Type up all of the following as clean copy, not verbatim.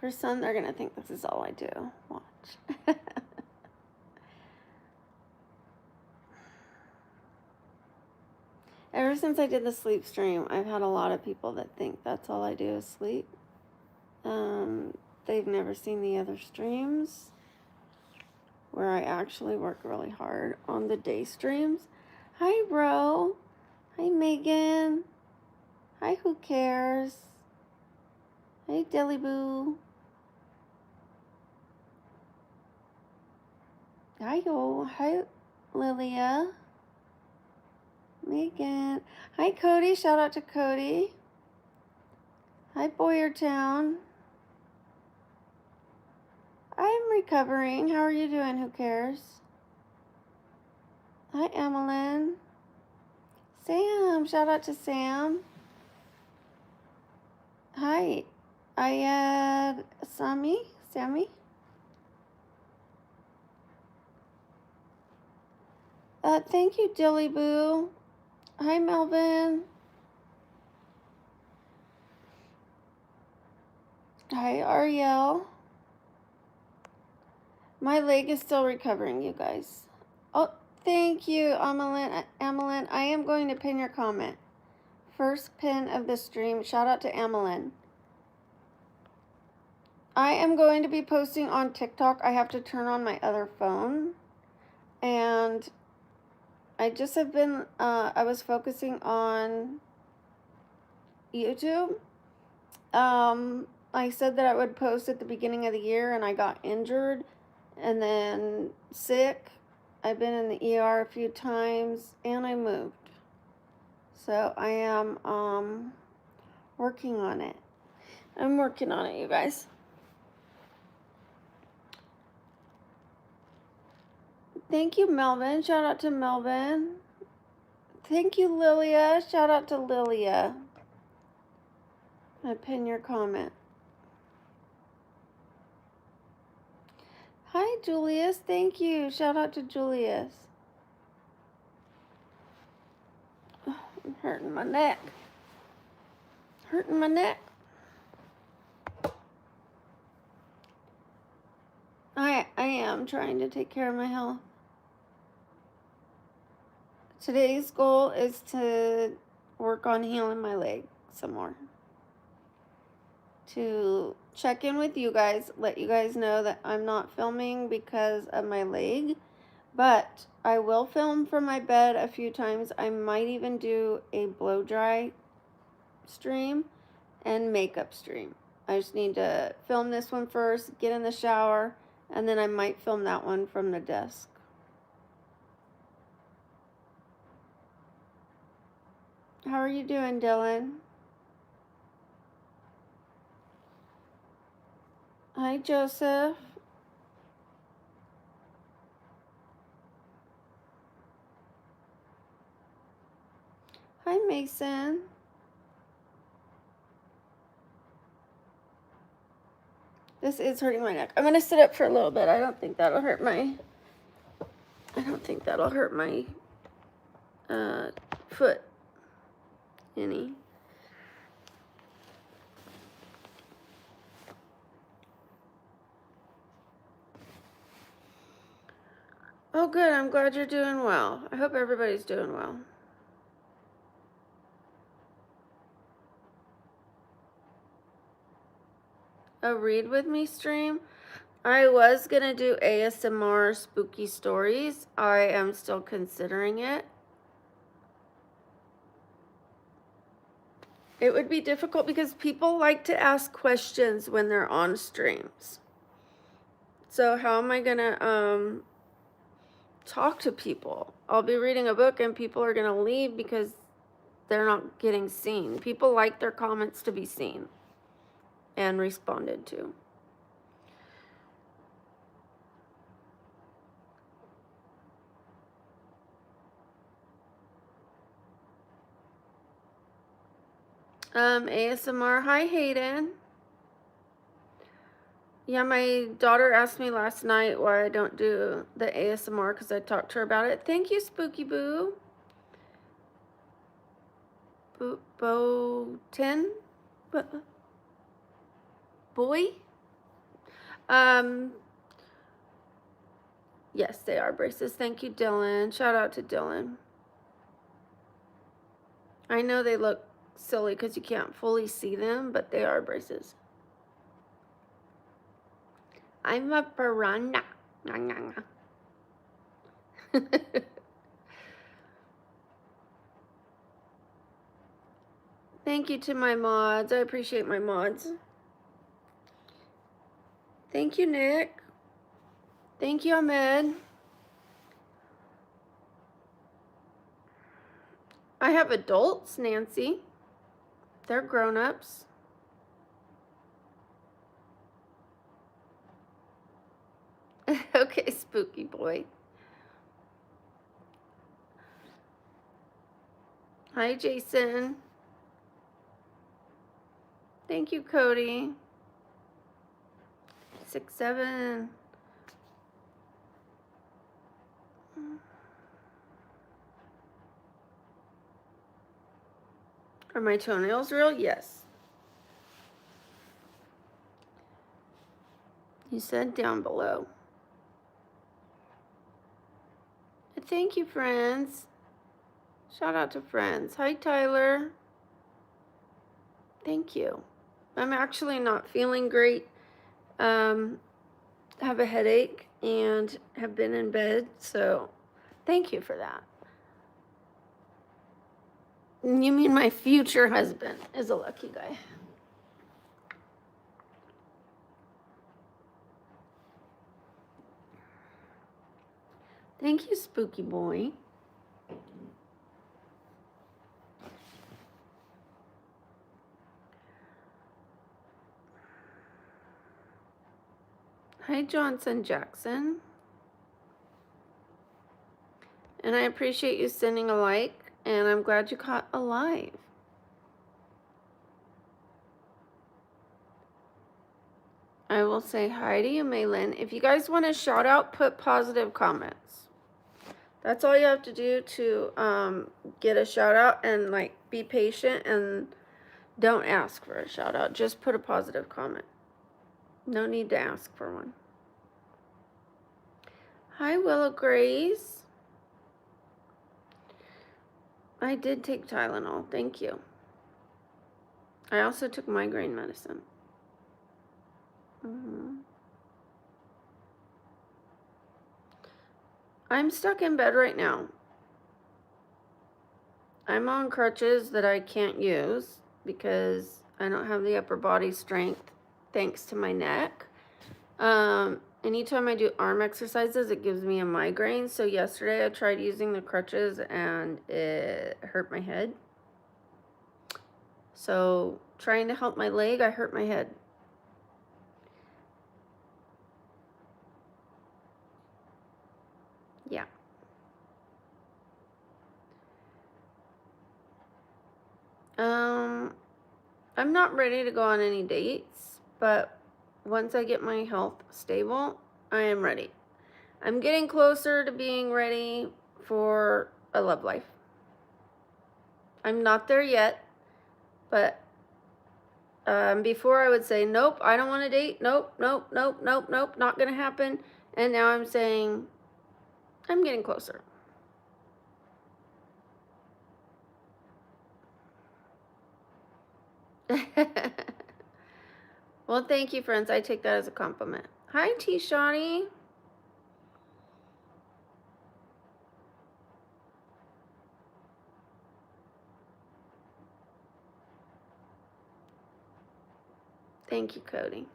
For some, they're going to think this is all I do. Watch. Ever since I did the sleep stream, I've had a lot of people that think that's all I do is sleep. They've never seen the other streams where I actually work really hard on the day streams. Hi, bro. Hi, Megan. Hi, who cares? Hey, Dilly Boo. Hi, hi, Lilia. Megan. Hi, Cody. Shout out to Cody. Hi, Boyertown. I'm recovering. How are you doing? Who cares? Hi, Emmeline. Sam. Shout out to Sam. Hi, Ayad Sammy. Thank you, Dilly Boo. Hi, Melvin. Hi, Ariel. My leg is still recovering, you guys. Oh, thank you, Amelin. I am going to pin your comment. First pin of the stream. Shout out to Amelin. I am going to be posting on TikTok. I have to turn on my other phone. And I just have been, I was focusing on YouTube. I said that I would post at the beginning of the year, and I got injured and then sick. I've been in the ER a few times, and I moved. So I am working on it. I'm working on it, you guys. Thank you, Melvin. Shout out to Melvin. Thank you, Lilia. Shout out to Lilia. I pin your comment. Hi, Julius. Thank you. Shout out to Julius. Oh, I'm hurting my neck. Hurting my neck. I am trying to take care of my health. Today's goal is to work on healing my leg some more. To check in with you guys, let you guys know that I'm not filming because of my leg, but I will film from my bed a few times. I might even do a blow dry stream and makeup stream. I just need to film this one first, get in the shower, and then I might film that one from the desk. How are you doing, Dylan? Hi, Joseph. Hi, Mason. This is hurting my neck. I'm going to sit up for a little bit. I don't think that'll hurt my foot any. Oh, good. I'm glad you're doing well. I hope everybody's doing well. A read with me stream? I was going to do ASMR spooky stories. I am still considering it. It would be difficult because people like to ask questions when they're on streams. So how am I going to talk to people? I'll be reading a book and people are going to leave because they're not getting seen. People like their comments to be seen and responded to. ASMR. Hi, Hayden. Yeah, my daughter asked me last night why I don't do the ASMR because I talked to her about it. Thank you, Spooky Boo. Bo 10? Boy? Yes, they are braces. Thank you, Dylan. Shout out to Dylan. I know they look silly because you can't fully see them, but they are braces. I'm a piranha. Thank you to my mods. I appreciate my mods. Thank you, Nick. Thank you, Ahmed. I have adults, Nancy. They're grown-ups. Okay, spooky boy. Hi, Jason. Thank you, Cody. 6'7". Are my toenails real? Yes. You said down below. Thank you, friends. Shout out to friends. Hi, Tyler. Thank you. I'm actually not feeling great. Have a headache and have been in bed, so thank you for that. You mean my future husband is a lucky guy. Thank you, spooky boy. Hi, Johnson Jackson. And I appreciate you sending a like, and I'm glad you caught alive. I will say hi to you, Maylin. If you guys want to shout out, put positive comments. That's all you have to do to get a shout out, and like be patient and don't ask for a shout out. Just put a positive comment. No need to ask for one. Hi, Willow Grace. I did take Tylenol. Thank you. I also took migraine medicine. I'm stuck in bed right now. I'm on crutches that I can't use because I don't have the upper body strength thanks to my neck. Anytime I do arm exercises, it gives me a migraine. So yesterday I tried using the crutches and it hurt my head. So trying to help my leg, I hurt my head. Yeah. I'm not ready to go on any dates, but once I get my health stable, I am ready. I'm getting closer to being ready for a love life. I'm not there yet, but before I would say, nope, I don't want to date. Nope, nope, nope, nope, nope, not going to happen. And now I'm saying, I'm getting closer. Well, thank you, friends. I take that as a compliment. Hi, T-Shawty. Thank you, Cody.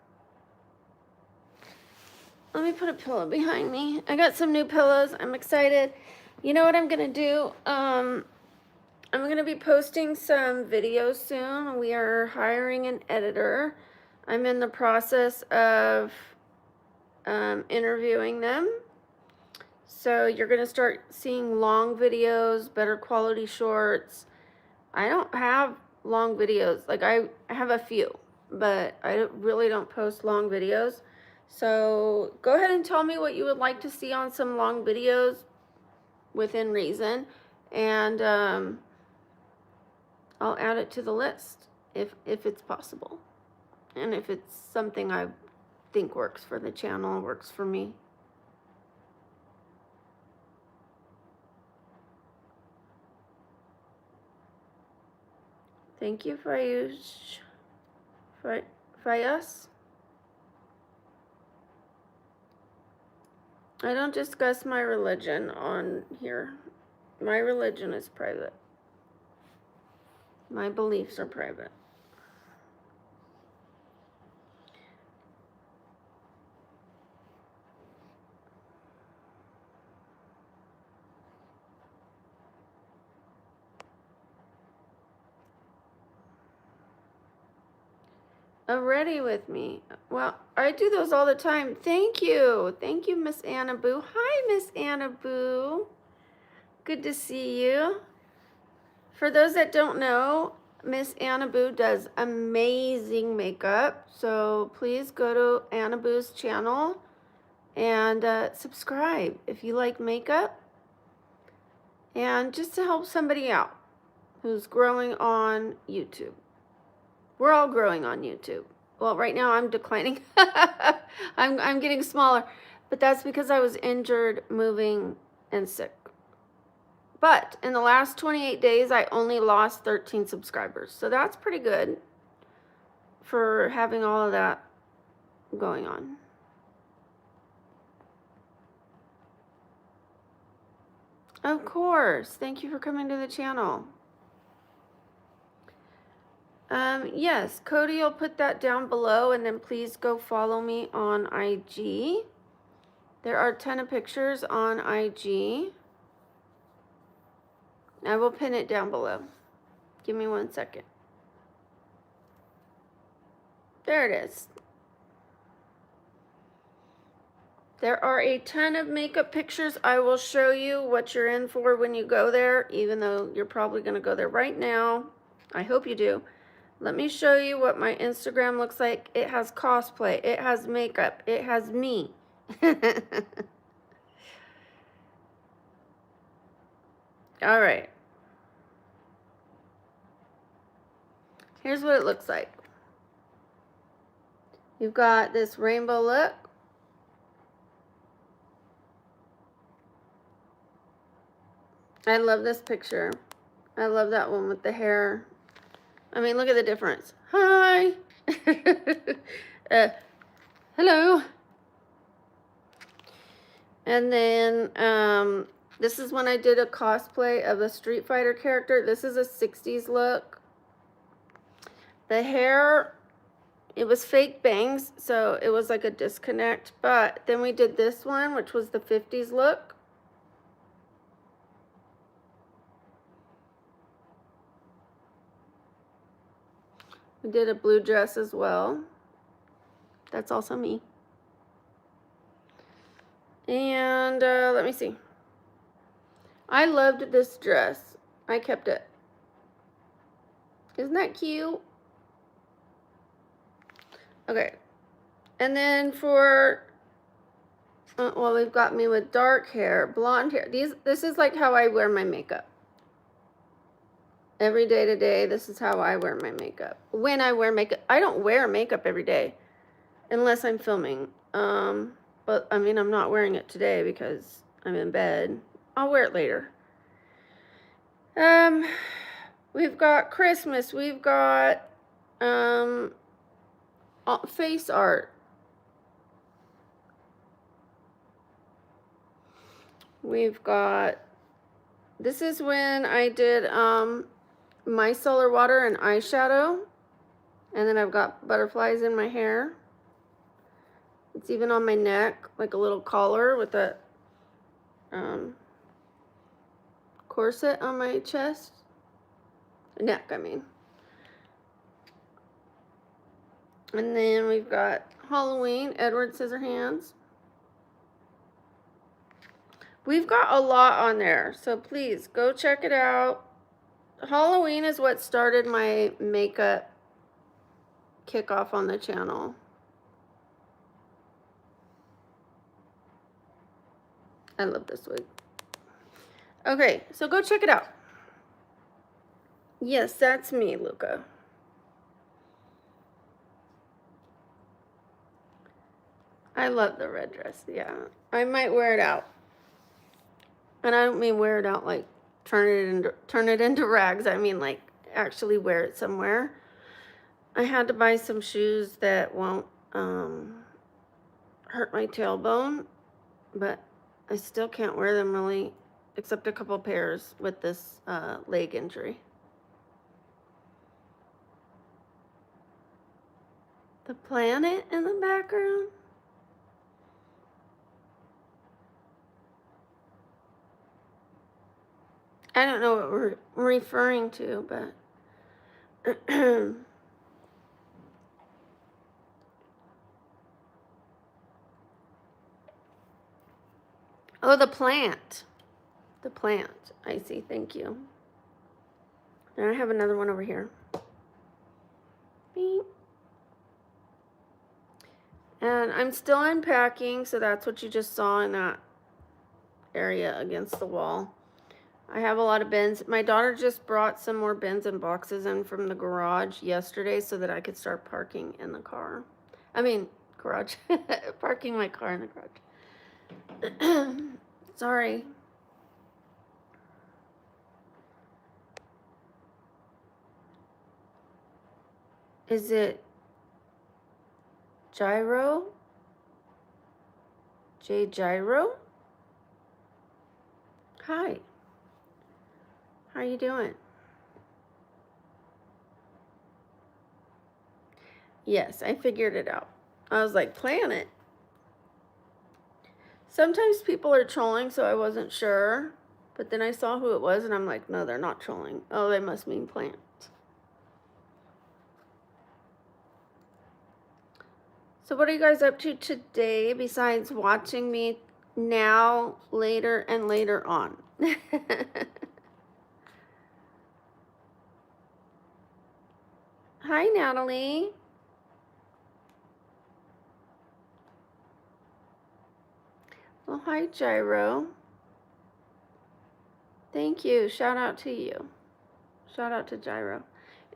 Let me put a pillow behind me. I got some new pillows. I'm excited. You know what I'm going to do? I'm going to be posting some videos soon. We are hiring an editor. I'm in the process of interviewing them. So you're going to start seeing long videos, better quality shorts. I don't have long videos. Like I have a few, but I really don't post long videos. So go ahead and tell me what you would like to see on some long videos within reason. And I'll add it to the list if it's possible. And if it's something I think works for the channel, works for me. Thank you, Fayush. Fayus. I don't discuss my religion on here. My religion is private. My beliefs are private. Ready with me. Well, I do those all the time. Thank you. Thank you, Miss Anna Boo. Hi, Miss Anna Boo. Good to see you. For those that don't know, Miss Anna Boo does amazing makeup. So please go to Anna Boo's channel and subscribe if you like makeup. And just to help somebody out who's growing on YouTube. We're all growing on YouTube. Well, right now I'm declining. I'm getting smaller, but that's because I was injured, moving, and sick. But in the last 28 days, I only lost 13 subscribers. So that's pretty good for having all of that going on. Of course. Thank you for coming to the channel. Yes, Cody will put that down below, and then please go follow me on IG. There are a ton of pictures on IG. I will pin it down below. Give me 1 second. There it is. There are a ton of makeup pictures. I will show you what you're in for when you go there, even though you're probably going to go there right now. I hope you do. Let me show you what my Instagram looks like. It has cosplay. It has makeup. It has me. All right. Here's what it looks like. You've got this rainbow look. I love this picture. I love that one with the hair. I mean, look at the difference. Hi. Hello. And then this is when I did a cosplay of a Street Fighter character. This is a 60s look. The hair, it was fake bangs, so it was like a disconnect. But then we did this one, which was the 50s look. We did a blue dress as well. That's also me. And let me see. I loved this dress. I kept it. Isn't that cute? Okay. And then for, well, we've got me with dark hair, blonde hair. This is like how I wear my makeup. Every day to day, this is how I wear my makeup. When I wear makeup, I don't wear makeup every day unless I'm filming. But I mean, I'm not wearing it today because I'm in bed. I'll wear it later. We've got Christmas. We've got face art. We've got, this is when I did micellar water and eyeshadow. And then I've got butterflies in my hair. It's even on my neck, like a little collar with a corset on my chest. Neck, I mean. And then we've got Halloween, Edward Scissorhands. We've got a lot on there, so please go check it out. Halloween is what started my makeup kickoff on the channel. I love this wig. Okay, so go check it out. Yes, that's me, Luca. I love the red dress, yeah. I might wear it out. And I don't mean wear it out like turn it into rags. I mean like actually wear it somewhere. I had to buy some shoes that won't hurt my tailbone, but I still can't wear them really, except a couple pairs with this leg injury. The planet in the background? I don't know what we're referring to, but oh, the plant. The plant. I see. Thank you. And I have another one over here. Beep. And I'm still unpacking, so that's what you just saw in that area against the wall. I have a lot of bins. My daughter just brought some more bins and boxes in from the garage yesterday so that I could start parking in the car. I mean, garage. Parking my car in the garage. Sorry. Is it Gyro? J Gyro? Hi. How are you doing? Yes, I figured it out. I was like, planet. Sometimes people are trolling, so I wasn't sure. But then I saw who it was, and I'm like, no, they're not trolling. Oh, they must mean plant. So what are you guys up to today besides watching me now, later, and later on? Hi, Natalie. Well, hi, Gyro. Thank you. Shout out to you. Shout out to Gyro.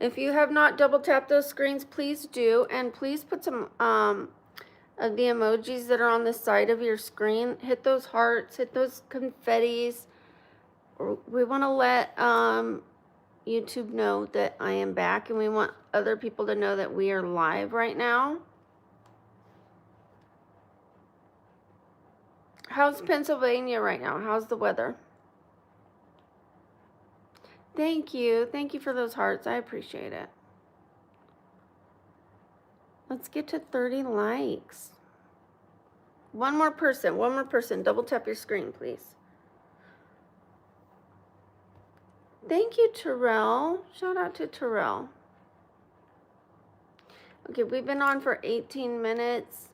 If you have not double tapped those screens, please do. And please put some of the emojis that are on the side of your screen. Hit those hearts, hit those confettis. We want to let YouTube know that I am back, and we want other people to know that we are live right now. How's Pennsylvania right now? How's the weather? Thank you. Thank you for those hearts. I appreciate it. Let's get to 30 likes. One more person. One more person. Double tap your screen, please. Thank you, Terrell. Shout out to Terrell. Okay, we've been on for 18 minutes.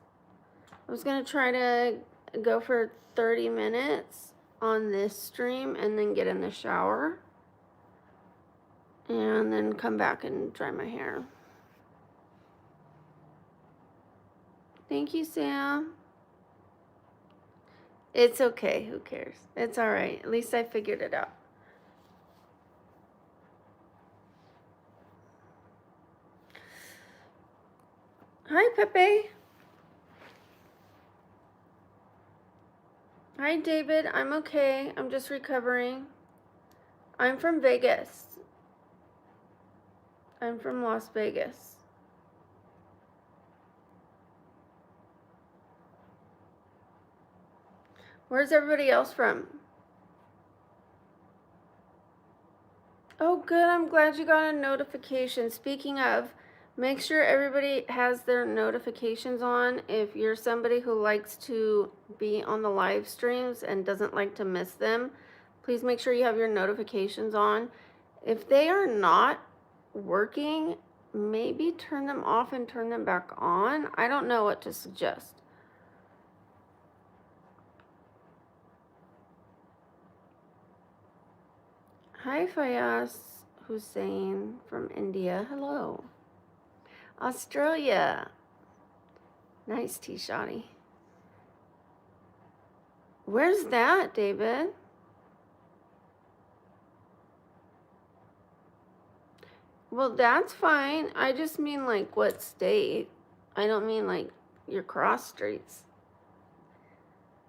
I was going to try to go for 30 minutes on this stream and then get in the shower. And then come back and dry my hair. Thank you, Sam. It's okay. Who cares? It's all right. At least I figured it out. Hi, Pepe. Hi, David. I'm okay. I'm just recovering. I'm from Vegas. I'm from Las Vegas. Where's everybody else from? Oh, good. I'm glad you got a notification. Speaking of, make sure everybody has their notifications on. If you're somebody who likes to be on the live streams and doesn't like to miss them, please make sure you have your notifications on. If they are not working, maybe turn them off and turn them back on. I don't know what to suggest. Hi, Fayaz Hussein from India. Hello. Australia. Nice tea, Shotty. Where's that, David? Well, that's fine. I just mean like what state. I don't mean like your cross streets.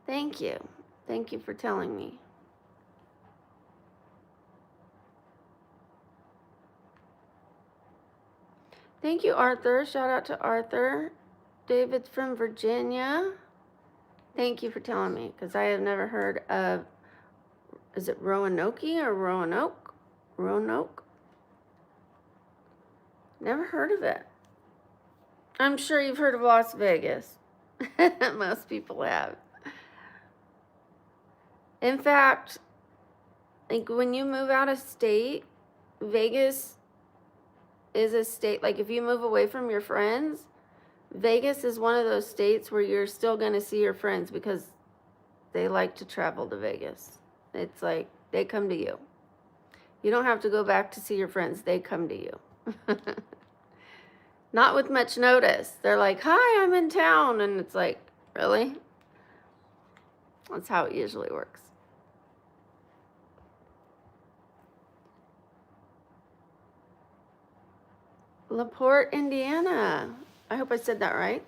Thank you. Thank you for telling me. Thank you, Arthur. Shout out to Arthur. David's from Virginia. Thank you for telling me, because I have never heard of, is it Roanoke or Roanoke? Roanoke? Never heard of it. I'm sure you've heard of Las Vegas. Most people have. In fact, like when you move out of state, Vegas is a state, like if you move away from your friends, Vegas is one of those states where you're still going to see your friends because they like to travel to Vegas. It's like they come to you. You don't have to go back to see your friends. They come to you. Not with much notice. They're like, hi, I'm in town. And it's like, really? That's how it usually works. LaPorte, Indiana. I hope I said that right.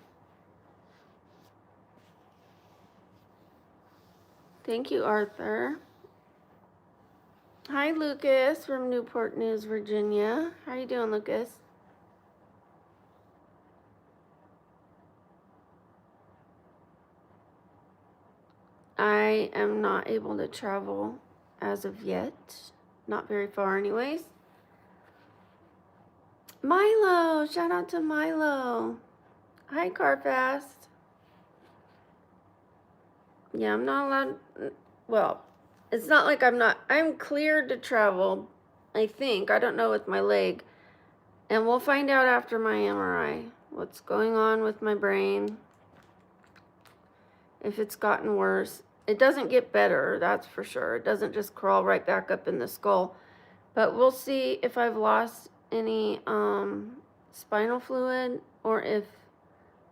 Thank you, Arthur. Hi, Lucas from Newport News, Virginia. How you doing, Lucas? I am not able to travel as of yet. Not very far anyways. Milo, shout out to Milo. Hi, Carfast. Yeah, I'm not allowed, well, it's not like I'm cleared to travel, I think. I don't know with my leg. And we'll find out after my MRI what's going on with my brain. If it's gotten worse. It doesn't get better, that's for sure. It doesn't just crawl right back up in the skull. But we'll see if I've lost any spinal fluid or if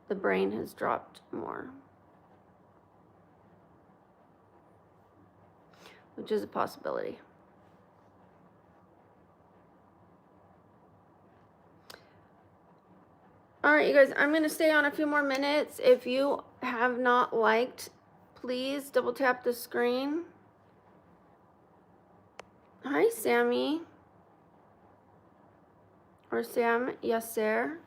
the brain has dropped more, which is a possibility. All right, you guys, I'm going to stay on a few more minutes. If you have not liked, please double tap the screen. Hi, Sammy. Or Sam Yasser.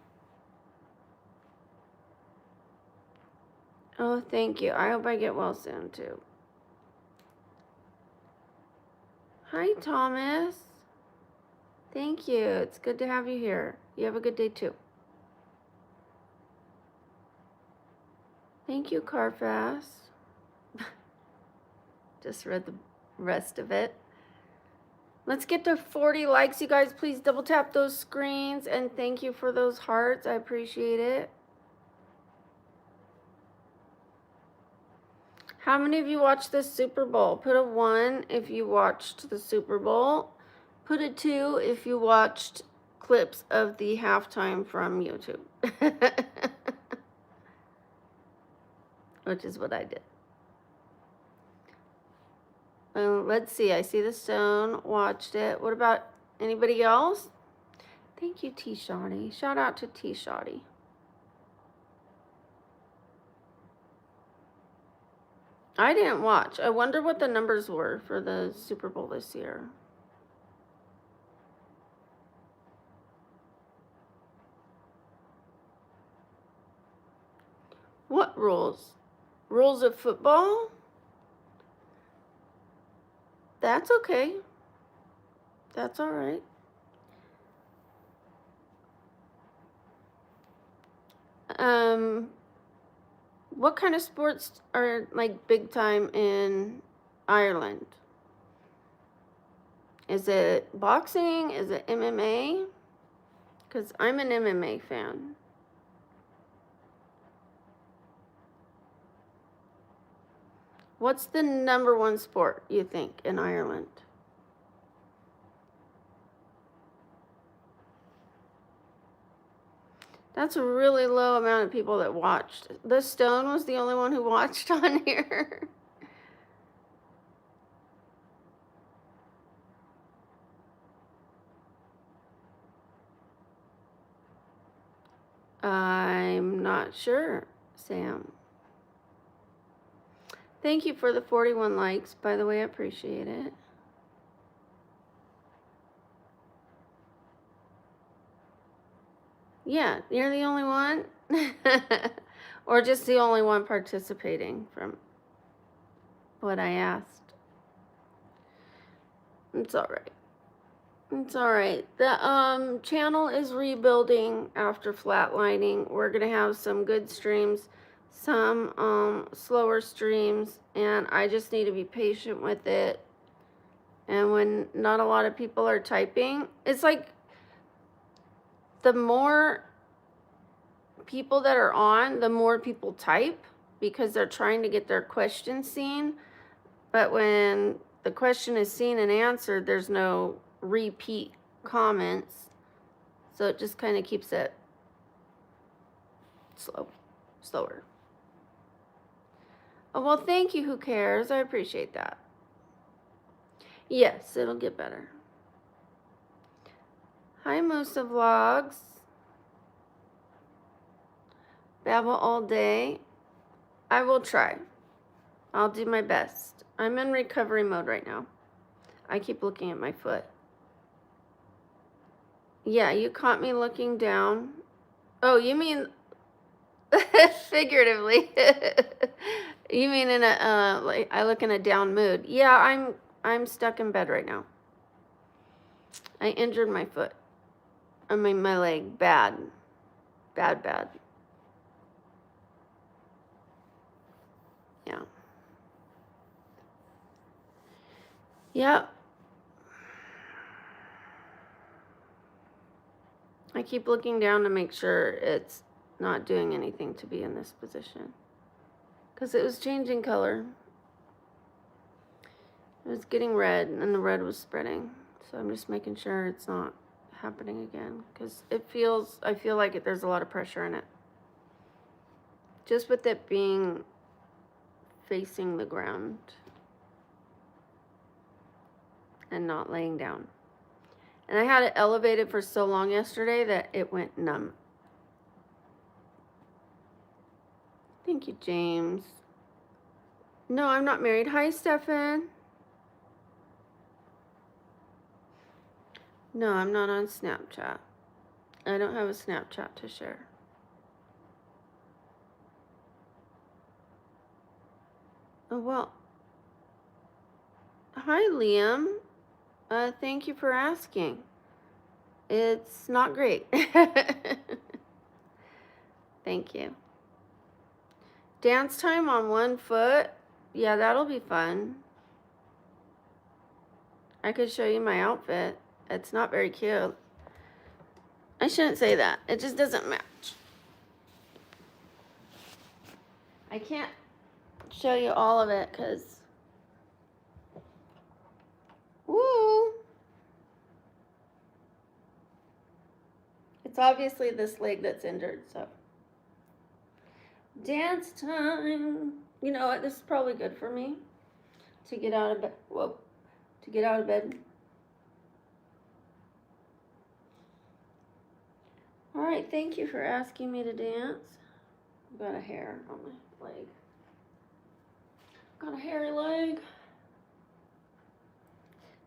Oh, thank you. I hope I get well soon, too. Hi, Thomas. Thank you. It's good to have you here. You have a good day, too. Thank you, Carfast. Just read the rest of it. Let's get to 40 likes, you guys. Please double tap those screens, and thank you for those hearts. I appreciate it. How many of you watched the Super Bowl? Put a 1 if you watched the Super Bowl. Put a 2 if you watched clips of the halftime from YouTube. Which is what I did. Let's see. I see the stone. Watched it. What about anybody else? Thank you, T. Shoddy. Shout out to T. Shoddy. I didn't watch. I wonder what the numbers were for the Super Bowl this year. What rules? Rules of football? That's okay. That's all right. What kind of sports are like big time in Ireland? Is it boxing? Is it MMA? Because I'm an MMA fan. What's the #1 sport, you think, in Ireland? That's a really low amount of people that watched. The Stone was the only one who watched on here. I'm not sure, Sam. Thank you for the 41 likes, by the way. I appreciate it. Yeah, you're the only one? Or just the only one participating from what I asked. It's all right. It's all right. The channel is rebuilding after flatlining. We're gonna have some good streams, some slower streams, and I just need to be patient with it. And when not a lot of people are typing, it's like the more people that are on, the more people type because they're trying to get their question seen. But when the question is seen and answered, there's no repeat comments. So it just kind of keeps it slower. Oh, well, thank you, Who Cares? I appreciate that. Yes, it'll get better. Hi, Musa Vlogs. Babble all day. I will try. I'll do my best. I'm in recovery mode right now. I keep looking at my foot. Yeah, you caught me looking down. Oh, you mean figuratively? You mean in a like I look in a down mood? Yeah, I'm stuck in bed right now. I injured my foot. I mean my leg. Bad. Bad. Yeah. Yep. I keep looking down to make sure it's not doing anything to be in this position. Because it was changing color. It was getting red and the red was spreading. So I'm just making sure it's not happening again. Because I feel like there's a lot of pressure in it. Just with it being facing the ground. And not laying down. And I had it elevated for so long yesterday that it went numb. Thank you, James. No, I'm not married. Hi, Stefan. No, I'm not on Snapchat. I don't have a Snapchat to share. Oh, well. Hi, Liam. Thank you for asking. It's not great. Thank you. Dance time on one foot. Yeah, that'll be fun. I could show you my outfit. It's not very cute. I shouldn't say that. It just doesn't match. I can't show you all of it because... Woo! It's obviously this leg that's injured, so... Dance time. You know what? This is probably good for me to get out of bed. Whoa. To get out of bed. All right. Thank you for asking me to dance. I've got a hair on my leg. Got a hairy leg.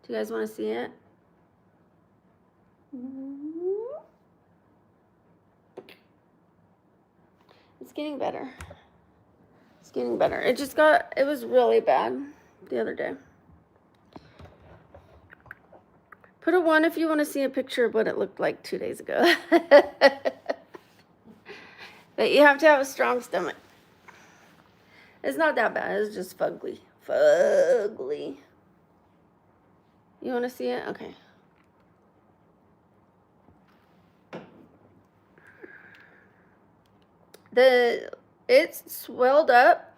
Do you guys want to see it? It's getting better. It's getting better. It was really bad the other day. Put a 1 if you want to see a picture of what it looked like 2 days ago. But you have to have a strong stomach. It's not that bad. It's just fugly. Fugly. You want to see it? Okay. It swelled up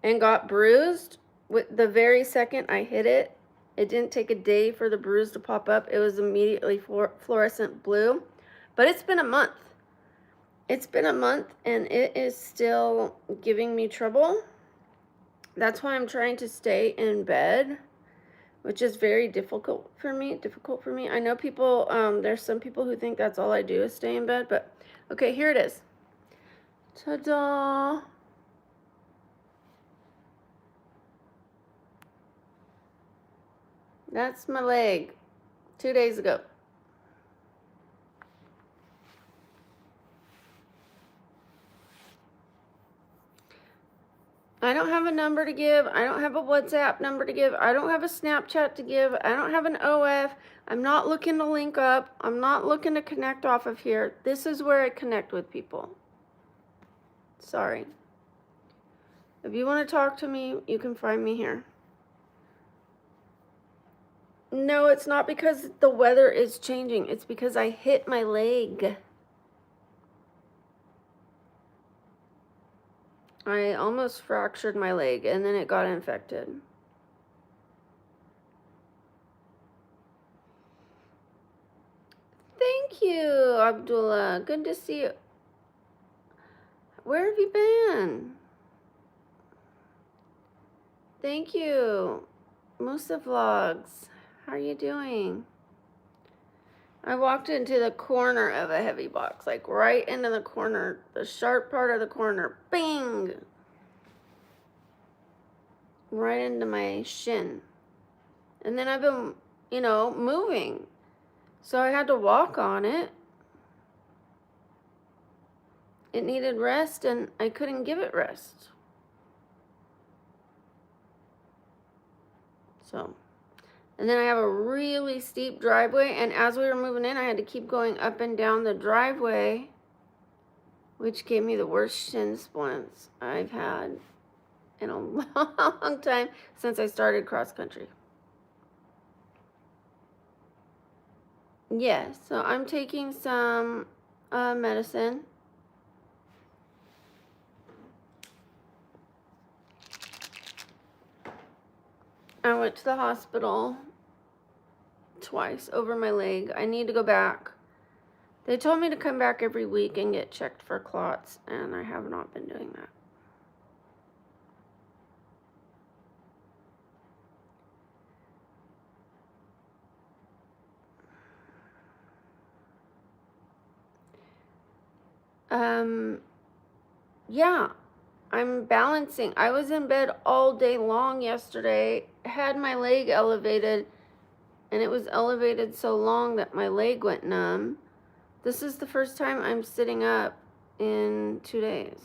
and got bruised with the very second I hit it. It didn't take a day for the bruise to pop up. It was immediately fluorescent blue. But it's been a month. It's been a month and it is still giving me trouble. That's why I'm trying to stay in bed, which is very difficult for me. I know people, there's some people who think that's all I do is stay in bed, but okay, here it is. Ta-da! That's my leg. 2 days ago. I don't have a number to give. I don't have a WhatsApp number to give. I don't have a Snapchat to give. I don't have an OF. I'm not looking to link up. I'm not looking to connect off of here. This is where I connect with people. Sorry. If you want to talk to me, you can find me here. No, it's not because the weather is changing. It's because I hit my leg. I almost fractured my leg and then it got infected. Thank you, Abdullah. Good to see you. Where have you been? Thank you. Musa Vlogs. How are you doing? I walked into the corner of a heavy box, like right into the corner, the sharp part of the corner. Bing! Right into my shin. And then I've been, moving. So I had to walk on it. It needed rest and I couldn't give it rest. So, and then I have a really steep driveway, and as we were moving in, I had to keep going up and down the driveway, which gave me the worst shin splints I've had in a long time since I started cross country. Yes, so I'm taking some medicine. I went to the hospital twice over my leg. I need to go back. They told me to come back every week and get checked for clots, and I have not been doing that. Yeah, I'm balancing. I was in bed all day long yesterday, had my leg elevated, and it was elevated so long that my leg went numb. This is the first time I'm sitting up in 2 days.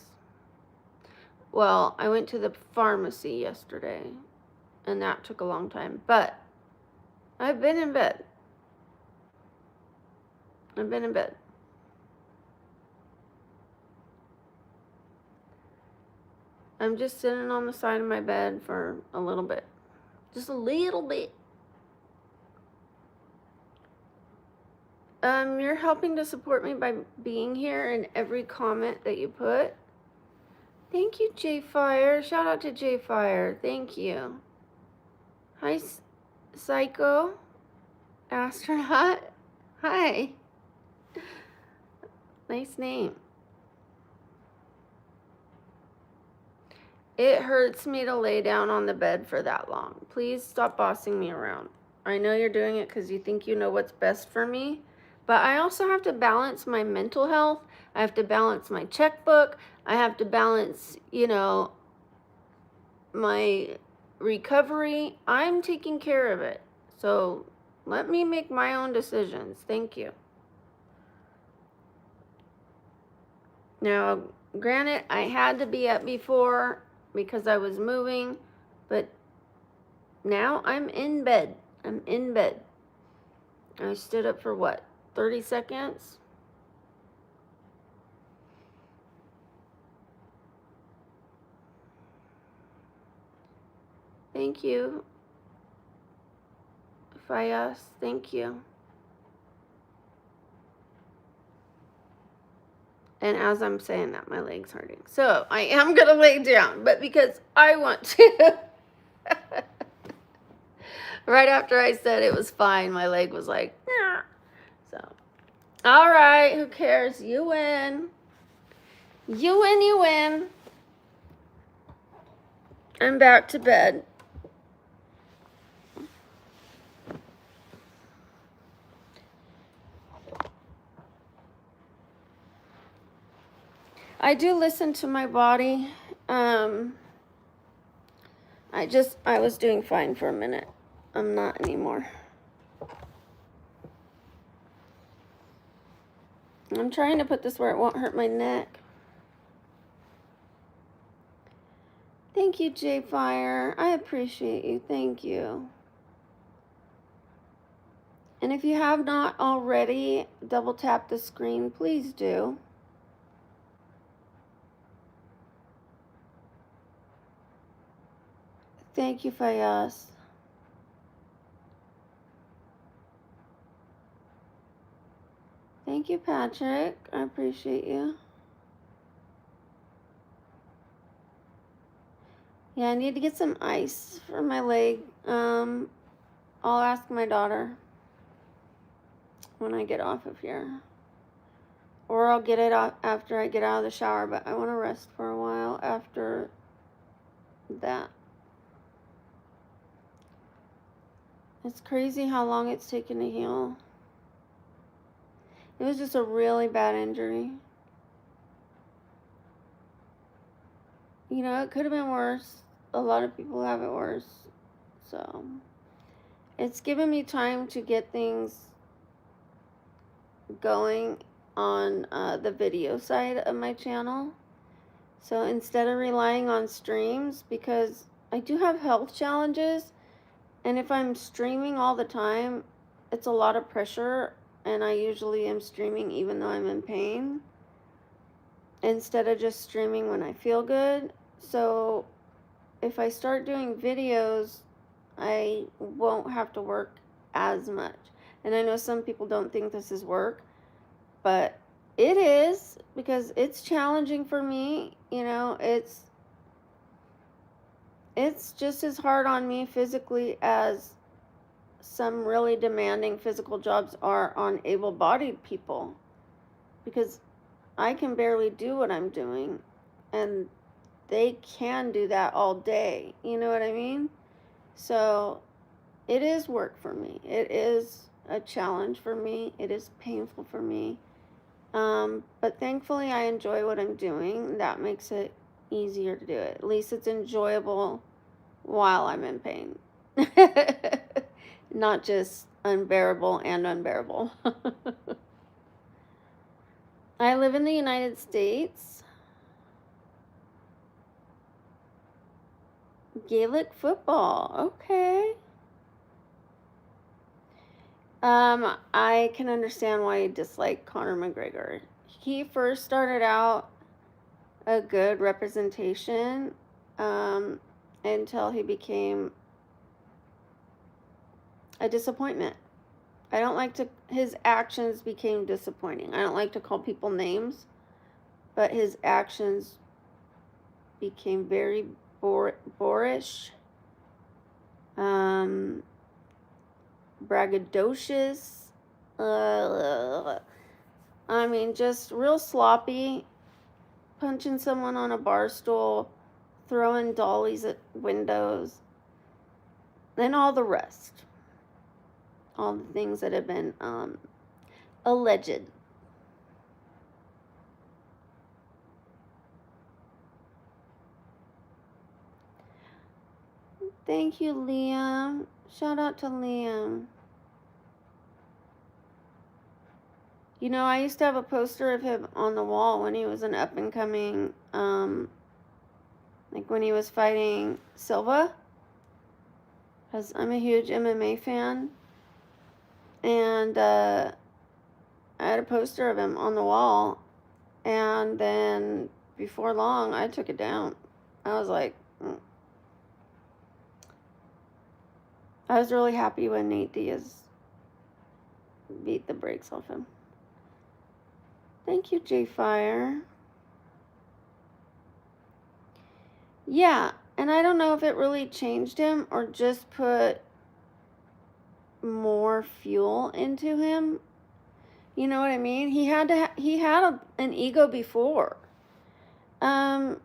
Well, I went to the pharmacy yesterday, and that took a long time, but I've been in bed. I've been in bed. I'm just sitting on the side of my bed for a little bit. Just a little bit. You're helping to support me by being here in every comment that you put. Thank you, J Fire. Shout out to J Fire. Thank you. Hi, Psycho. Astronaut. Hi. Nice name. It hurts me to lay down on the bed for that long. Please stop bossing me around. I know you're doing it because you think you know what's best for me, but I also have to balance my mental health. I have to balance my checkbook. I have to balance, my recovery. I'm taking care of it. So let me make my own decisions. Thank you. Now, granted, I had to be up before because I was moving, but now I'm in bed. I'm in bed. I stood up for what, 30 seconds? Thank you, Fayas. Thank you. And as I'm saying that, my leg's hurting. So I am going to lay down, but because I want to. Right after I said it was fine, my leg was like, nah. So, all right, who cares? You win. You win, you win. I'm back to bed. I do listen to my body. I was doing fine for a minute. I'm not anymore. I'm trying to put this where it won't hurt my neck. Thank you, J Fire. I appreciate you. Thank you. And if you have not already, double tap the screen, please do. Thank you, Fayaz. Thank you, Patrick. I appreciate you. Yeah, I need to get some ice for my leg. I'll ask my daughter when I get off of here. Or I'll get it after I get out of the shower, but I want to rest for a while after that. It's crazy how long it's taken to heal. It was just a really bad injury. You know, it could have been worse. A lot of people have it worse. So, it's given me time to get things going on the video side of my channel. So, instead of relying on streams, because I do have health challenges, and if I'm streaming all the time, it's a lot of pressure, and I usually am streaming even though I'm in pain, instead of just streaming when I feel good. So if I start doing videos, I won't have to work as much. And I know some people don't think this is work, but it is, because it's challenging for me. You know, it's just as hard on me physically as some really demanding physical jobs are on able-bodied people, because I can barely do what I'm doing, and they can do that all day. You know what I mean? So it is work for me. It is a challenge for me. It is painful for me. But thankfully I enjoy what I'm doing. That makes it easier to do it. At least it's enjoyable while I'm in pain. Not just unbearable and unbearable. I live in the United States. Gaelic football. Okay. I can understand why you dislike Conor McGregor. He first started out a good representation until he became a disappointment. I don't like to, his actions became disappointing. I don't like to call people names, but his actions became very boorish, braggadocious, I mean, just real sloppy, punching someone on a bar stool, throwing dollies at windows, and all the rest. All the things that have been alleged. Thank you, Liam. Shout out to Liam. You know, I used to have a poster of him on the wall when he was an up-and-coming, like when he was fighting Silva, because I'm a huge MMA fan, and I had a poster of him on the wall, and then before long, I took it down. I was like, I was really happy when Nate Diaz beat the brakes off him. Thank you, J Fire. Yeah, and I don't know if it really changed him or just put more fuel into him. You know what I mean? He had an ego before. Thank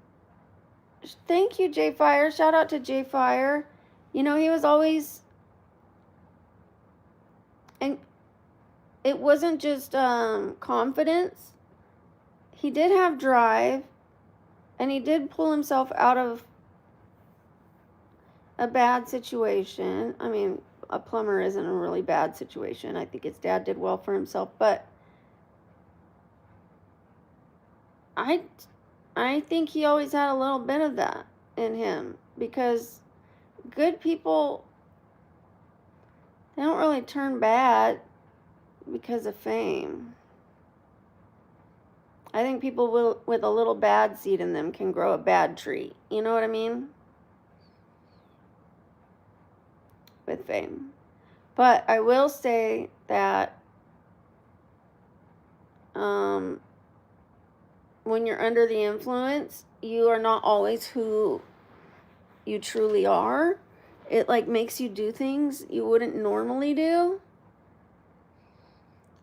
you, J Fire. Shout out to J Fire. You know, he was always, and it wasn't just confidence. He did have drive, and he did pull himself out of a bad situation. I mean, a plumber isn't a really bad situation. I think his dad did well for himself, but I think he always had a little bit of that in him, because good people, they don't really turn bad because of fame. I think people with a little bad seed in them can grow a bad tree. You know what I mean? With fame. But I will say that when you're under the influence, you are not always who you truly are. It like makes you do things you wouldn't normally do.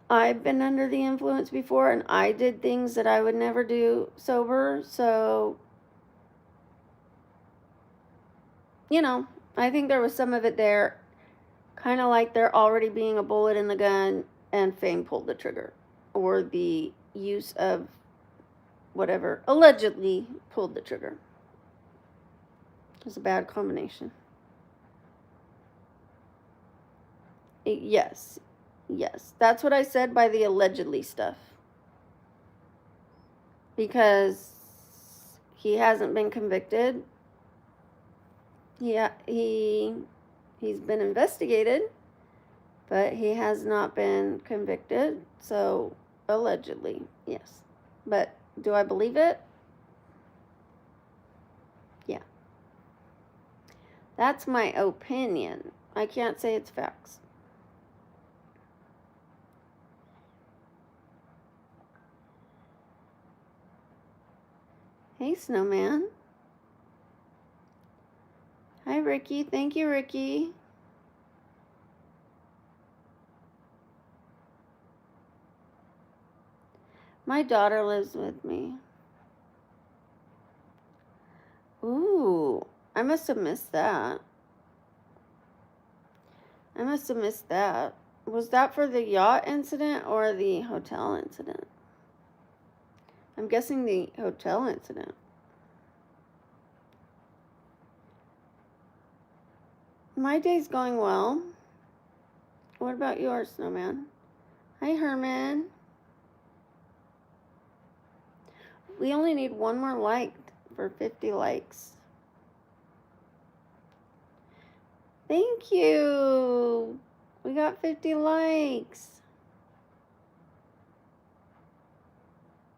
I've been under the influence before, and I did things that I would never do sober. So, you know, I think there was some of it there, kind of like there already being a bullet in the gun and fame pulled the trigger, or the use of whatever allegedly pulled the trigger. It was a bad combination. Yes. That's what I said by the allegedly stuff. Because he hasn't been convicted. He's been investigated, but he has not been convicted. So allegedly, yes. But do I believe it? Yeah. That's my opinion. I can't say it's facts. Hey, Snowman. Hi, Ricky. Thank you, Ricky. My daughter lives with me. Ooh, I must have missed that. Was that for the yacht incident or the hotel incident? I'm guessing the hotel incident. My day's going well. What about yours, Snowman? Hi, Herman. We only need one more like for 50 likes. Thank you. We got 50 likes.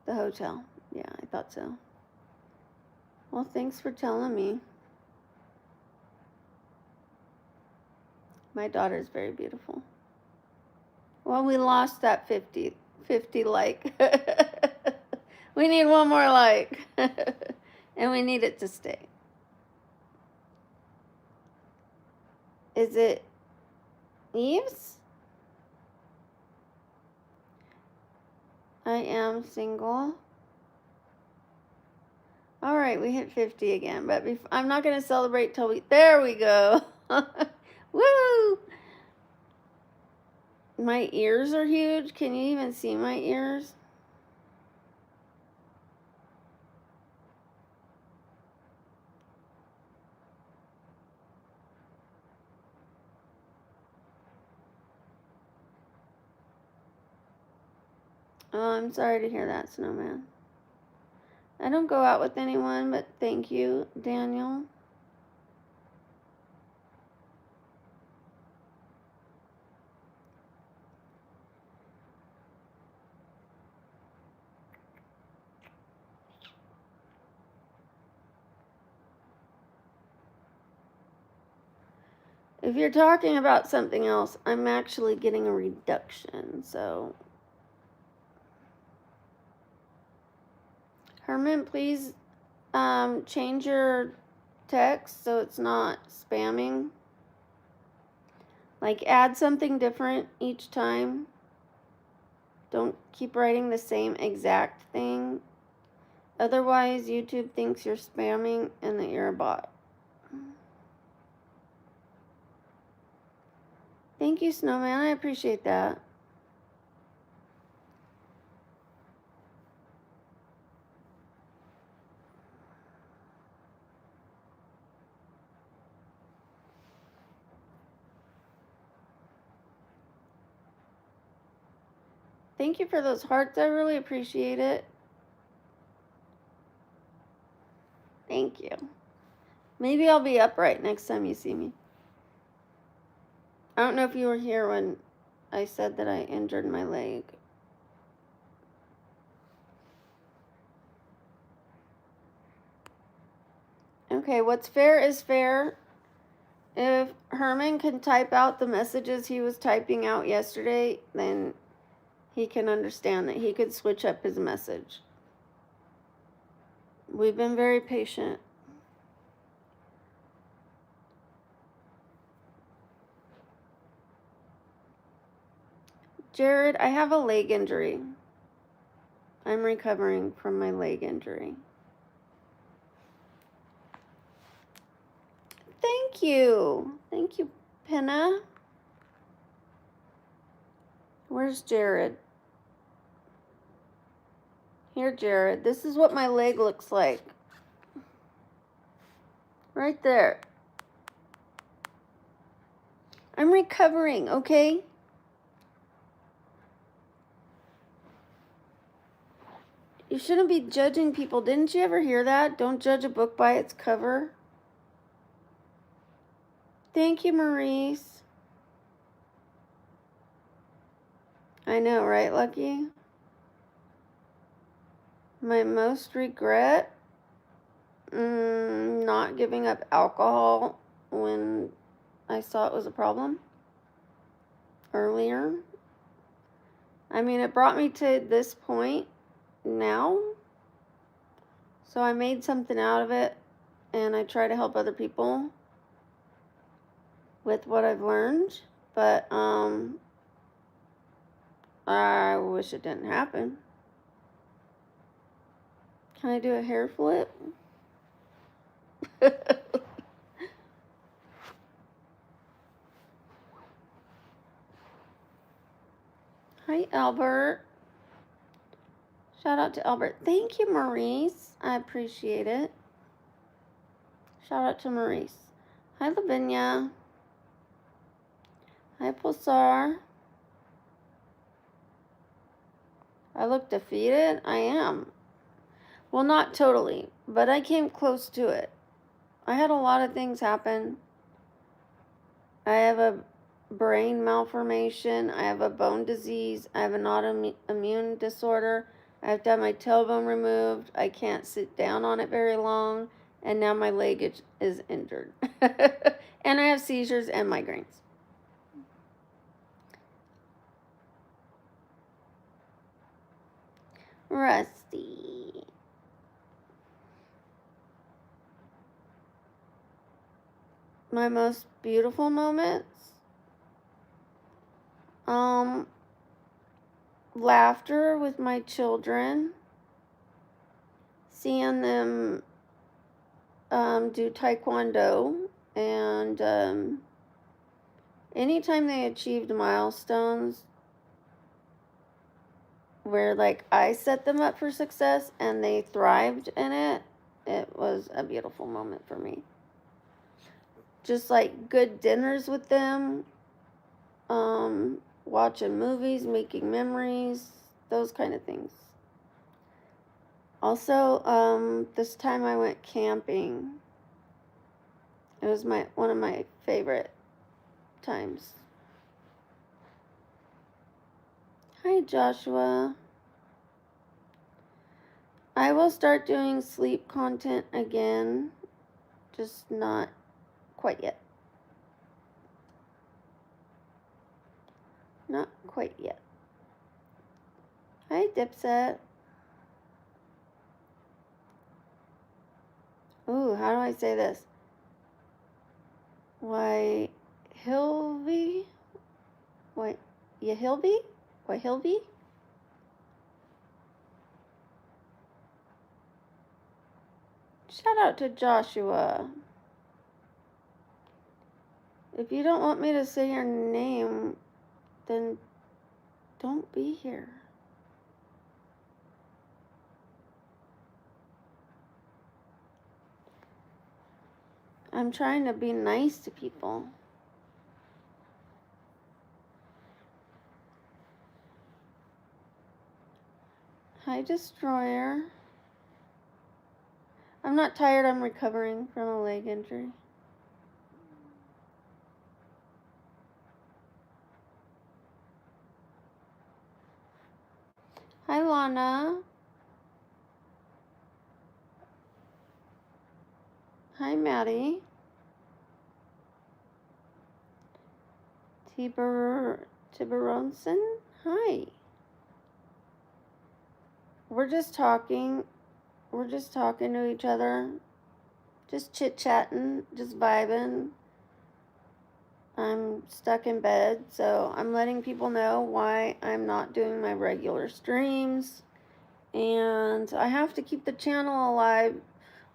The hotel. Yeah, I thought so. Well, thanks for telling me. My daughter's very beautiful. Well, we lost that 50 like. We need one more like. And we need it to stay. Is it Eves? I am single. All right, we hit 50 again, but I'm not going to celebrate till there we go. Woo! My ears are huge. Can you even see my ears? Oh, I'm sorry to hear that, Snowman. I don't go out with anyone, but thank you, Daniel. If you're talking about something else, I'm actually getting a reduction, so. Herman, please change your text so it's not spamming. Like, add something different each time. Don't keep writing the same exact thing. Otherwise, YouTube thinks you're spamming and that you're a bot. Thank you, Snowman. I appreciate that. Thank you for those hearts. I really appreciate it. Thank you. Maybe I'll be upright next time you see me. I don't know if you were here when I said that I injured my leg. Okay, what's fair is fair. If Herman can type out the messages he was typing out yesterday, then he can understand that he could switch up his message. We've been very patient. Jared, I have a leg injury. I'm recovering from my leg injury. Thank you. Thank you, Penna. Where's Jared? Here, Jared. This is what my leg looks like. Right there. I'm recovering, okay? You shouldn't be judging people. Didn't you ever hear that? Don't judge a book by its cover. Thank you, Maurice. I know, right, Lucky? My most regret? Not giving up alcohol when I saw it was a problem earlier. I mean, it brought me to this point now. So I made something out of it, and I try to help other people with what I've learned. But I wish it didn't happen. Can I do a hair flip? Hi, Albert. Shout out to Albert. Thank you, Maurice. I appreciate it. Shout out to Maurice. Hi, Lavinia. Hi, Pulsar. I look defeated? I am. Well, not totally, but I came close to it. I had a lot of things happen. I have a brain malformation. I have a bone disease. I have an autoimmune disorder. I have to have my tailbone removed. I can't sit down on it very long. And now my leg is injured. And I have seizures and migraines. Rusty. My most beautiful moments? Laughter with my children. Seeing them do taekwondo, and anytime they achieved milestones where like I set them up for success and they thrived in it, it was a beautiful moment for me. Just like good dinners with them, watching movies, making memories, those kind of things. Also, this time I went camping. It was one of my favorite times. Hi, Joshua. I will start doing sleep content again, just not quite yet. Not quite yet. Hi, Dipset. Ooh, how do I say this? Why, Hilby? What, Yahilby? Why, Hilby? Shout out to Joshua. If you don't want me to say your name, then don't be here. I'm trying to be nice to people. Hi, Destroyer. I'm not tired. I'm recovering from a leg injury. Hi, Lana. Hi, Maddie. Tiberonson. Hi. We're just talking. We're just talking to each other. Just chit-chatting. Just vibing. I'm stuck in bed, so I'm letting people know why I'm not doing my regular streams. And I have to keep the channel alive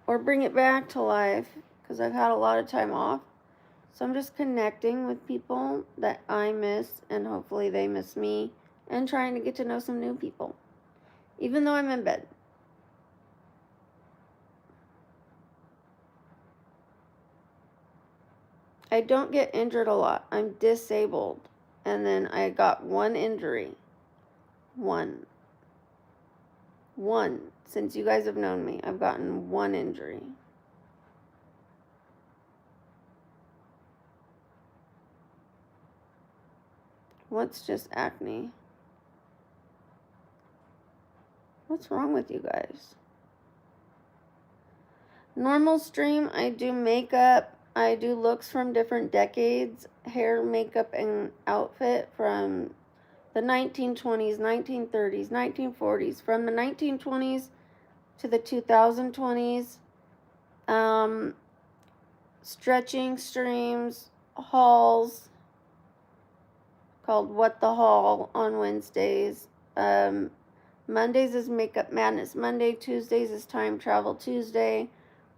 or bring it back to life because I've had a lot of time off. So I'm just connecting with people that I miss and hopefully they miss me and trying to get to know some new people, even though I'm in bed. I don't get injured a lot. I'm disabled. And then I got one injury. One. Since you guys have known me, I've gotten one injury. What's just acne? What's wrong with you guys? Normal stream, I do makeup. I do looks from different decades. Hair, makeup, and outfit from the 1920s, 1930s, 1940s. From the 1920s to the 2020s. Stretching streams, hauls called What the Haul on Wednesdays. Mondays is Makeup Madness Monday. Tuesdays is Time Travel Tuesday.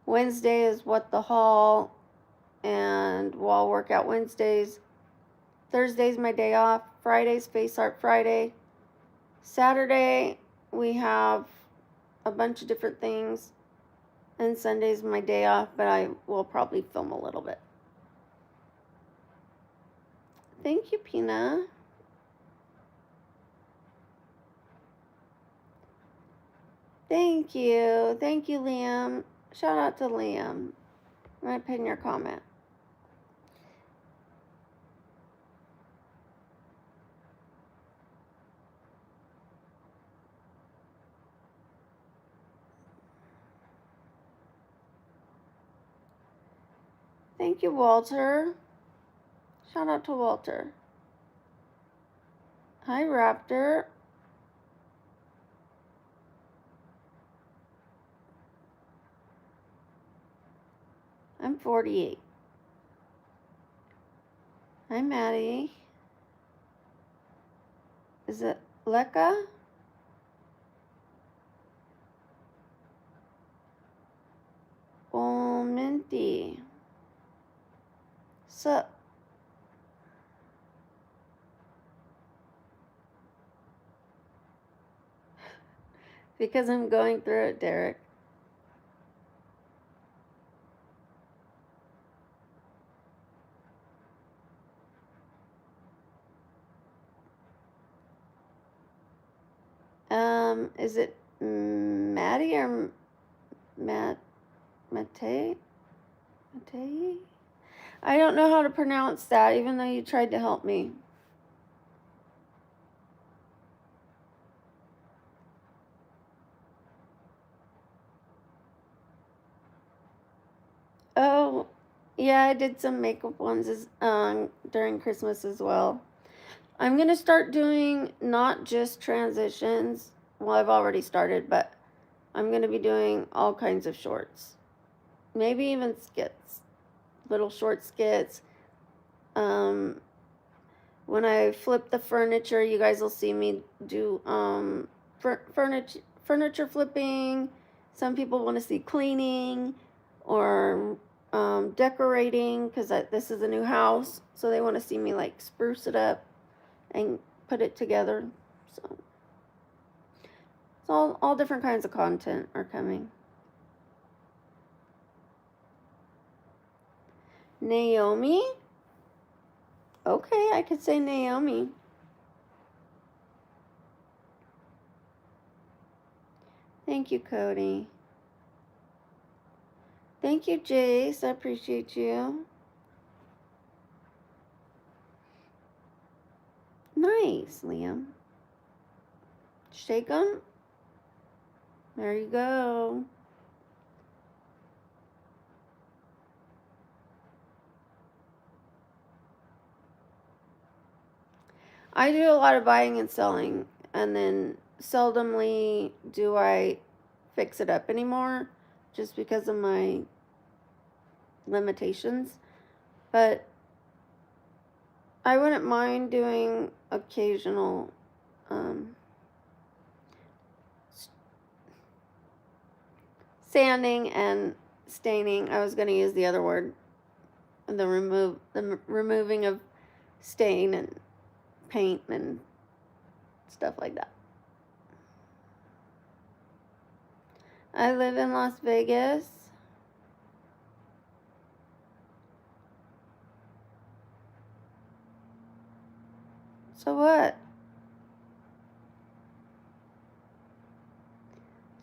Wednesday is What the Haul and Wall Workout Wednesdays. Thursday's my day off. Friday's Face Art Friday. Saturday we have a bunch of different things. And Sunday's my day off, but I will probably film a little bit. Thank you, Pina. Thank you. Thank you, Liam. Shout out to Liam. I'm going to pin your comment. Thank you, Walter. Shout out to Walter. Hi, Raptor. I'm 48. Hi, Maddie. Is it Leka? Oh, Minty. Sup? Because I'm going through it, Derek. Is it Maddie or Matt? Matei? I don't know how to pronounce that, even though you tried to help me. Oh, yeah, I did some makeup ones during Christmas as well. I'm going to start doing not just transitions. Well, I've already started, but I'm going to be doing all kinds of shorts. Maybe even skits. Little short skits. When I flip the furniture, you guys will see me do furniture flipping. Some people want to see cleaning or decorating because this is a new house. So they want to see me like spruce it up and put it together. So all different kinds of content are coming. Naomi? Okay, I could say Naomi. Thank you, Cody. Thank you, Jace. I appreciate you. Nice, Liam. Shake them. There you go. I do a lot of buying and selling, and then seldomly do I fix it up anymore just because of my limitations. But I wouldn't mind doing occasional sanding and staining. I was going to use the other word. The removing of stain and paint and stuff like that. I live in Las Vegas. So what?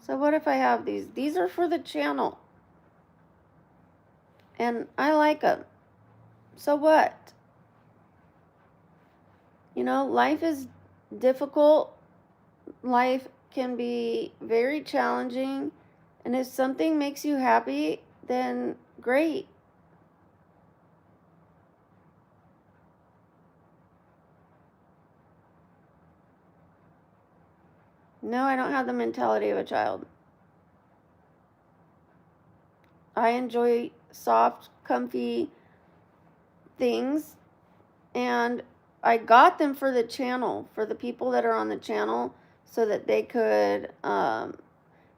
So what if I have these? These are for the channel. And I like them. So what? You know, life is difficult. Life can be very challenging. And if something makes you happy, then great. No, I don't have the mentality of a child. I enjoy soft, comfy things, and I got them for the channel, for the people that are on the channel, so that they could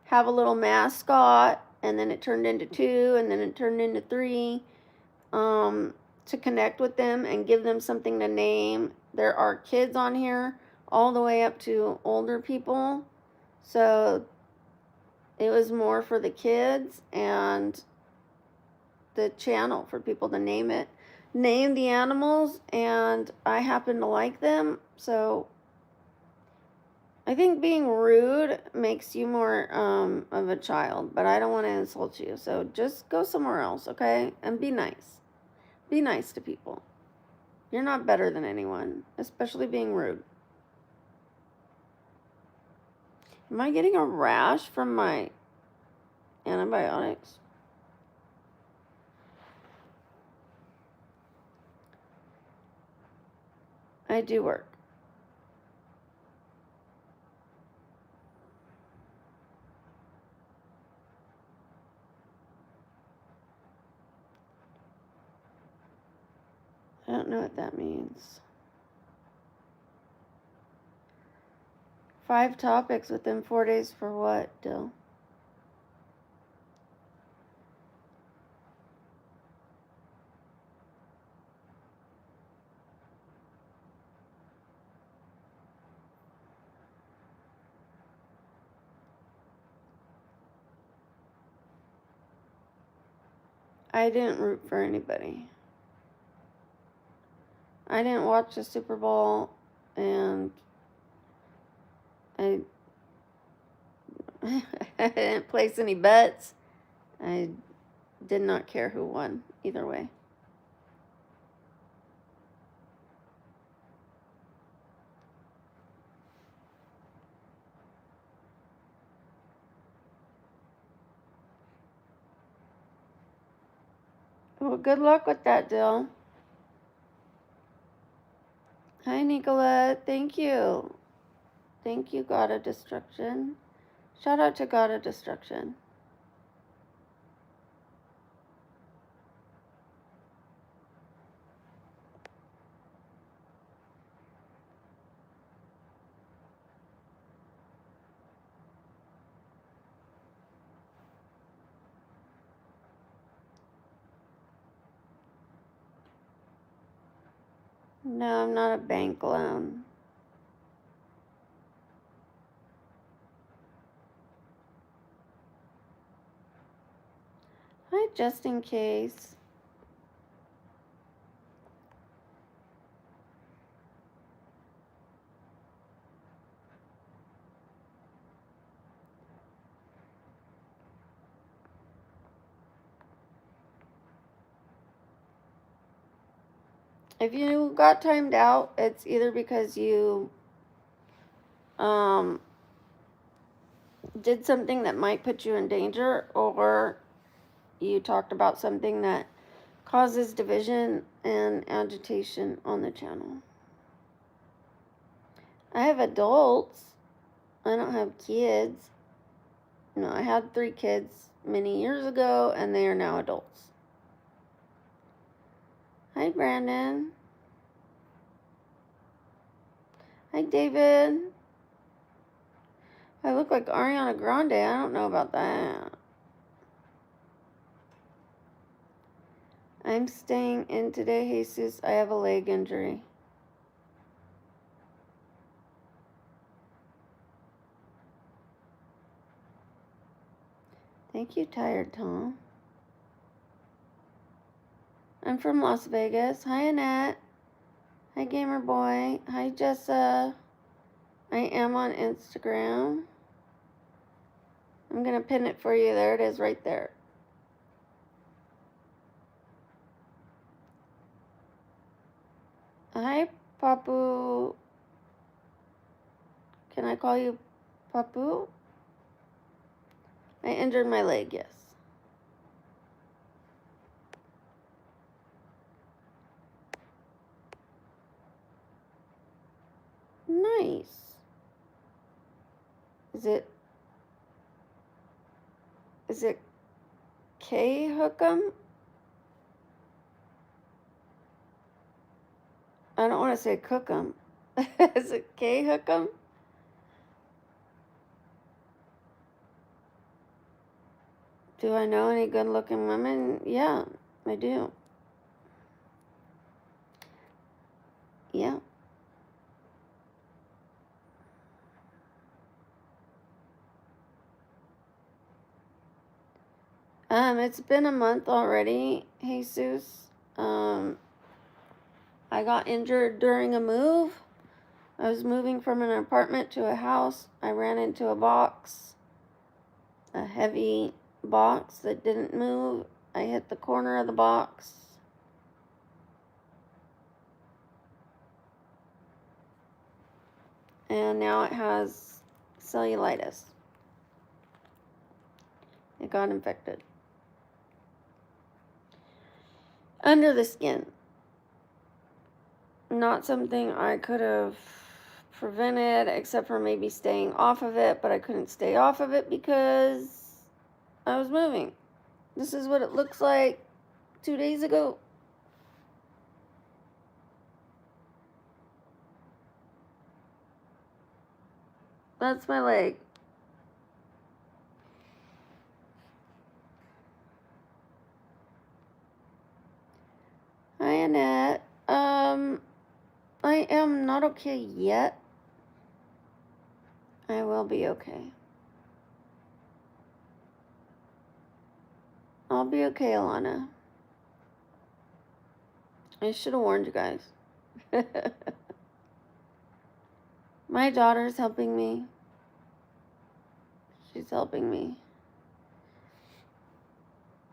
have a little mascot, and then it turned into 2, and then it turned into 3, to connect with them and give them something to name. There are kids on here all the way up to older people, so it was more for the kids and the channel for people to name the animals, and I happen to like them, so I think being rude makes you more of a child, but I don't want to insult you, so just go somewhere else, okay? And be nice. Be nice to people. You're not better than anyone, especially being rude. Am I getting a rash from my antibiotics? I do work. I don't know what that means. 5 topics within 4 days for what, Dill? I didn't root for anybody. I didn't watch the Super Bowl, and I I didn't place any bets. I did not care who won either way. Well, good luck with that, Dill. Hi, Nicolette. Thank you. Thank you, God of Destruction. Shout out to God of Destruction. No, I'm not a bank loan. Hi, just in case. If you got timed out, it's either because you did something that might put you in danger, or you talked about something that causes division and agitation on the channel. I have adults. I don't have kids. No, I had 3 kids many years ago, and they are now adults. Hi, Brandon. Hi, David. I look like Ariana Grande. I don't know about that. I'm staying in today, Jesus. I have a leg injury. Thank you, Tired Tom. I'm from Las Vegas. Hi, Annette. Hi, Gamer Boy. Hi, Jessa. I am on Instagram. I'm going to pin it for you. There it is right there. Hi, Papu. Can I call you Papu? I injured my leg, yes. Nice. Is it K Hookem? I don't want to say Cookem. Is it K Hookem? Do I know any good looking women? Yeah, I do. Yeah. It's been a month already, Jesus. I got injured during a move. I was moving from an apartment to a house. I ran into a box, a heavy box that didn't move. I hit the corner of the box. And now it has cellulitis. It got infected. Under the skin. Not something I could have prevented except for maybe staying off of it, but I couldn't stay off of it because I was moving. This is what it looks like 2 days ago. That's my leg. Hi, Annette. I am not okay yet. I will be okay. I'll be okay, Alana. I should have warned you guys. My daughter's helping me. She's helping me.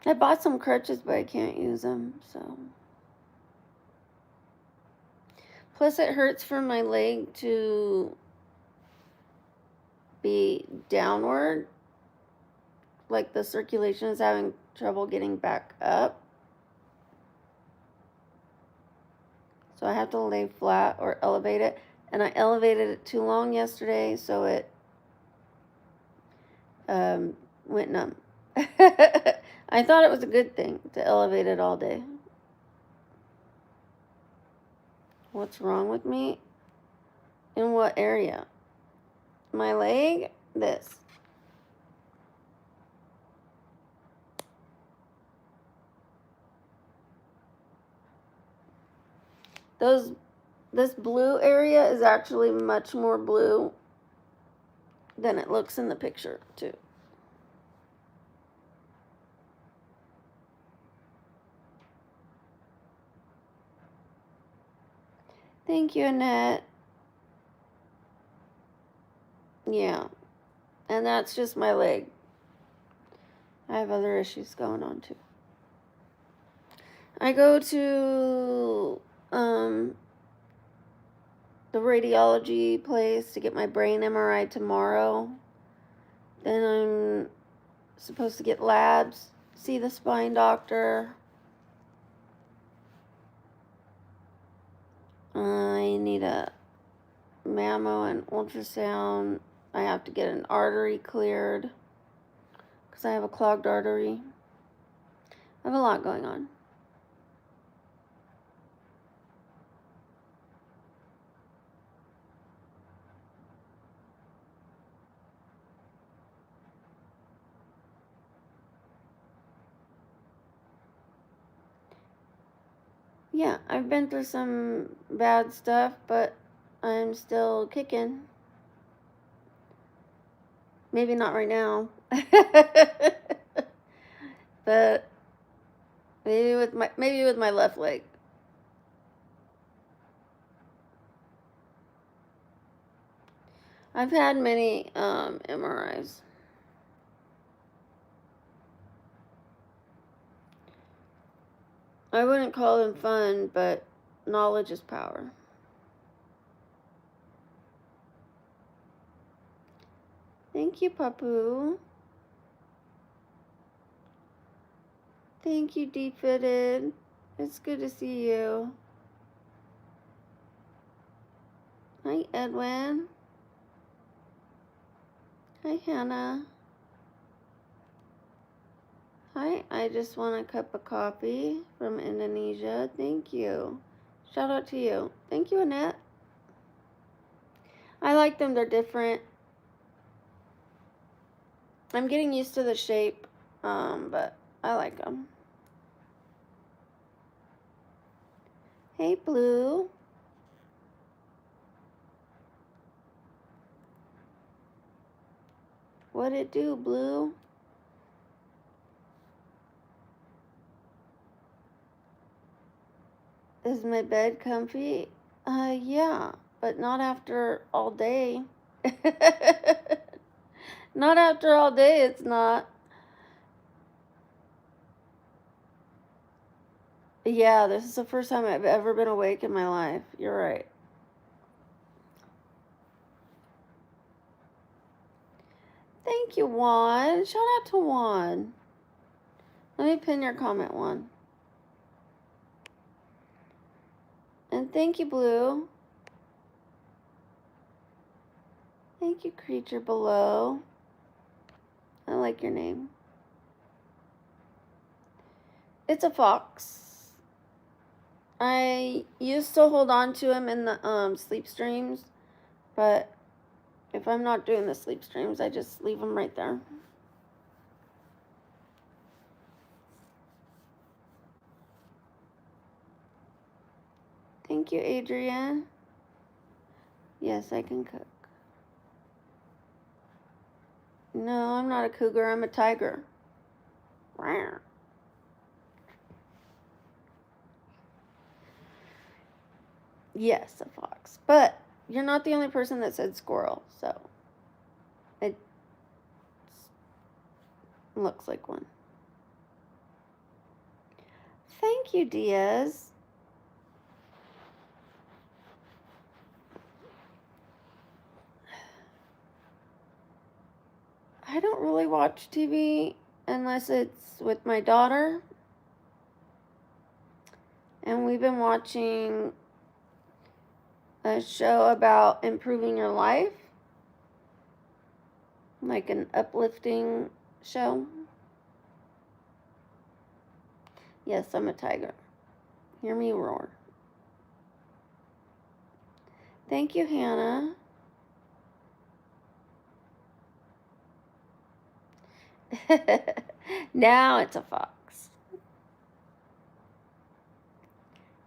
I bought some crutches, but I can't use them, so. Plus, it hurts for my leg to be downward. Like the circulation is having trouble getting back up. So I have to lay flat or elevate it. And I elevated it too long yesterday, so it went numb. I thought it was a good thing to elevate it all day. What's wrong with me? In what area? My leg? This. This blue area is actually much more blue than it looks in the picture, too. Thank you, Annette. Yeah. And that's just my leg. I have other issues going on, too. I go to the radiology place to get my brain MRI tomorrow. Then I'm supposed to get labs, see the spine doctor. I need a mammo and ultrasound. I have to get an artery cleared because I have a clogged artery. I have a lot going on. Yeah, I've been through some bad stuff, but I'm still kicking. Maybe not right now. But maybe with my left leg. I've had many MRIs. I wouldn't call them fun, but knowledge is power. Thank you, Papu. Thank you, Deep Fitted. It's good to see you. Hi, Edwin. Hi, Hannah. Hi, I just want a cup of coffee from Indonesia. Thank you. Shout out to you. Thank you, Annette. I like them. They're different. I'm getting used to the shape, but I like them. Hey, Blue. What it do, Blue? Is my bed comfy? Yeah, but not after all day. Not after all day, it's not. Yeah, this is the first time I've ever been awake in my life. You're right. Thank you, Juan. Shout out to Juan. Let me pin your comment, Juan. And thank you, Blue. Thank you, Creature Below. I like your name. It's a fox. I used to hold on to him in the sleep streams, but if I'm not doing the sleep streams, I just leave him right there. Thank you, Adrian. Yes, I can cook. No, I'm not a cougar. I'm a tiger. Yes, a fox. But you're not the only person that said squirrel, so it looks like one. Thank you, Diaz. I don't really watch TV unless it's with my daughter. And we've been watching a show about improving your life, like an uplifting show. Yes, I'm a tiger. Hear me roar. Thank you, Hannah. Now it's a fox.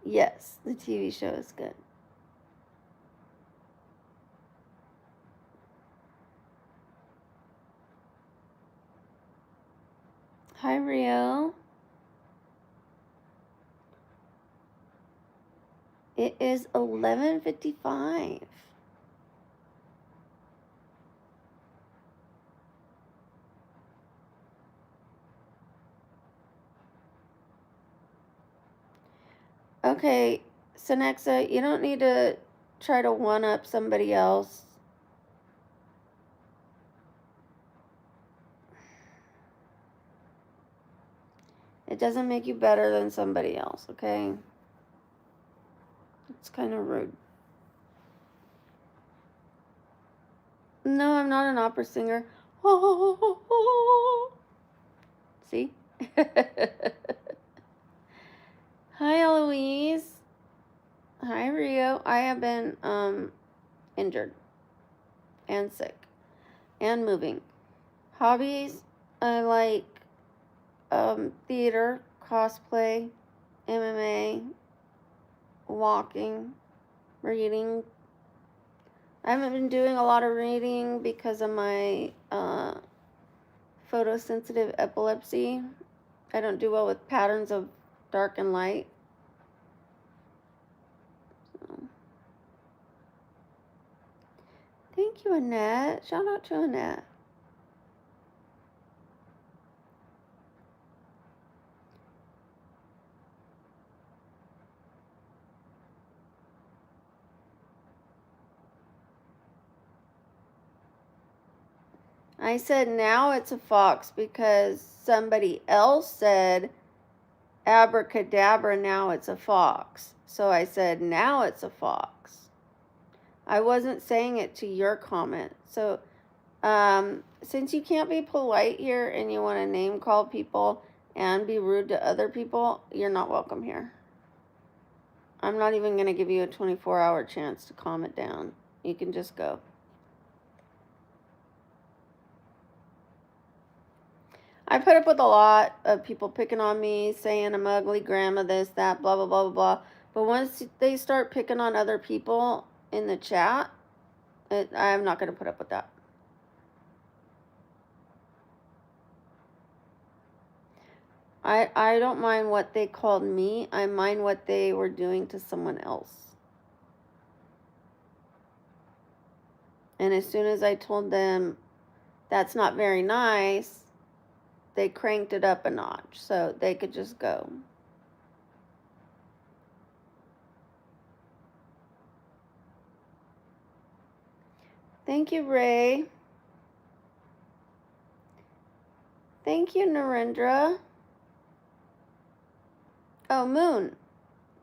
Yes, the TV show is good. Hi, Rio. It is 11:55. Okay, Synexa, you don't need to try to one-up somebody else. It doesn't make you better than somebody else, okay? It's kind of rude. No, I'm not an opera singer. See? Hi, Eloise. Hi, Rio. I have been injured and sick and moving. Hobbies, I like theater, cosplay, MMA, walking, reading. I haven't been doing a lot of reading because of my photosensitive epilepsy. I don't do well with patterns of dark and light. So. Thank you, Annette. Shout out to Annette. I said now it's a fox because somebody else said abracadabra, now it's a fox. So I said now it's a fox. I wasn't saying it to your comment. So since you can't be polite here and you want to name call people and be rude to other people, you're not welcome here. I'm not even going to give you a 24-hour chance to calm it down. You can just go. I put up with a lot of people picking on me, saying I'm ugly, grandma, this, that, blah, blah, blah, blah, blah. But once they start picking on other people in the chat, I'm not going to put up with that. I don't mind what they called me. I mind what they were doing to someone else. And as soon as I told them that's not very nice, they cranked it up a notch. So they could just go. Thank you, Ray. Thank you, Narendra. Oh, Moon.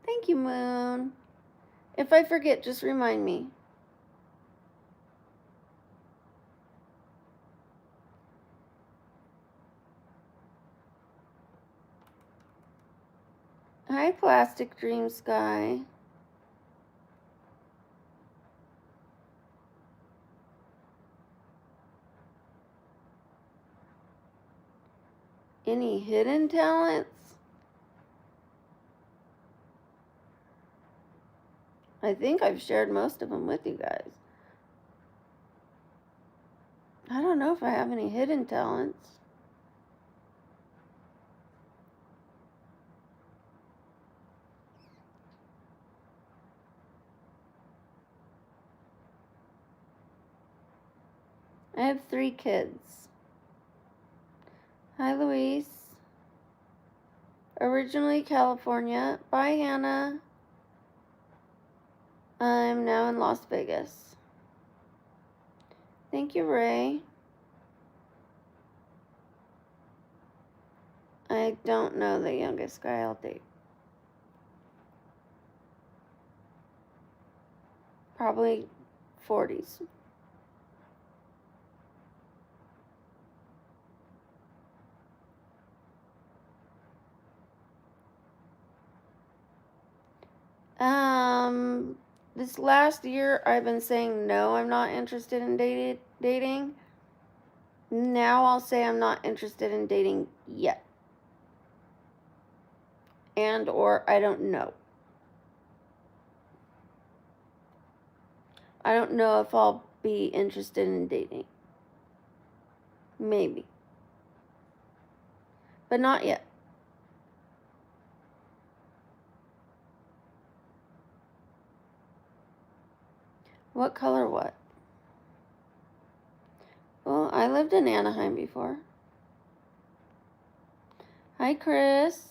Thank you, Moon. If I forget, just remind me. Hi, Plastic Dream Sky. Any hidden talents? I think I've shared most of them with you guys. I don't know if I have any hidden talents. I have 3 kids. Hi, Louise. Originally California. Bye, Hannah. I'm now in Las Vegas. Thank you, Ray. I don't know the youngest guy I'll date. Probably 40s. This last year I've been saying no, I'm not interested in dating. Now I'll say I'm not interested in dating yet. And or I don't know. I don't know if I'll be interested in dating. Maybe. But not yet. What color what? Well, I lived in Anaheim before. Hi, Chris.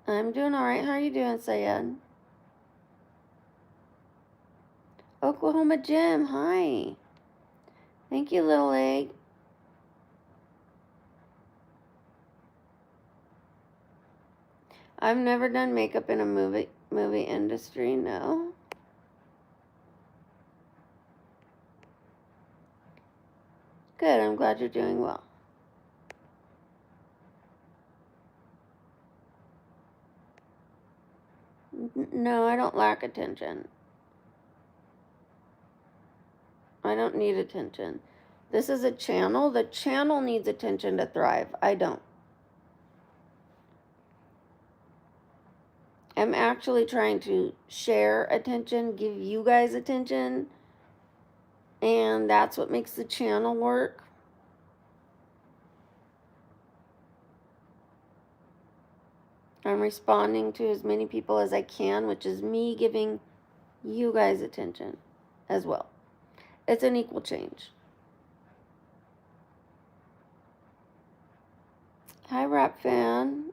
I'm doing all right. How are you doing, Sayed? Oklahoma Jim, hi. Thank you, little egg. I've never done makeup in a movie industry, no. Good, I'm glad you're doing well. No, I don't lack attention. I don't need attention. This is a channel. The channel needs attention to thrive. I don't. I'm actually trying to share attention, give you guys attention, and that's what makes the channel work. I'm responding to as many people as I can, which is me giving you guys attention as well. It's an equal change. Hi, Rap Fan.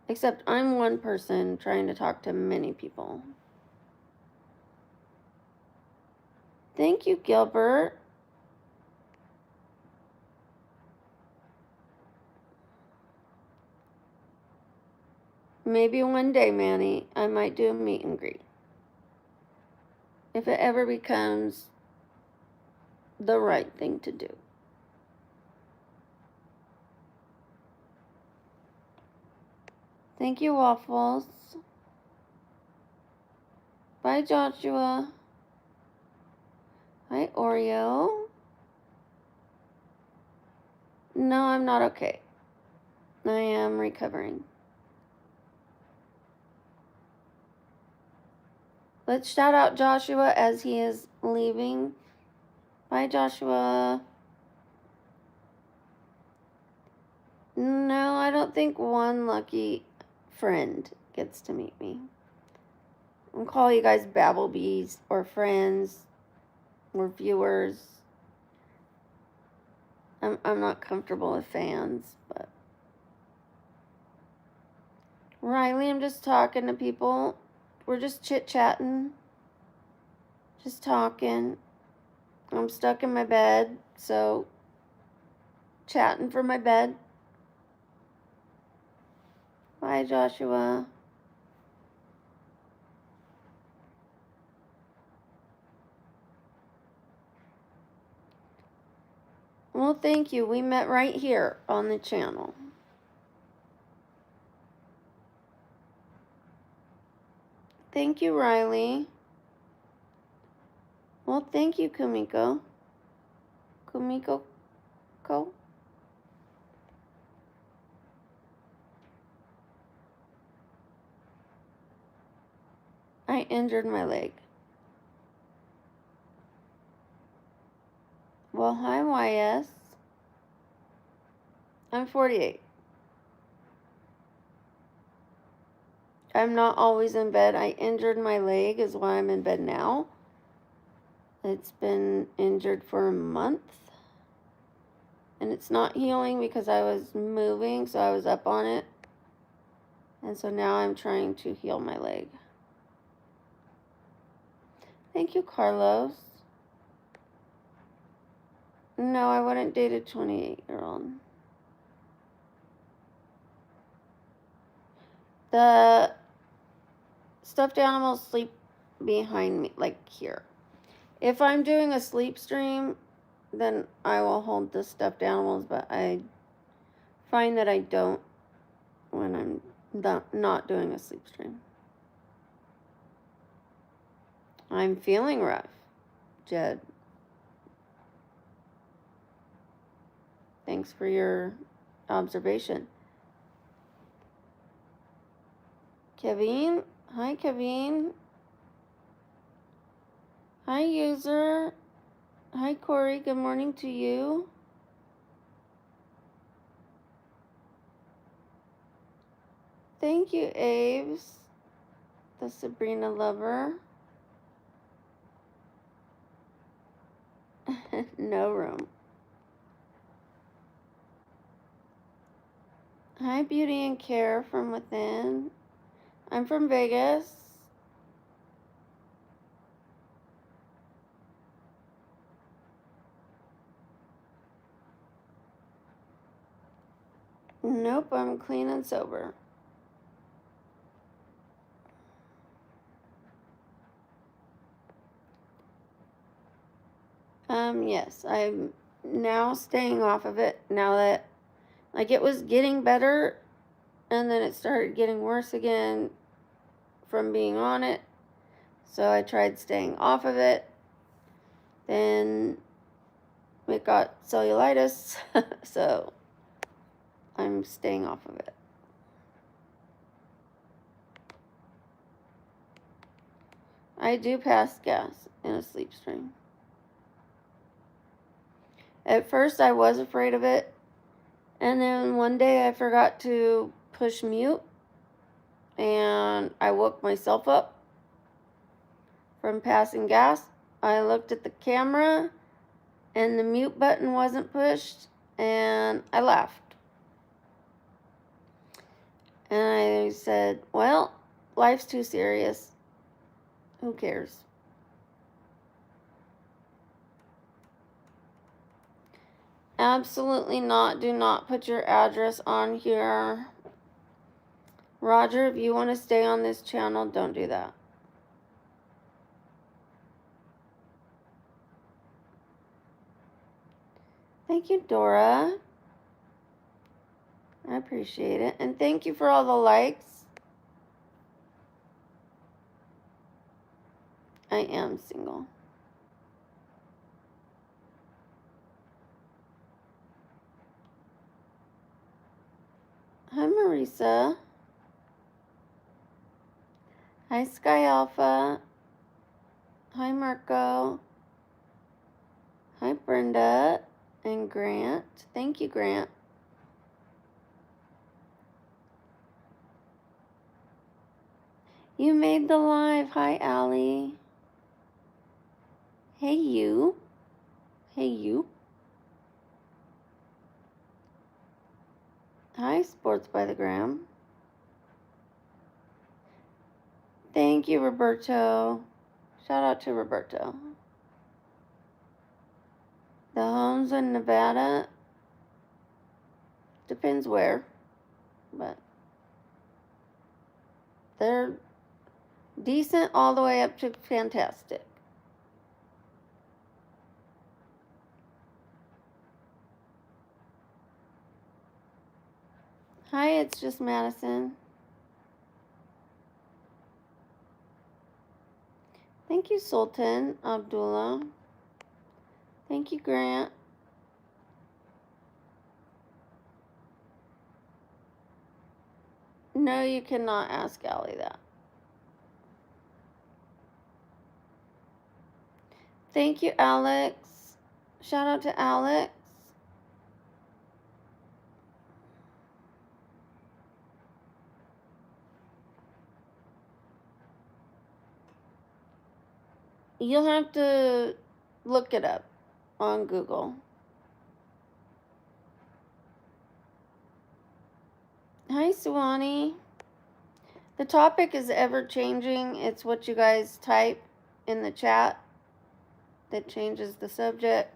Except I'm one person trying to talk to many people. Thank you, Gilbert. Maybe one day, Manny, I might do a meet and greet. If it ever becomes the right thing to do. Thank you, Waffles. Bye, Joshua. Hi, Oreo. No, I'm not okay. I am recovering. Let's shout out Joshua as he is leaving. Bye, Joshua. No, I don't think one lucky friend gets to meet me. I'll call you guys Babblebees or friends or viewers. I'm not comfortable with fans, but Riley, I'm just talking to people. We're just chit-chatting. Just talking. I'm stuck in my bed, so chatting from my bed. Bye, Joshua. Well, thank you. We met right here on the channel. Thank you, Riley. Well, thank you, Kumiko. Kumiko? I injured my leg. Well, hi, YS. I'm 48. I'm not always in bed. I injured my leg is why I'm in bed now. It's been injured for a month. And it's not healing because I was moving, so I was up on it. And so now I'm trying to heal my leg. Thank you, Carlos. No, I wouldn't date a 28-year-old. The stuffed animals sleep behind me, like here. If I'm doing a sleep stream, then I will hold the stuffed animals, but I find that I don't when I'm not doing a sleep stream. I'm feeling rough, Jed. Thanks for your observation. Kevin, hi Kevin. Hi user. Hi Corey, good morning to you. Thank you, Aves, the Sabrina lover. No room. Hi, Beauty and Care from Within. I'm from Vegas. Nope, I'm clean and sober. Yes, I'm now staying off of it now that, like, it was getting better and then it started getting worse again from being on it. So I tried staying off of it. Then it got cellulitis, so I'm staying off of it. I do pass gas in a sleep stream. At first, I was afraid of it, and then one day I forgot to push mute, and I woke myself up from passing gas. I looked at the camera, and the mute button wasn't pushed, and I laughed. And I said, well, life's too serious. Who cares? Absolutely not. Do not put your address on here. Roger, if you want to stay on this channel, don't do that. Thank you, Dora. I appreciate it. And thank you for all the likes. I am single. Hi, Marisa. Hi, Sky Alpha. Hi, Marco. Hi, Brenda and Grant. Thank you, Grant. You made the live. Hi, Allie. Hey, you. Hey, you. Hi, Sports by the Gram. Thank you, Roberto. Shout out to Roberto. The homes in Nevada, depends where, but they're decent all the way up to fantastic. Hi, it's just Madison. Thank you, Sultan Abdullah. Thank you, Grant. No, you cannot ask Allie that. Thank you, Alex. Shout out to Alex. You'll have to look it up on Google. Hi, Suwani. The topic is ever changing. It's what you guys type in the chat that changes the subject.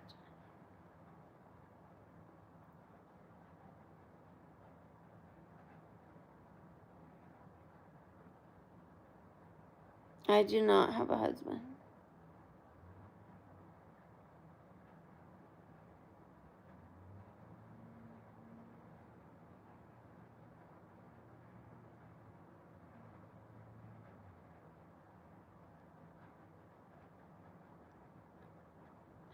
I do not have a husband.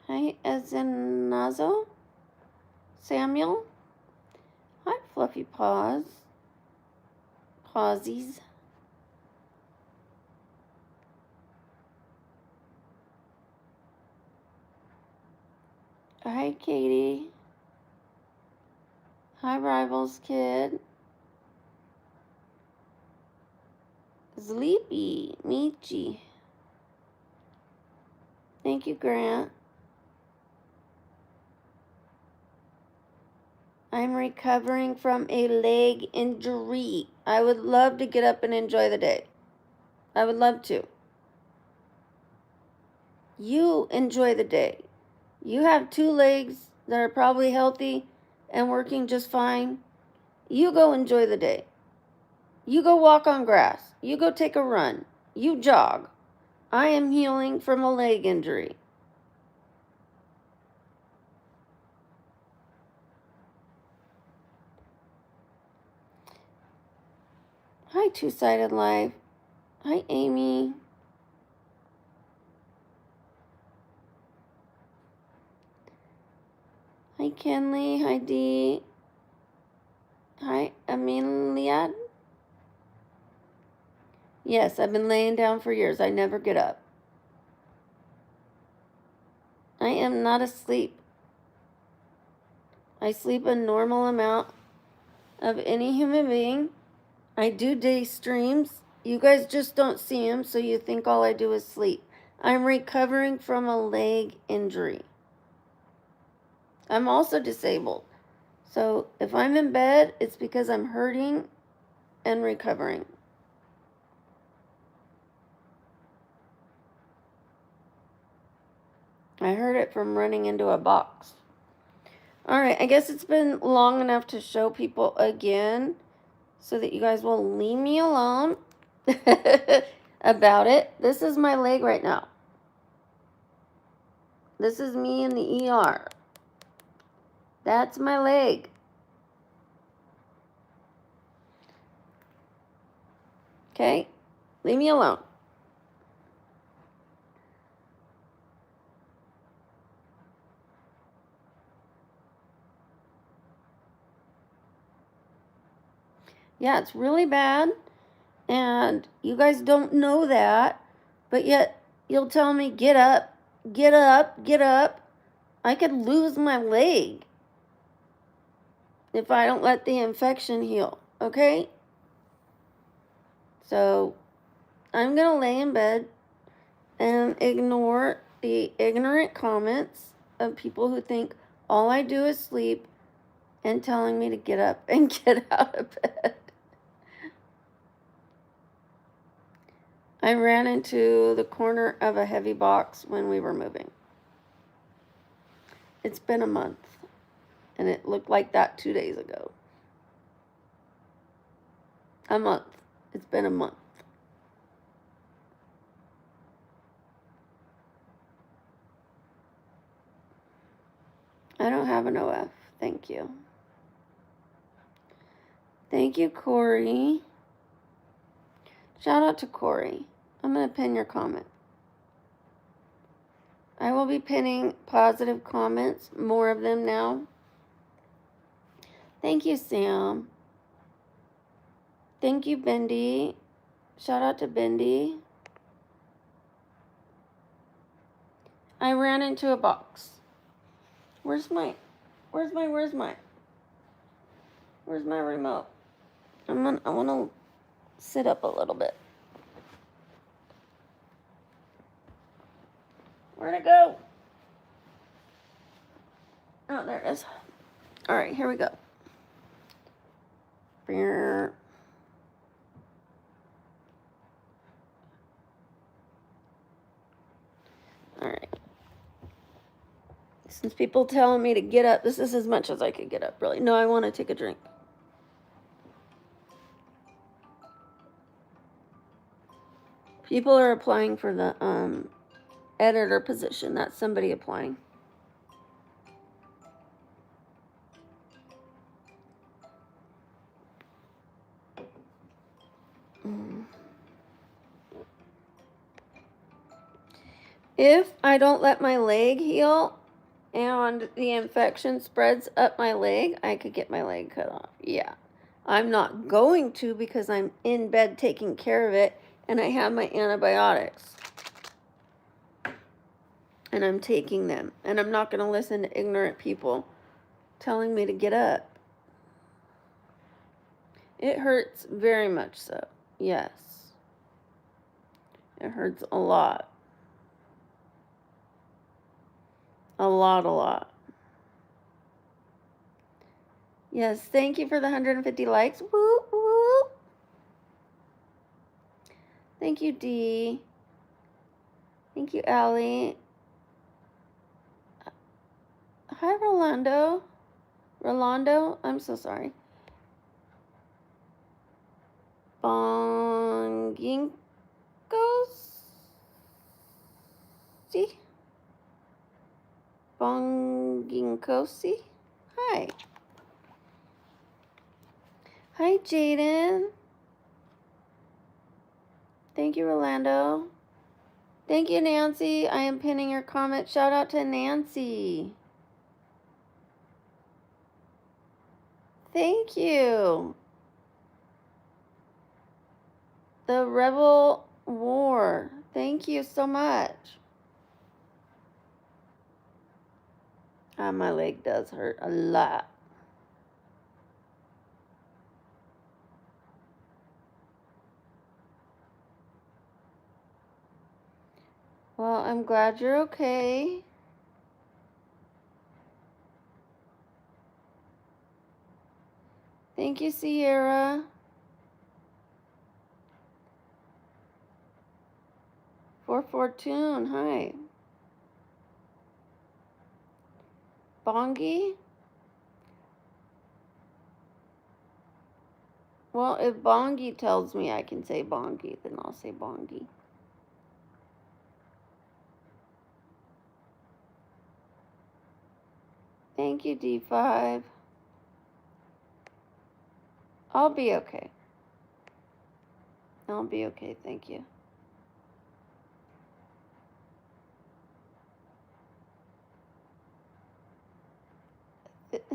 Hi, Ezinazo. Samuel. Hi, Fluffy Paws. Pawsies. Hi, Katie. Hi, Rivals Kid. Sleepy. Michi. Thank you, Grant. I'm recovering from a leg injury. I would love to get up and enjoy the day. I would love to. You enjoy the day. You have 2 legs that are probably healthy and working just fine. You go enjoy the day. You go walk on grass. You go take a run. You jog. I am healing from a leg injury. Hi, Two-Sided Life. Hi, Amy. Hi, Kenley. Hi, Dee. Hi, Amelia. Yes, I've been laying down for years. I never get up. I am not asleep. I sleep a normal amount of any human being. I do day streams. You guys just don't see them, so you think all I do is sleep. I'm recovering from a leg injury. I'm also disabled. So if I'm in bed, it's because I'm hurting and recovering. I heard it from running into a box. All right, I guess it's been long enough to show people again so that you guys will leave me alone about it. This is my leg right now. This is me in the ER. That's my leg. Okay? Leave me alone. Yeah, it's really bad. And you guys don't know that. But yet, you'll tell me, get up, get up, get up. I could lose my leg if I don't let the infection heal. Okay? So, I'm going to lay in bed and ignore the ignorant comments of people who think all I do is sleep and telling me to get up and get out of bed. I ran into the corner of a heavy box when we were moving. It's been a month, and it looked like that 2 days ago. A month. It's been a month. I don't have an OF. Thank you. Thank you, Corey. Shout out to Corey. I'm going to pin your comment. I will be pinning positive comments, more of them now. Thank you, Sam. Thank you, Bendy. Shout out to Bendy. I ran into a box. Where's my remote? I want to sit up a little bit. Where'd it go? Oh, there it is. All right, here we go. All right. Since people telling me to get up, this is as much as I could get up, really. No, I want to take a drink. People are applying for the editor position. That's somebody applying. If I don't let my leg heal and the infection spreads up my leg, I could get my leg cut off. Yeah. I'm not going to because I'm in bed taking care of it and I have my antibiotics. And I'm taking them. And I'm not going to listen to ignorant people telling me to get up. It hurts very much so. Yes. It hurts a lot. A lot. Yes, thank you for the 150 likes. Woo, woo. Thank you, Dee. Thank you, Allie. Hi, Rolando. Rolando, I'm so sorry. Bonginkosi? Bonginkosi? Hi. Hi, Jaden. Thank you, Rolando. Thank you, Nancy. I am pinning your comment. Shout out to Nancy. Thank you. The Rebel War. Thank you so much. My leg does hurt a lot. Well, I'm glad you're okay. Thank you, Sierra. For Fortune, hi. Bongi? Well, if Bongi tells me I can say Bongi, then I'll say Bongi. Thank you, D5. I'll be okay. I'll be okay, thank you.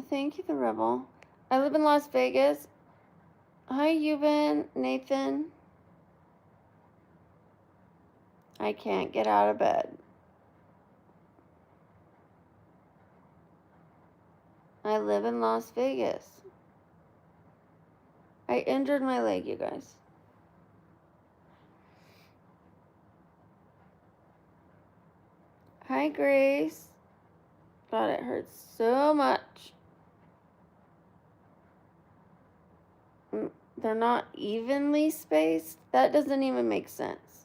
Thank you, the Rebel. I live in Las Vegas. Hi, Yuvan, Nathan. I can't get out of bed. I live in Las Vegas. I injured my leg, you guys. Hi, Grace. God, it hurts so much. They're not evenly spaced? That doesn't even make sense.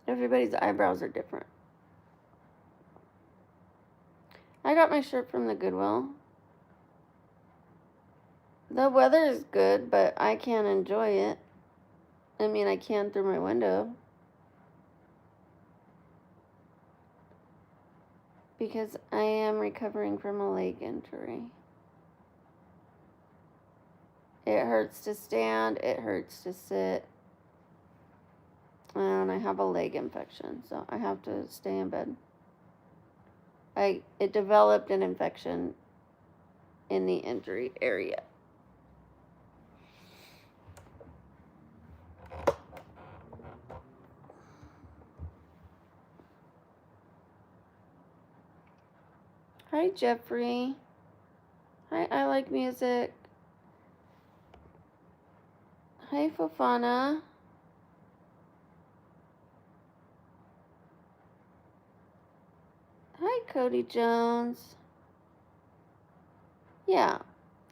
Everybody's eyebrows are different. I got my shirt from the Goodwill. The weather is good, but I can't enjoy it. I mean, I can through my window. Because I am recovering from a leg injury. It hurts to stand, it hurts to sit. And I have a leg infection, so I have to stay in bed. It developed an infection in the injury area. Hi, Jeffrey. Hi, I like music. Hi, Fofana. Hi, Cody Jones. Yeah,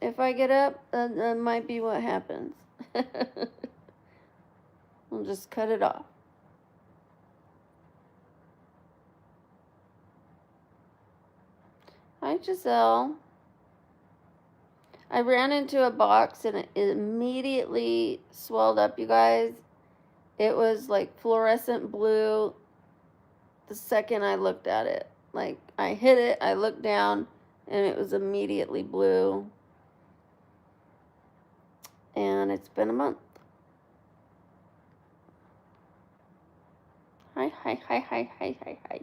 if I get up, that might be what happens. We'll just cut it off. Hi, Giselle. I ran into a box and it immediately swelled up, you guys. It was like fluorescent blue the second I looked at it. Like, I hit it, I looked down, and it was immediately blue. And it's been a month. Hi, hi, hi, hi, hi, hi, hi.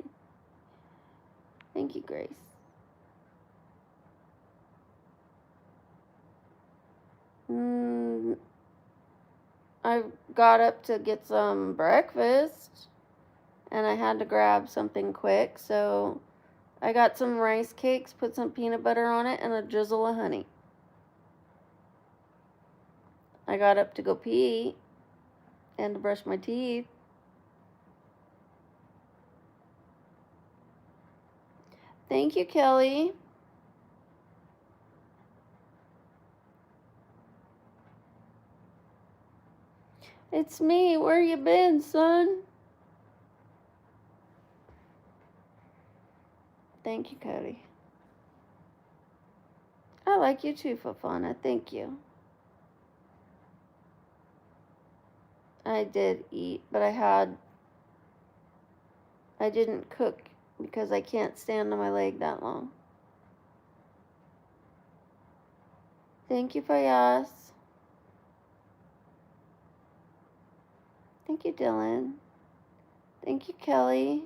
Thank you, Grace. I got up to get some breakfast, and I had to grab something quick, so I got some rice cakes, put some peanut butter on it, and a drizzle of honey. I got up to go pee, and to brush my teeth. Thank you, Kelly. It's me. Where you been, son? Thank you, Cody. I like you too, Fafana. Thank you. I did eat, but I didn't cook because I can't stand on my leg that long. Thank you, Fayas. Thank you, Dylan. Thank you, Kelly.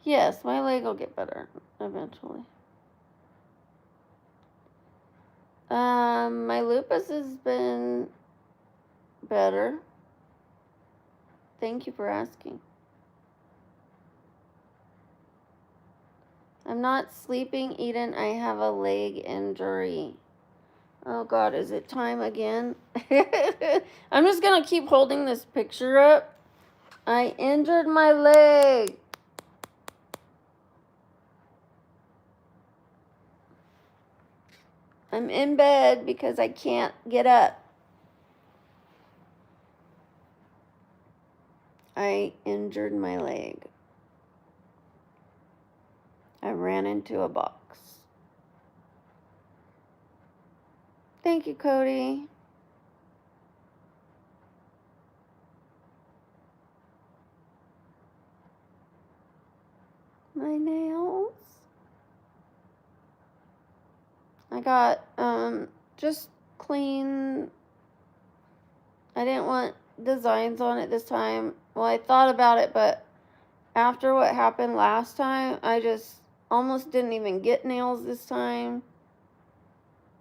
Yes, my leg will get better eventually. My lupus has been better. Thank you for asking. I'm not sleeping, Eden. I have a leg injury. Oh God, is it time again? I'm just gonna keep holding this picture up. I injured my leg. I'm in bed because I can't get up. I injured my leg. I ran into a box. Thank you, Cody. My nails. I got just clean. I didn't want designs on it this time. Well, I thought about it, but after what happened last time, I just almost didn't even get nails this time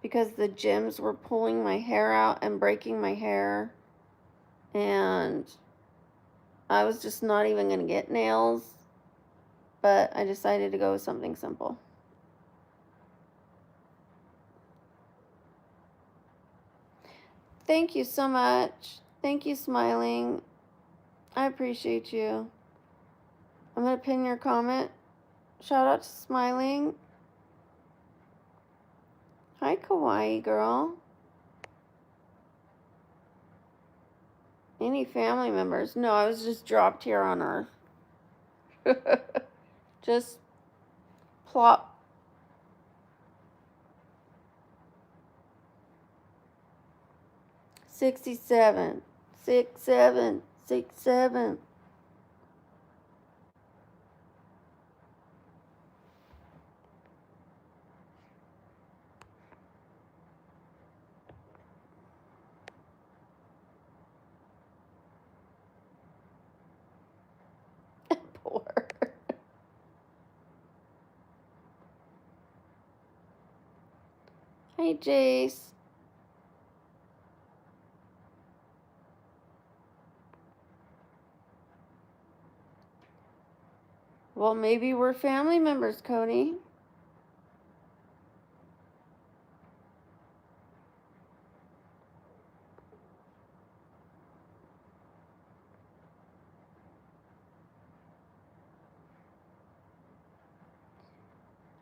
because the gyms were pulling my hair out and breaking my hair, and I was just not even going to get nails, but I decided to go with something simple. Thank you so much. Thank you, Smiling. I appreciate you. I'm going to pin your comment. Shout out to Smiling. Hi, Kawaii girl. Any family members? No, I was just dropped here on Earth. Just plop. $67. 67. 67. Poor. Hey, Jace. Well, maybe we're family members, Cody.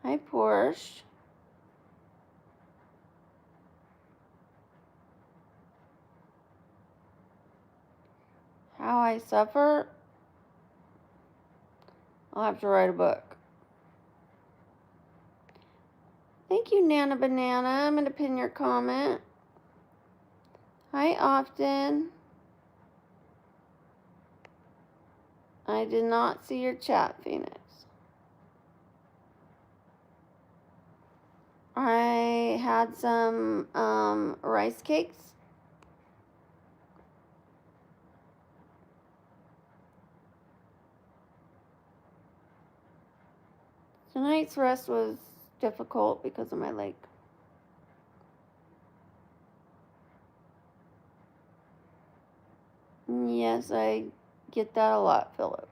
Hi, Porsche. How I suffer? I'll have to write a book. Thank you, Nana Banana. I'm going to pin your comment. Hi, Often. I did not see your chat, Phoenix. I had some rice cakes. Tonight's rest was difficult because of my leg. Yes, I get that a lot, Philip.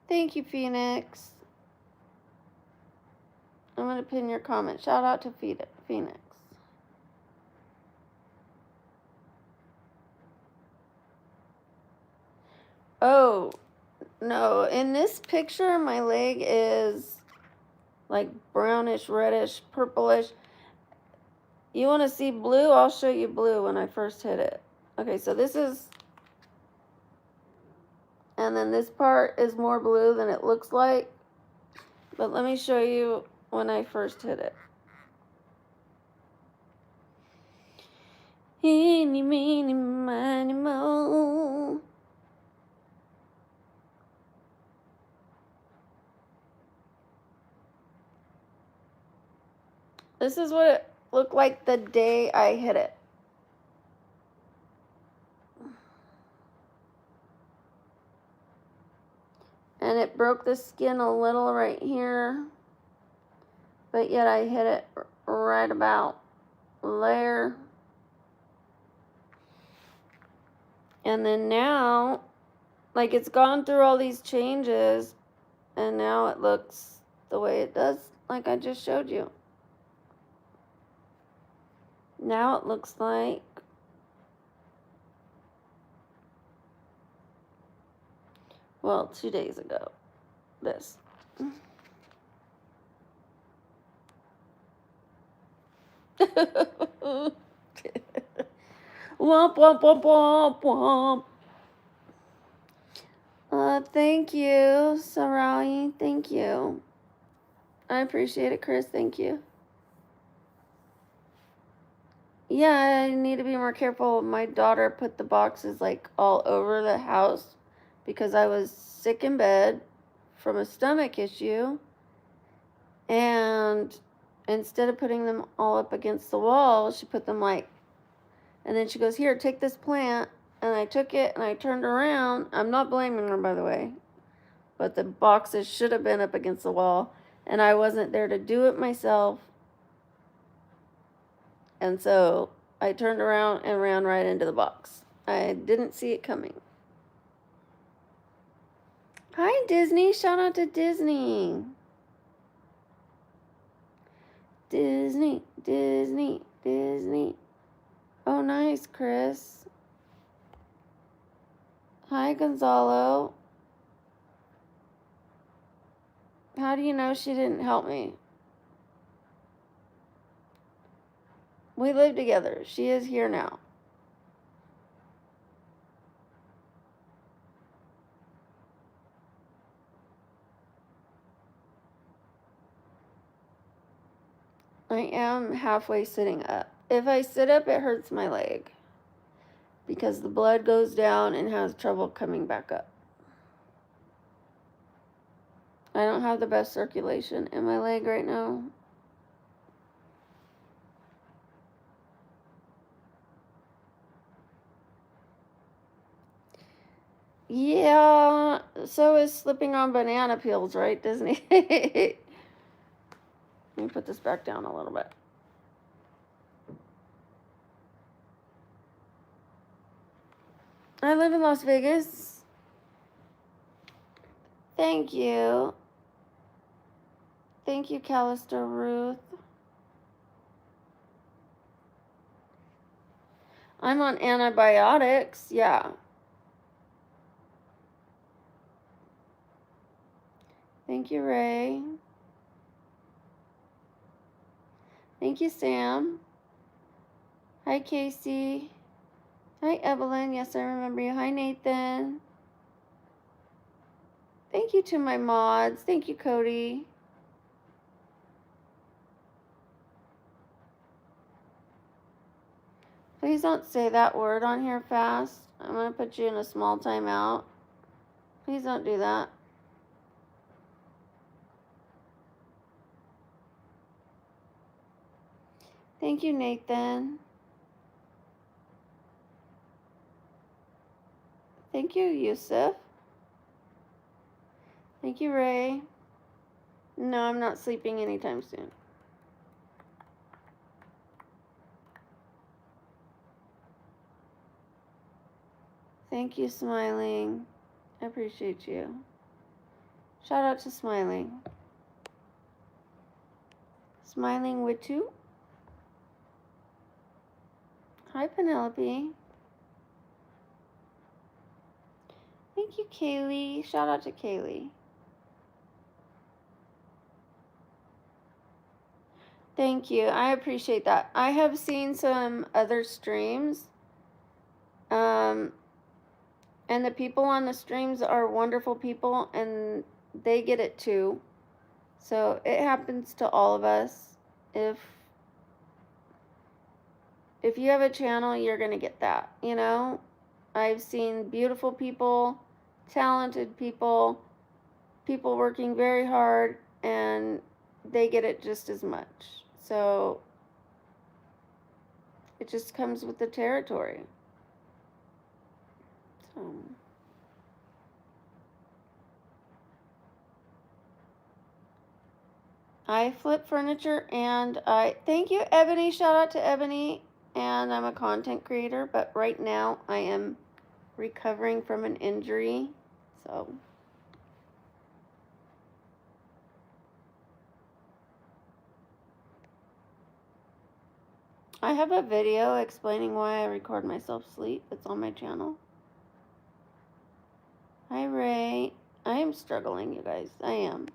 Thank you, Phoenix. I'm going to pin your comment. Shout out to Phoenix. Oh, no. In this picture, my leg is like brownish, reddish, purplish. You want to see blue? I'll show you blue when I first hit it. Okay, so this is, and then this part is more blue than it looks like. But let me show you when I first hit it. Eeny, meeny, miny, moe. This is what it looked like the day I hit it. And it broke the skin a little right here. But yet I hit it right about there. And then now, like, it's gone through all these changes, and now it looks the way it does, like I just showed you. Now it looks like well, 2 days ago. This. Womp, womp, womp, womp, womp. Thank you, Sarai. Thank you. I appreciate it, Chris. Thank you. Yeah, I need to be more careful. My daughter put the boxes like all over the house because I was sick in bed from a stomach issue. And instead of putting them all up against the wall, she put them like, and then she goes, here, take this plant. And I took it and I turned around. I'm not blaming her, by the way. But the boxes should have been up against the wall. And I wasn't there to do it myself. And so I turned around and ran right into the box. I didn't see it coming. Hi, Disney. Shout out to Disney. Disney, Disney, Disney. Oh, nice, Chris. Hi, Gonzalo. How do you know she didn't help me? We live together. She is here now. I am halfway sitting up. If I sit up, it hurts my leg because the blood goes down and has trouble coming back up. I don't have the best circulation in my leg right now. Yeah, so is slipping on banana peels, right, Disney? Let me put this back down a little bit. I live in Las Vegas. Thank you. Thank you, Callister Ruth. I'm on antibiotics, yeah. Thank you, Ray. Thank you, Sam. Hi, Casey. Hi, Evelyn. Yes, I remember you. Hi, Nathan. Thank you to my mods. Thank you, Cody. Please don't say that word on here fast. I'm going to put you in a small timeout. Please don't do that. Thank you, Nathan. Thank you, Yusuf. Thank you, Ray. No, I'm not sleeping anytime soon. Thank you, Smiling. I appreciate you. Shout out to Smiling. Smiling with two. Hi, Penelope. Thank you, Kaylee. Shout out to Kaylee. Thank you. I appreciate that. I have seen some other streams. And the people on the streams are wonderful people, and they get it too. So it happens to all of us. If you have a channel, you're going to get that, you know? I've seen beautiful people, talented people, people working very hard, and they get it just as much. So it just comes with the territory. So I flip furniture, and thank you, Ebony. Shout out to Ebony. And I'm a content creator, but right now I am recovering from an injury. So I have a video explaining why I record myself sleep. It's on my channel. Hi, Ray. I am struggling, you guys. I am.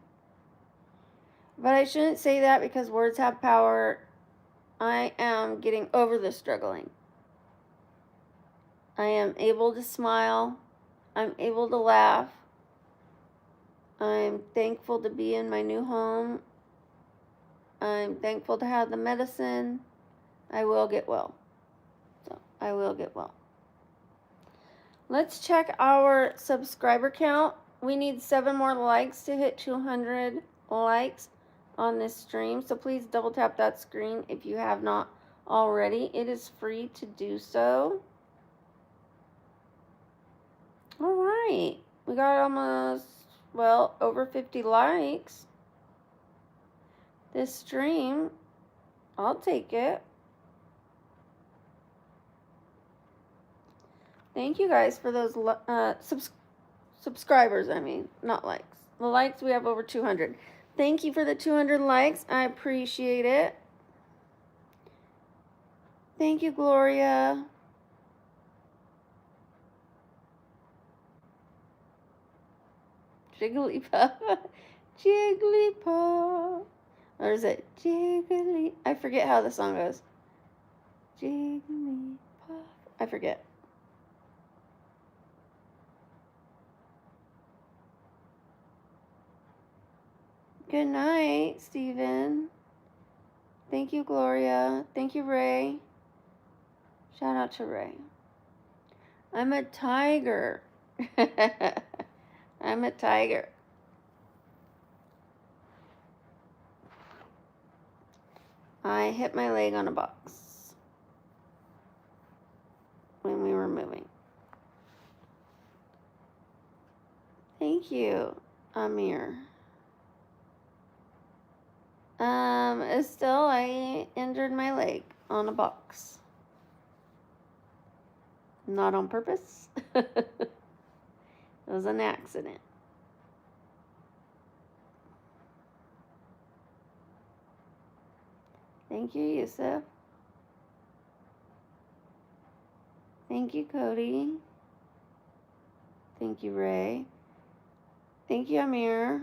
But I shouldn't say that because words have power. I am getting over the struggling. I am able to smile. I'm able to laugh. I'm thankful to be in my new home. I'm thankful to have the medicine. I will get well. So, I will get well. Let's check our subscriber count. We need 7 more likes to hit 200 likes on this stream. So please double tap that screen if you have not already. It is free to do so. All right. We got almost, well, over 50 likes. This stream, I'll take it. Thank you guys for those subscribers, I mean, not likes. The likes, we have over 200. Thank you for the 200 likes. I appreciate it. Thank you, Gloria. Jigglypuff. Jigglypuff. Or is it Jiggly? I forget how the song goes. Jigglypuff. I forget. Good night, Steven. Thank you, Gloria. Thank you, Ray. Shout out to Ray. I'm a tiger. I'm a tiger. I hit my leg on a box when we were moving. Thank you, Amir. Still, I injured my leg on a box. Not on purpose. It was an accident. Thank you, Yusuf. Thank you, Cody. Thank you, Ray. Thank you, Amir.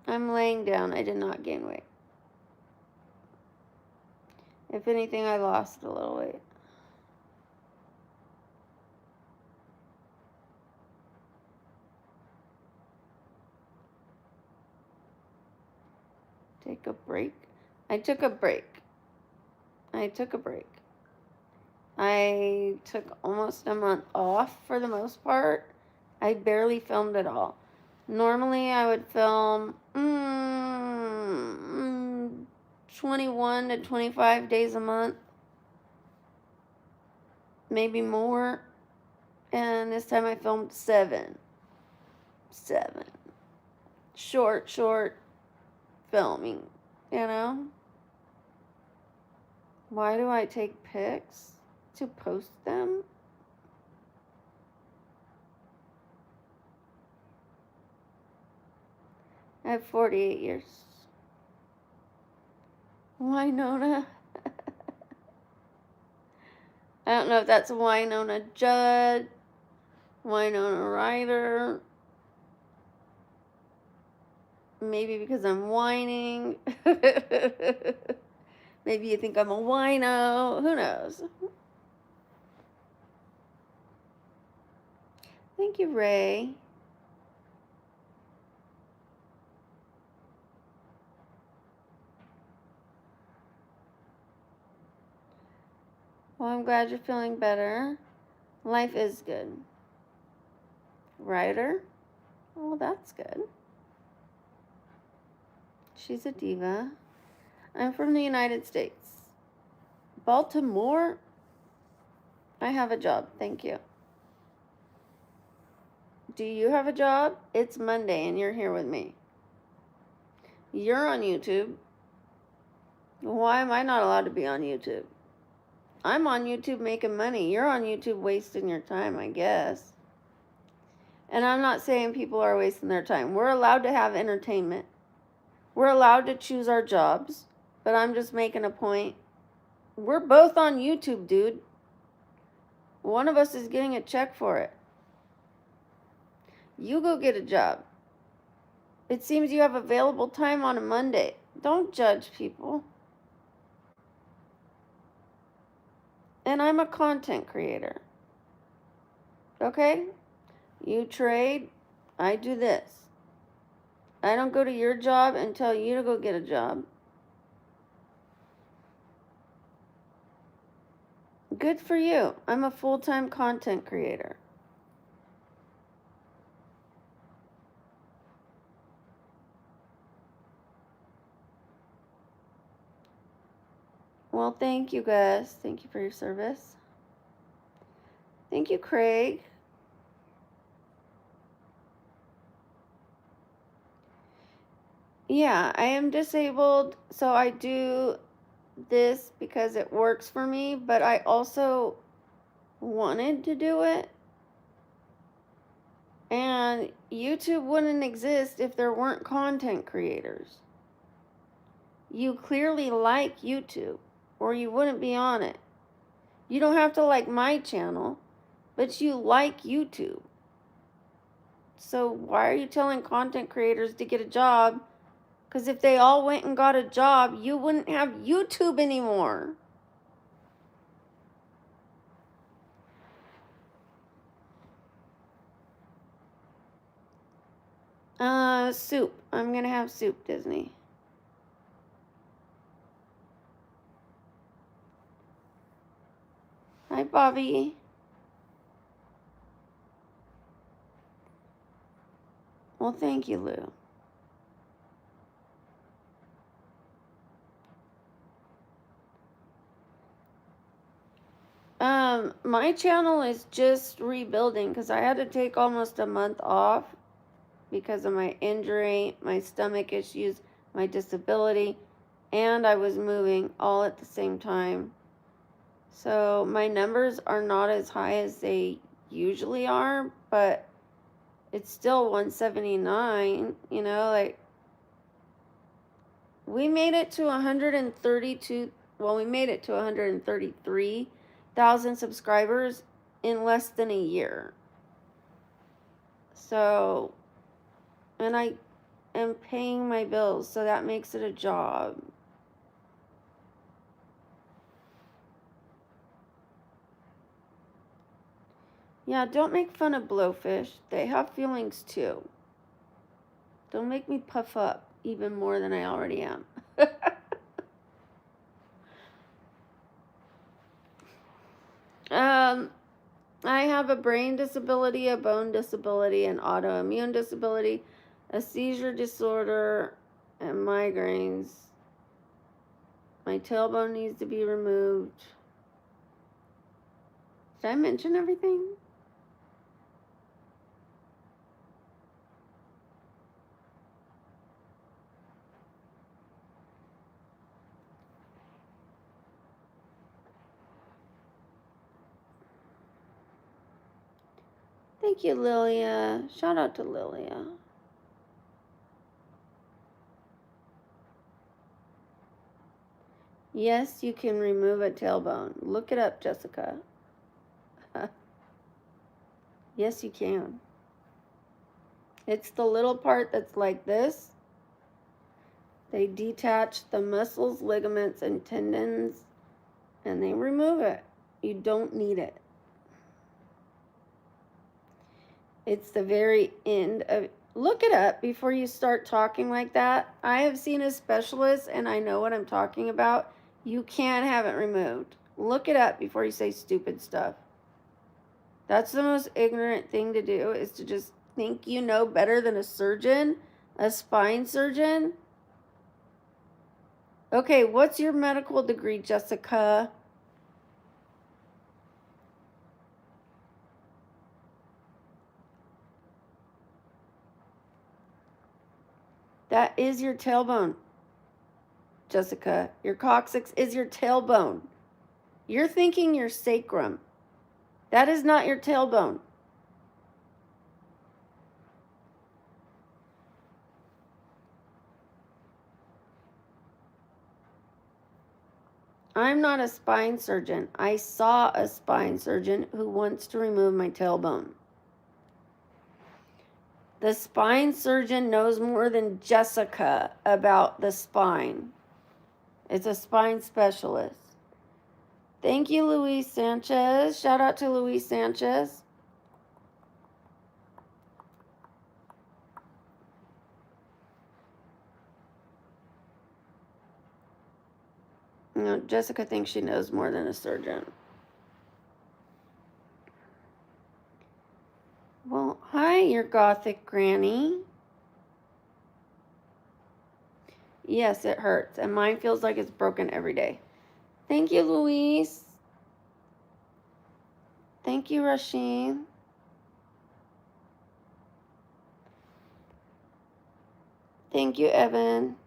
I'm laying down. I did not gain weight. If anything, I lost a little weight. Take a break. I took a break. I took almost a month off for the most part. I barely filmed at all. Normally, I would film 21 to 25 days a month. Maybe more. And this time I filmed 7. Short filming, you know? Why do I take pics? To post them? I have 48 years. Winona. I don't know if that's Winona Judd, Winona Ryder. Maybe because I'm whining. Maybe you think I'm a wino. Who knows? Thank you, Ray. Well, I'm glad you're feeling better. Life is good. Ryder? Oh, that's good. She's a diva. I'm from the United States. Baltimore? I have a job, thank you. Do you have a job? It's Monday and you're here with me. You're on YouTube. Why am I not allowed to be on YouTube? I'm on YouTube making money. You're on YouTube wasting your time, I guess. And I'm not saying people are wasting their time. We're allowed to have entertainment. We're allowed to choose our jobs. But I'm just making a point. We're both on YouTube, dude. One of us is getting a check for it. You go get a job. It seems you have available time on a Monday. Don't judge people. And I'm a content creator. Okay? You trade, I do this. I don't go to your job and tell you to go get a job. Good for you. I'm a full-time content creator. Well, thank you, guys. Thank you for your service. Thank you, Craig. Yeah, I am disabled, so I do this because it works for me, but I also wanted to do it. And YouTube wouldn't exist if there weren't content creators. You clearly like YouTube, or you wouldn't be on it. You don't have to like my channel, but you like YouTube. So why are you telling content creators to get a job? Because if they all went and got a job, you wouldn't have YouTube anymore. Soup. I'm gonna have soup, Disney. Hi, Bobby. Well, thank you, Lou. My channel is just rebuilding because I had to take almost a month off because of my injury, my stomach issues, my disability, and I was moving all at the same time. So my numbers are not as high as they usually are, but it's still 179, you know, like we made it to 132, well, we made it to 133,000 subscribers in less than a year. So, and I am paying my bills, so that makes it a job. Yeah, don't make fun of blowfish. They have feelings too. Don't make me puff up even more than I already am. I have a brain disability, a bone disability, an autoimmune disability, a seizure disorder, and migraines. My tailbone needs to be removed. Did I mention everything? Thank you, Lilia. Shout out to Lilia. Yes, you can remove a tailbone. Look it up, Jessica. Yes, you can. It's the little part that's like this. They detach the muscles, ligaments, and tendons, and they remove it. You don't need it. It's the very end of. Look it up before you start talking like that. I have seen a specialist and I know what I'm talking about. You can't have it removed. Look it up before you say stupid stuff. That's the most ignorant thing to do, is to just think you know better than a surgeon, a spine surgeon. Okay, what's your medical degree, Jessica? That is your tailbone, Jessica. Your coccyx is your tailbone. You're thinking your sacrum. That is not your tailbone. I'm not a spine surgeon. I saw a spine surgeon who wants to remove my tailbone. The spine surgeon knows more than Jessica about the spine. It's a spine specialist. Thank you, Luis Sanchez. Shout out to Luis Sanchez. You know, Jessica thinks she knows more than a surgeon. Well, hi, your gothic granny. Yes, it hurts, and mine feels like it's broken every day. Thank you, Luis. Thank you, Rasheen. Thank you, Evan.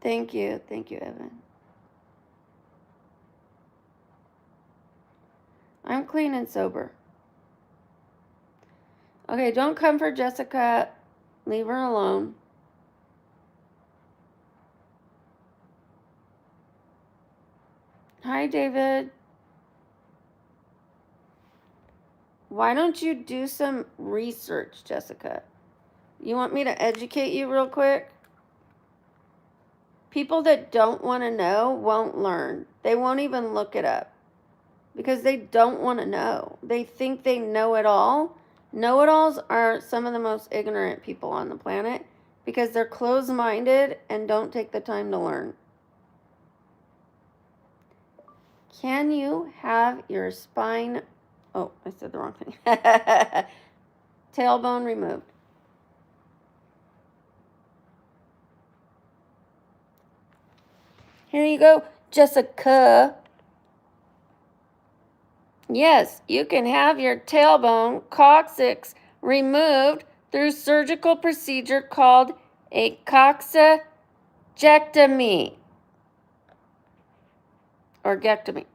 Thank you. Thank you, Evan. I'm clean and sober. Okay, don't come for Jessica. Leave her alone. Hi, David. Why don't you do some research, Jessica? You want me to educate you real quick? People that don't want to know won't learn. They won't even look it up because they don't want to know. They think they know it all. Know-it-alls are some of the most ignorant people on the planet because they're closed-minded and don't take the time to learn. Can you have your spine... Oh, I said the wrong thing. Tailbone removed. Here you go, Jessica. Yes, you can have your tailbone, coccyx, removed through surgical procedure called a coccygectomy or gectomy.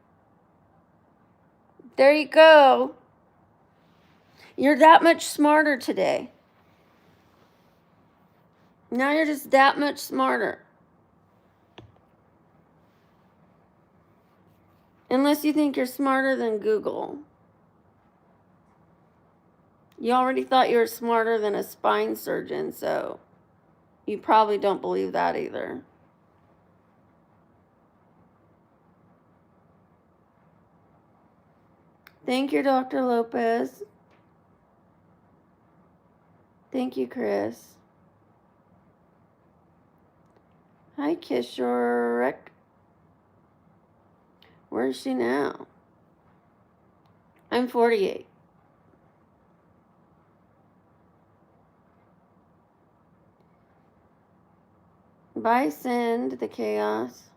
There you go. You're that much smarter today. Now you're just that much smarter. Unless you think you're smarter than Google. You already thought you were smarter than a spine surgeon, so you probably don't believe that either. Thank you, Dr. Lopez. Thank you, Chris. Hi, Kishorek. Where is she now? I'm 48. Bye, Send the Chaos.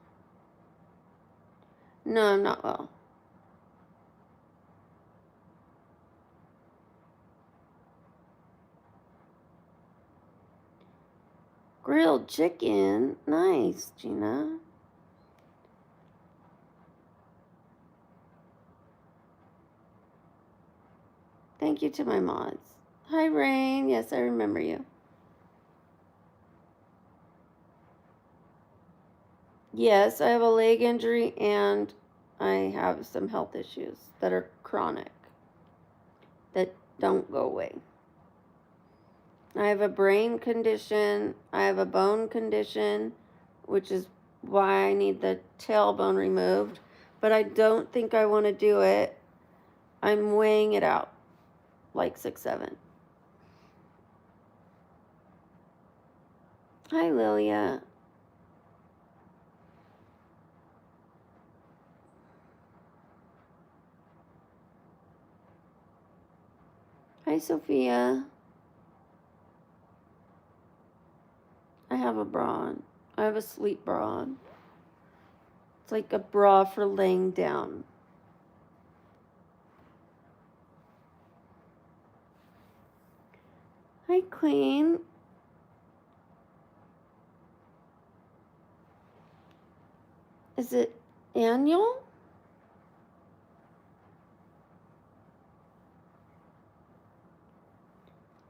No, I'm not well. Grilled chicken. Nice, Gina. Thank you to my mods. Hi, Rain. Yes, I remember you. Yes, I have a leg injury and I have some health issues that are chronic, that don't go away. I have a brain condition. I have a bone condition, which is why I need the tailbone removed. But I don't think I want to do it. I'm weighing it out, like 6'7". Hi, Lilia. Hi, Sophia. I have a bra on. I have a sleep bra on. It's like a bra for laying down. Hi, Queen. Is it annual?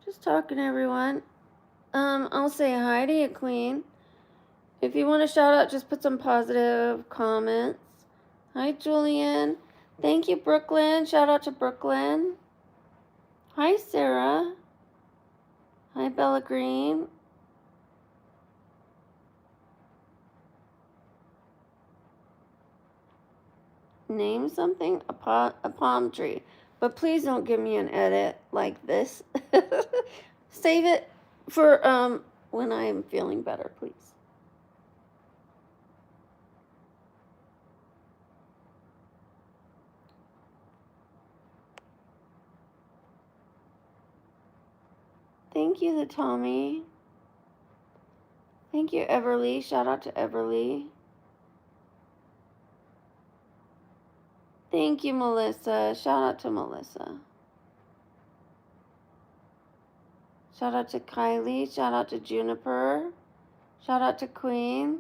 Just talking to everyone. I'll say hi to you, Queen. If you want to shout out, just put some positive comments. Hi, Julian. Thank you, Brooklyn. Shout out to Brooklyn. Hi, Sarah. Hi, Bella Green. Name something? A palm tree. But please don't give me an edit like this. Save it for when I'm feeling better, please. Thank you, the Tommy. Thank you, Everly. Shout out to Everly. Thank you, Melissa. Shout out to Melissa. Shout out to Kylie. Shout out to Juniper. Shout out to Queen.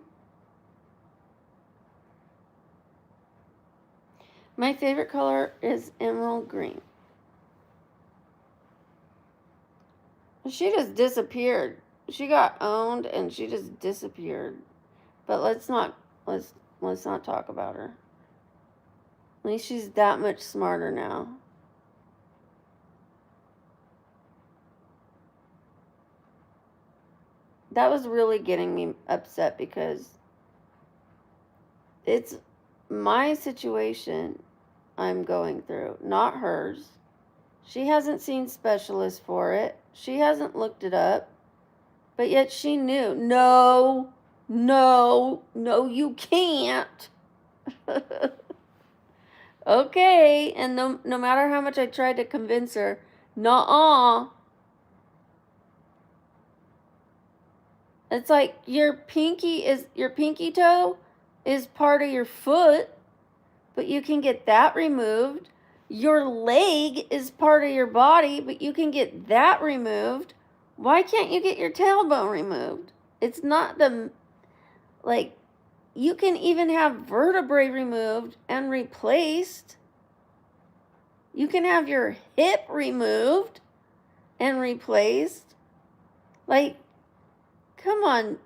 My favorite color is emerald green. She just disappeared. She got owned and she just disappeared. But let's not talk about her. At least she's that much smarter now. That was really getting me upset because it's my situation I'm going through, not hers. She hasn't seen specialists for it. She hasn't looked it up. But yet she knew. No, you can't. Okay. And no matter how much I tried to convince her, nuh-uh. It's like your pinky toe is part of your foot, but you can get that removed. Your leg is part of your body, but you can get that removed. Why can't you get your tailbone removed? It's not you can even have vertebrae removed and replaced. You can have your hip removed and replaced. Like, come on.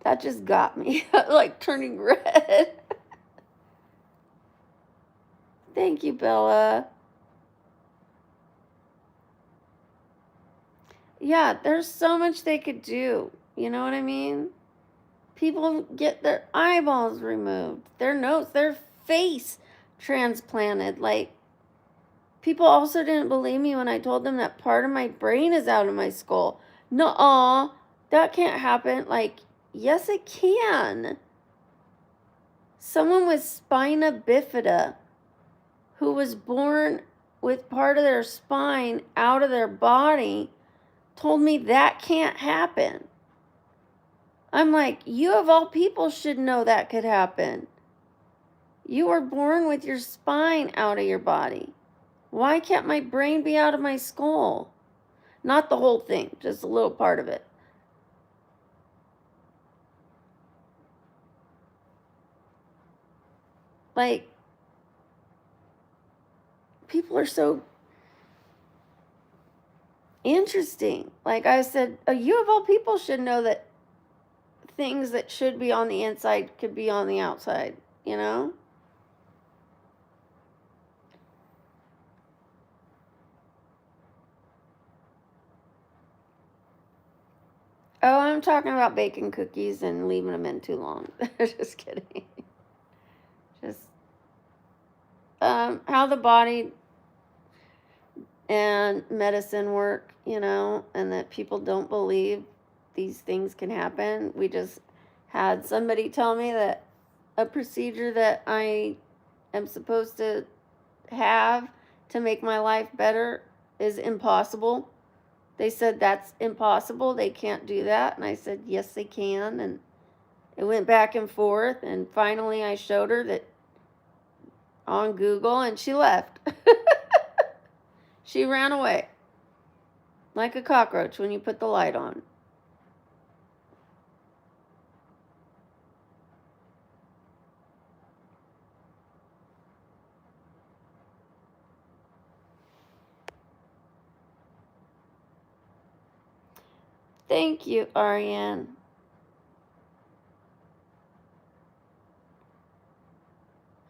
That just got me, like, turning red. Thank you, Bella. Yeah, there's so much they could do. You know what I mean? People get their eyeballs removed, their nose, their face transplanted. Like, people also didn't believe me when I told them that part of my brain is out of my skull. Nuh-uh, that can't happen. Like, yes, it can. Someone with spina bifida who was born with part of their spine out of their body told me that can't happen. I'm like, you of all people should know that could happen. You were born with your spine out of your body. Why can't my brain be out of my skull? Not the whole thing, just a little part of it. Like, people are so interesting. Like I said, you of all people should know that things that should be on the inside could be on the outside, you know? Oh, I'm talking about baking cookies and leaving them in too long. Just kidding. Just how the body and medicine work, you know, and that people don't believe these things can happen. We just had somebody tell me that a procedure that I am supposed to have to make my life better is impossible. They said that's impossible. They can't do that. And I said, yes, they can. And it went back and forth. And finally, I showed her that on Google, and she left. She ran away like a cockroach when you put the light on. Thank you, Ariane.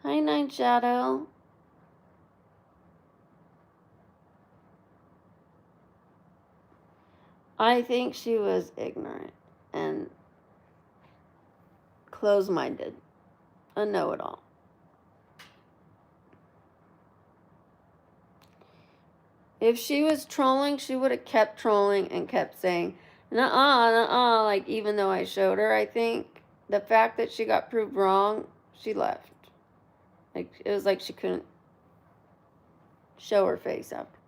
Hi, Nine Shadow. I think she was ignorant and close-minded, a know-it-all. If she was trolling, she would have kept trolling and kept saying, nuh-uh, nuh-uh, like even though I showed her. I think the fact that she got proved wrong, she left. Like, it was like she couldn't show her face after.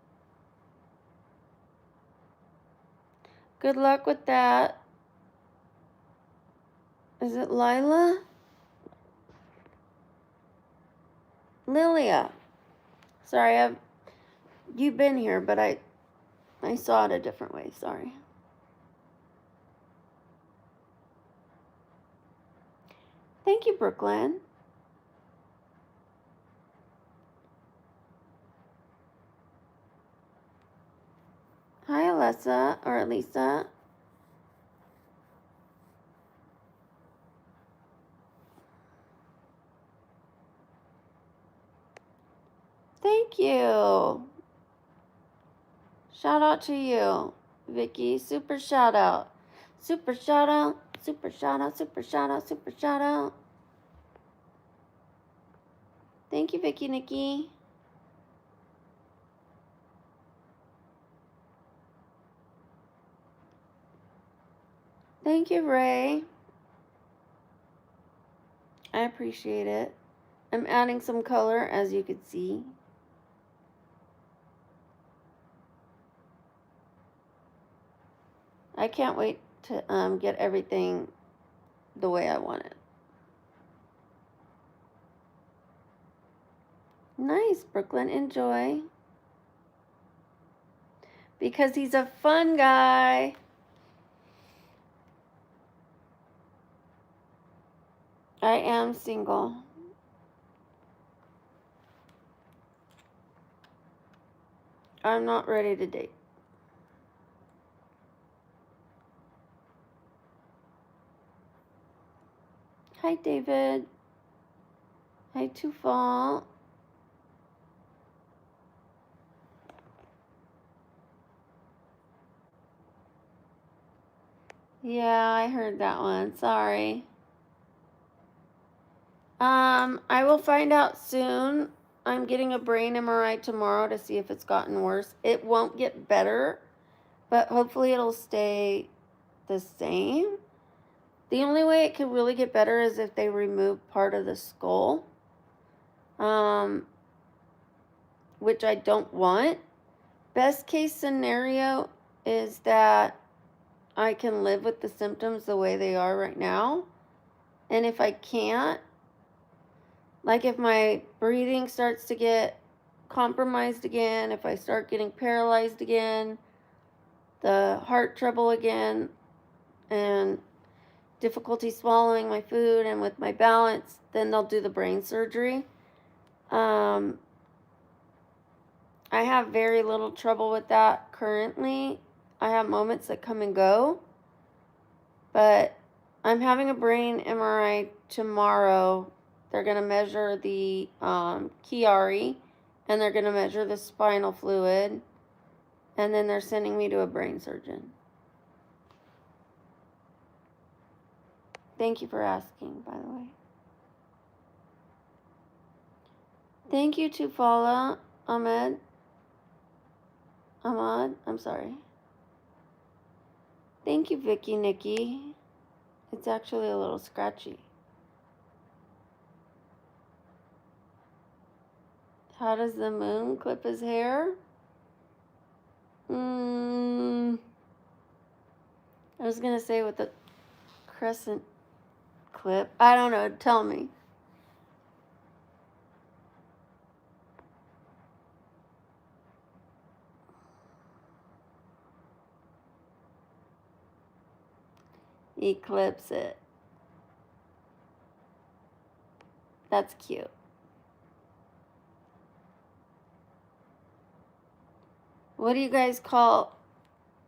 Good luck with that. Is it Lila? Lilia. Sorry, you've been here, but I saw it a different way. Sorry. Thank you, Brooklyn. Hi, Alessa, or Elisa. Thank you. Shout out to you, Vicky. Super shout out. Super shout out. Super shout out. Super shout out. Super shout out. Thank you, Vicky Nikki. Thank you, Ray. I appreciate it. I'm adding some color, as you can see. I can't wait to get everything the way I want it. Nice, Brooklyn. Enjoy. Because he's a fun guy. I am single. I'm not ready to date. Hi, David. Hi, Tufal. Yeah, I heard that one. Sorry. I will find out soon. I'm getting a brain MRI tomorrow to see if it's gotten worse. It won't get better, but hopefully it'll stay the same. The only way it could really get better is if they remove part of the skull, which I don't want. Best case scenario is that I can live with the symptoms the way they are right now. And if I can't, like if my breathing starts to get compromised again, if I start getting paralyzed again, the heart trouble again, and difficulty swallowing my food and with my balance, then they'll do the brain surgery. I have very little trouble with that currently. I have moments that come and go, but I'm having a brain MRI tomorrow. They're going to measure the Chiari, and they're going to measure the spinal fluid, and then they're sending me to a brain surgeon. Thank you for asking, by the way. Thank you, Tufala Ahmad, I'm sorry. Thank you, Vicky Nikki. It's actually a little scratchy. How does the moon clip his hair? I was going to say with the crescent clip. I don't know. Tell me. Eclipse it. That's cute. What do you guys call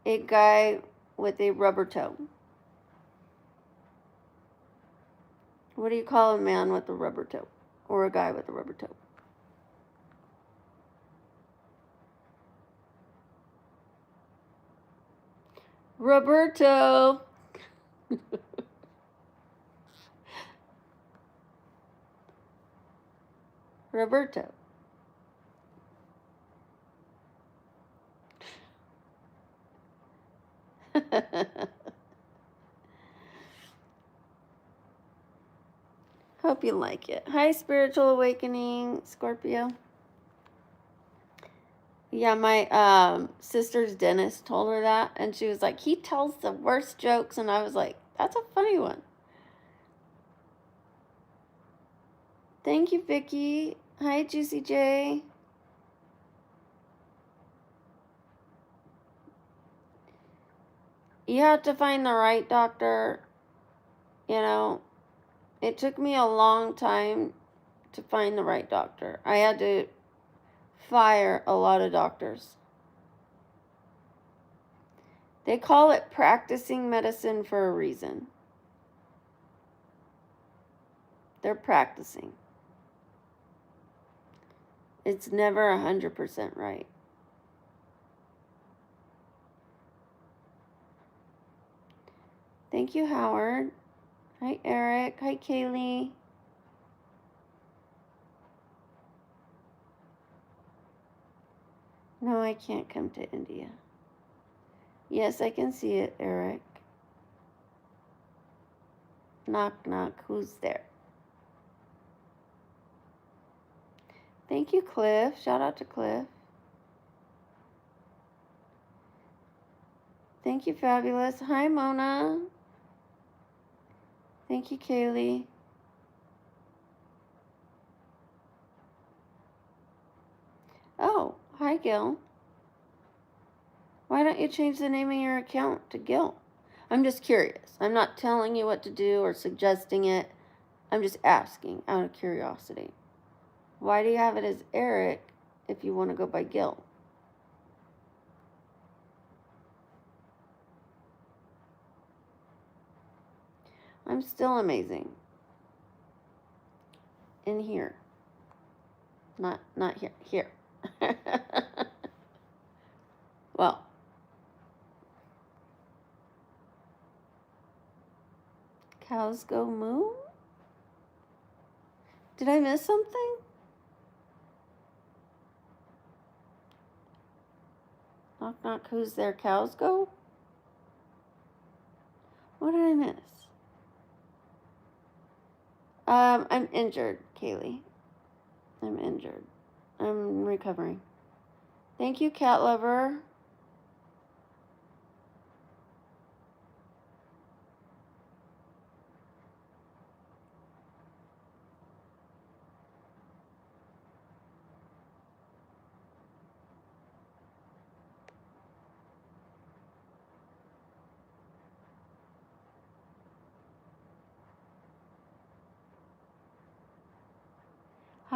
a guy with a rubber toe? What do you call a man with a rubber toe? Or a guy with a rubber toe? Roberto. Roberto. Hope you like it. Hi, Spiritual Awakening, Scorpio. Yeah, my sister's dentist told her that, and she was like, he tells the worst jokes, and I was like, that's a funny one. Thank you, Vicky. Hi, Juicy J. You have to find the right doctor. You know, it took me a long time to find the right doctor. I had to fire a lot of doctors. They call it practicing medicine for a reason. They're practicing. It's never 100% right. Thank you, Howard. Hi, Eric. Hi, Kaylee. No, I can't come to India. Yes, I can see it, Eric. Knock, knock. Who's there? Thank you, Cliff. Shout out to Cliff. Thank you, Fabulous. Hi, Mona. Thank you, Kaylee. Oh, hi, Gil. Why don't you change the name of your account to Gil? I'm just curious. I'm not telling you what to do or suggesting it. I'm just asking out of curiosity. Why do you have it as Eric if you want to go by Gil? I'm still amazing. In here. Not here. Here. Well. Cows go moo? Did I miss something? Knock, knock, who's there? Cows go? What did I miss? I'm injured, Kaylee. I'm injured. I'm recovering. Thank you, cat lover.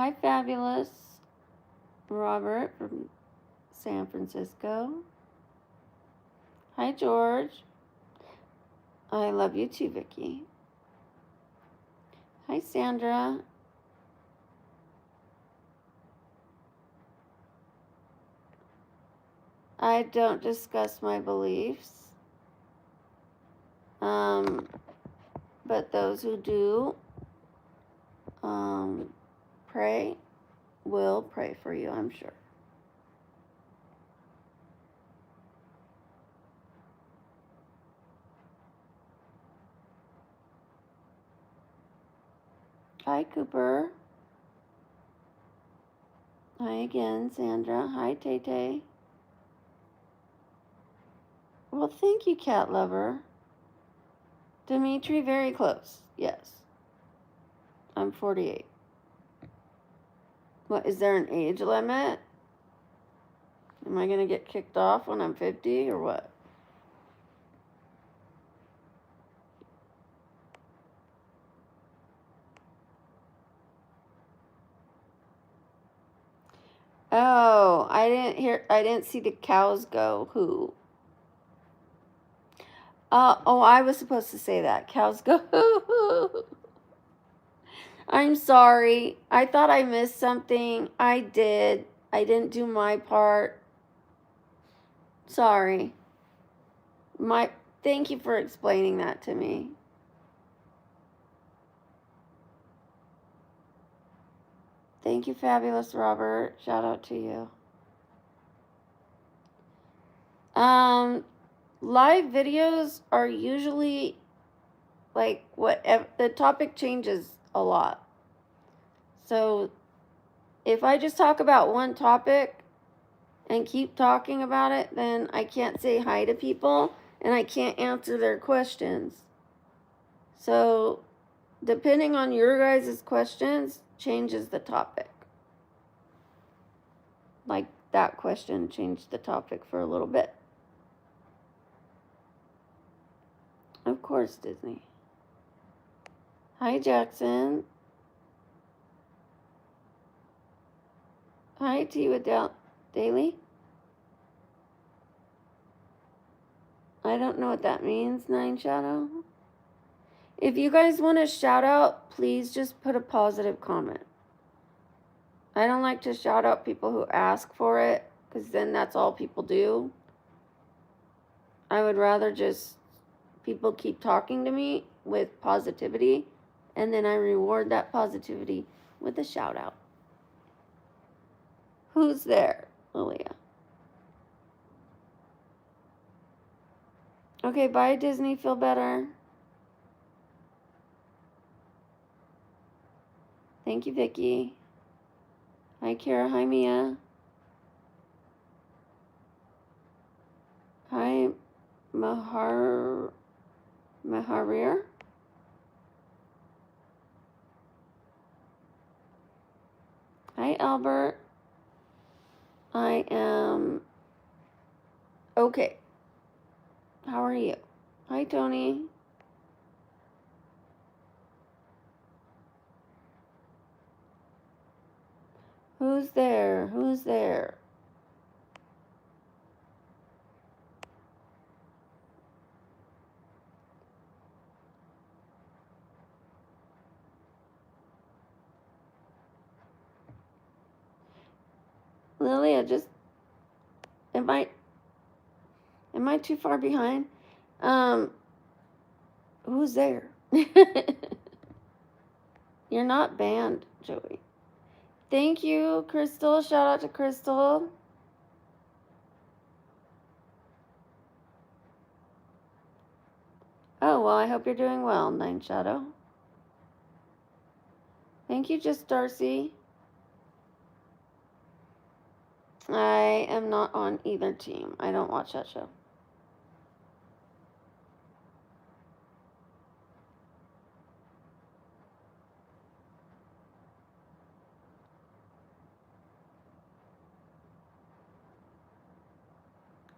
Hi, Fabulous Robert from San Francisco. Hi, George. I love you too, Vicky. Hi, Sandra. I don't discuss my beliefs. But those who do pray will pray for you, I'm sure. Hi, Cooper. Hi again, Sandra. Hi, Tay Tay. Well, thank you, cat lover. Dimitri, very close. Yes. I'm 48. What, is there an age limit? Am I going to get kicked off when I'm 50 or what? Oh, I didn't see the cows go. Who? Oh, I was supposed to say that. Cows go. I'm sorry. I thought I missed something. I did. I didn't do my part. Sorry. Thank you for explaining that to me. Thank you, Fabulous Robert. Shout out to you. Live videos are usually like whatever, the topic changes a lot. So if I just talk about one topic and keep talking about it, then I can't say hi to people and I can't answer their questions. So depending on your guys' questions, changes the topic. Like that question changed the topic for a little bit. Of course, Disney. Hi, Jackson. Hi, T with Daily. I don't know what that means, Nine Shadow. If you guys want to shout out, please just put a positive comment. I don't like to shout out people who ask for it, because then that's all people do. I would rather just people keep talking to me with positivity, and then I reward that positivity with a shout out. Who's there? Lilia. Okay, bye, Disney. Feel better. Thank you, Vicky. Hi, Kara. Hi, Mia. Hi, Maharir. Hi, Albert. I am okay. How are you? Hi, Tony. Who's there? Who's there? Lilia, just am I too far behind? Who's there? You're not banned, Joey. Thank you, Crystal. Shout out to Crystal. Oh, well, I hope you're doing well, Nine Shadow. Thank you, Just Darcy. I am not on either team. I don't watch that show.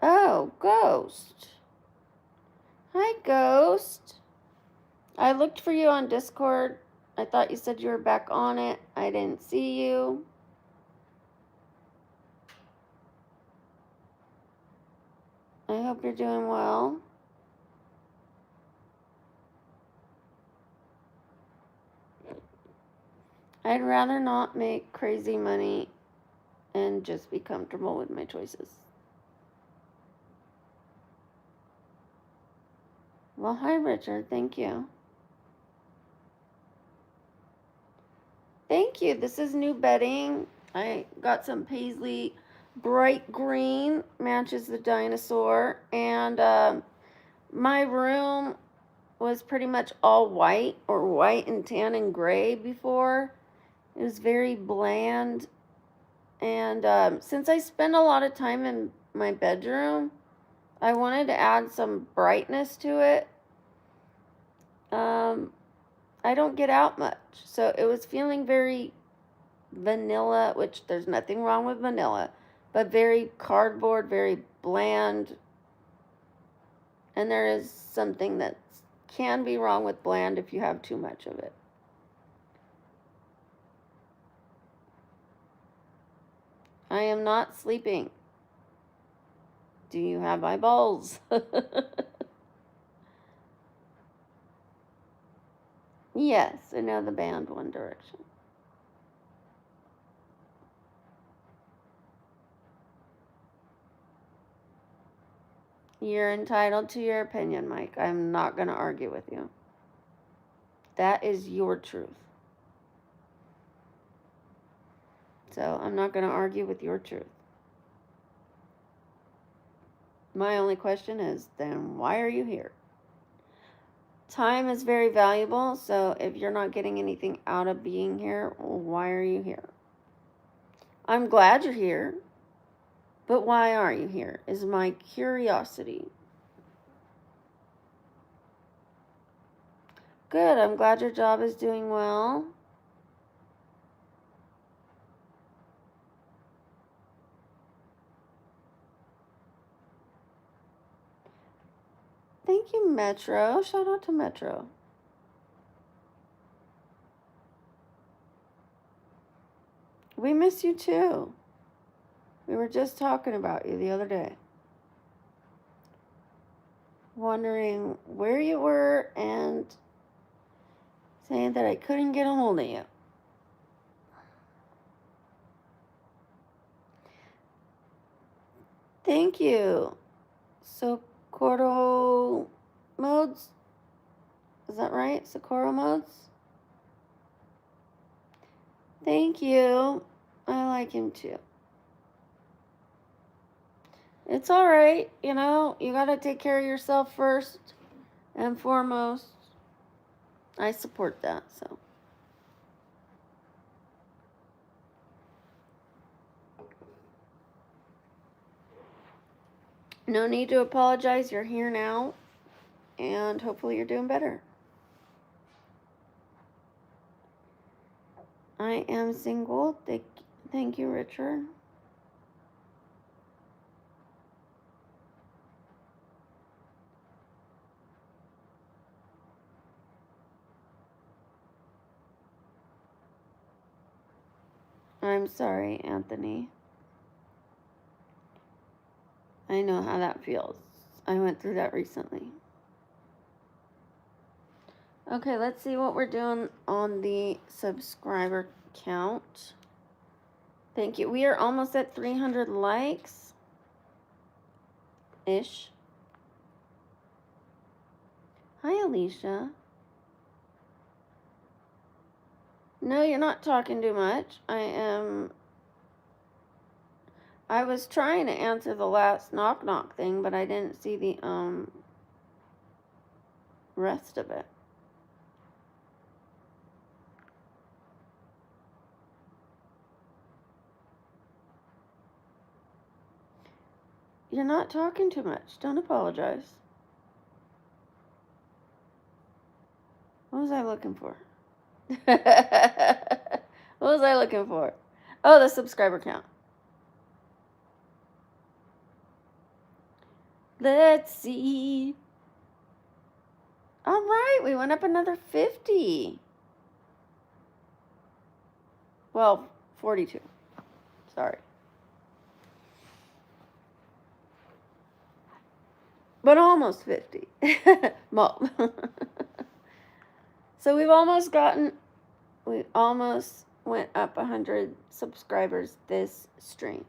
Oh, Ghost. Hi, Ghost. I looked for you on Discord I thought you said you were back on it. I didn't see you. I hope you're doing well. I'd rather not make crazy money and just be comfortable with my choices. Well, hi, Richard. Thank you. Thank you. This is new bedding. I got some paisley bright green, matches the dinosaur. And my room was pretty much all white or white and tan and gray before. It was very bland. And since I spend a lot of time in my bedroom, I wanted to add some brightness to it. I don't get out much, so it was feeling very vanilla, which there's nothing wrong with vanilla, but very cardboard, very bland. And there is something that can be wrong with bland if you have too much of it. I am not sleeping. Do you have eyeballs? Yes, I know the band One Direction. You're entitled to your opinion, Mike. I'm not going to argue with you. That is your truth. So I'm not going to argue with your truth. My only question is, then why are you here? Time is very valuable, so if you're not getting anything out of being here, why are you here? I'm glad you're here, but why are you here is my curiosity. Good, I'm glad your job is doing well. Thank you, Metro. Shout out to Metro. We miss you too. We were just talking about you the other day. Wondering where you were and saying that I couldn't get a hold of you. Thank you. Socorro modes? Is that right? Socorro modes? Thank you. I like him too. It's alright, you know, you gotta take care of yourself first and foremost. I support that, so. No need to apologize. You're here now, and hopefully you're doing better. I am single. Thank you, Richard. I'm sorry, Anthony. I know how that feels. I went through that recently. Okay, let's see what we're doing on the subscriber count. Thank you. We are almost at 300 likes. Ish. Hi, Alicia. No, you're not talking too much. I was trying to answer the last knock knock thing, but I didn't see the rest of it. You're not talking too much. Don't apologize. What was I looking for? What was I looking for? Oh, the subscriber count. Let's see. All right, we went up another 50. Well, 42. Sorry. But almost 50. Well, so we almost went up 100 subscribers this stream.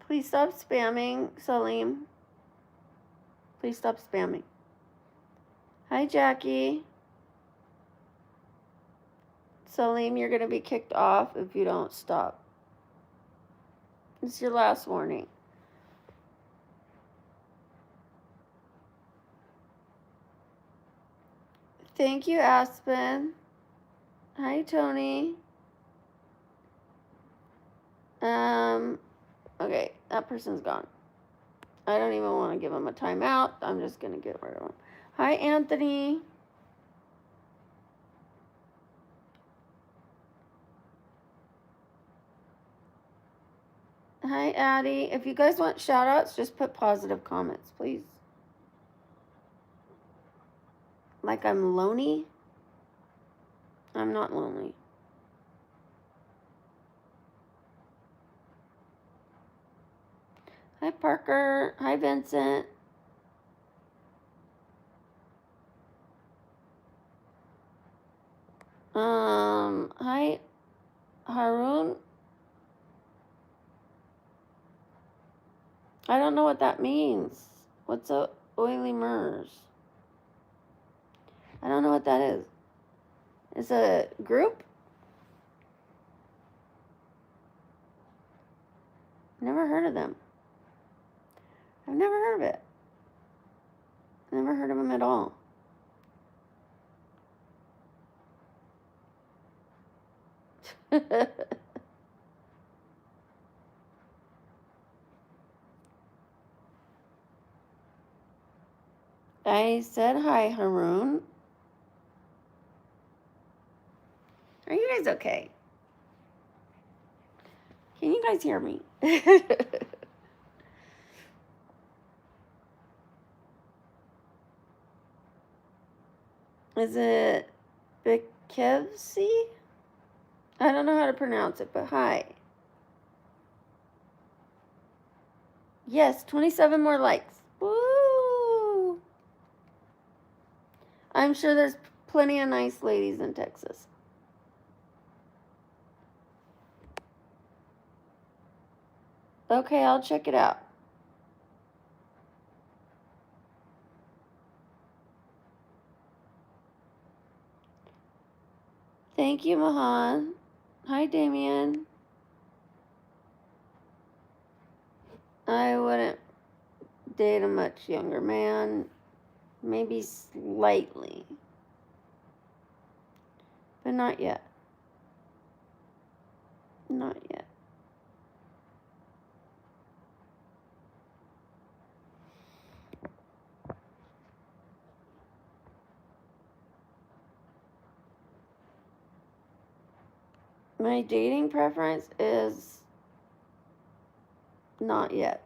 Please stop spamming, Salim. Please stop spamming. Hi, Jackie. Salim, you're going to be kicked off if you don't stop. It's your last warning. Thank you, Aspen. Hi, Tony. Okay, that person's gone. I don't even want to give him a timeout. I'm just going to get rid of him. Hi, Anthony. Hi, Addie. If you guys want shout outs, just put positive comments, please. Like I'm lonely? I'm not lonely. Hi, Parker. Hi, Vincent. Hi, Haroon. I don't know what that means. What's a oily MERS? I don't know what that is. It's a group? Never heard of them. I've never heard of it. Never heard of them at all. I said hi, Haroon. Are you guys okay? Can you guys hear me? Is it Bikevsi? I don't know how to pronounce it, but hi. Yes, 27 more likes. Woo! I'm sure there's plenty of nice ladies in Texas. Okay, I'll check it out. Thank you, Mahan. Hi, Damien. I wouldn't date a much younger man. Maybe slightly. But not yet. Not yet. My dating preference is not yet.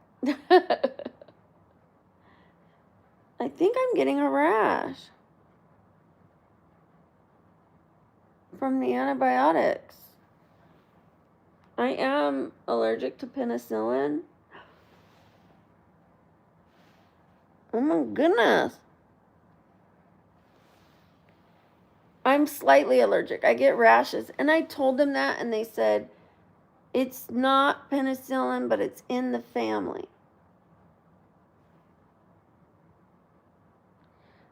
I think I'm getting a rash from the antibiotics. I am allergic to penicillin. Oh my goodness. I'm slightly allergic. I get rashes. And I told them that, and they said, it's not penicillin, but it's in the family.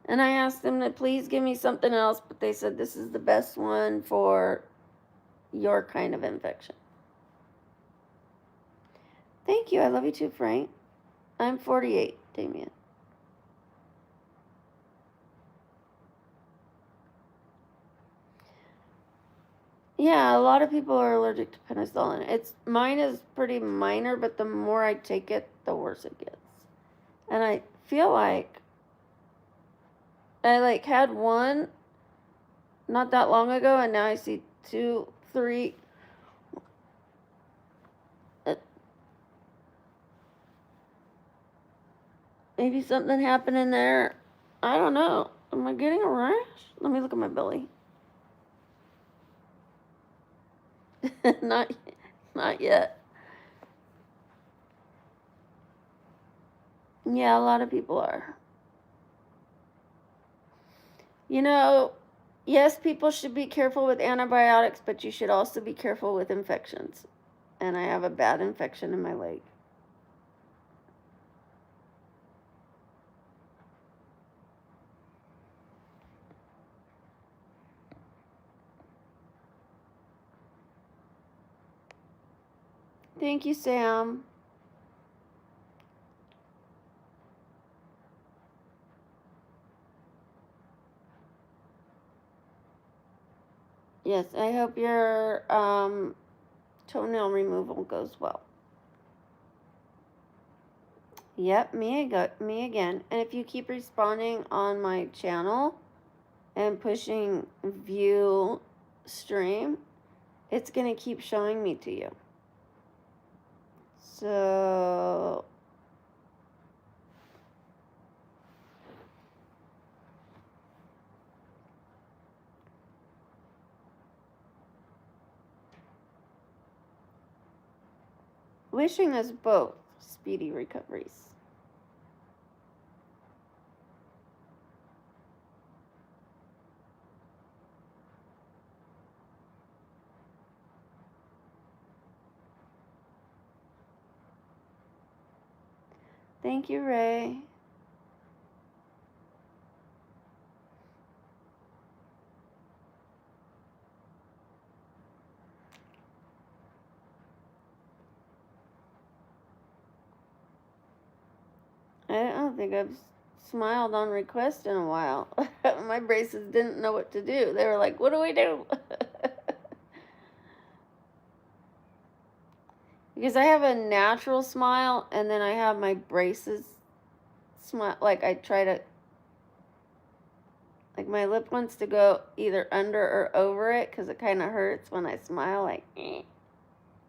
And I asked them to please give me something else, but they said this is the best one for your kind of infection. Thank you. I love you too, Frank. I'm 48, Damien. Yeah, a lot of people are allergic to penicillin. Mine is pretty minor, but the more I take it, the worse it gets. And I feel like I had one not that long ago, and now I see 2, 3. Maybe something happened in there. I don't know. Am I getting a rash? Let me look at my belly. not, not yet. Yeah, a lot of people are. You know, yes, people should be careful with antibiotics, but you should also be careful with infections. And I have a bad infection in my leg. Thank you, Sam. Yes, I hope your toenail removal goes well. Yep, me again. And if you keep responding on my channel and pushing view stream, it's going to keep showing me to you. So wishing us both speedy recoveries. Thank you, Ray. I don't think I've smiled on request in a while. My braces didn't know what to do. They were like, what do we do? Because I have a natural smile and then I have my braces smile. Like I try to, like my lip wants to go either under or over it because it kind of hurts when I smile, like, eh.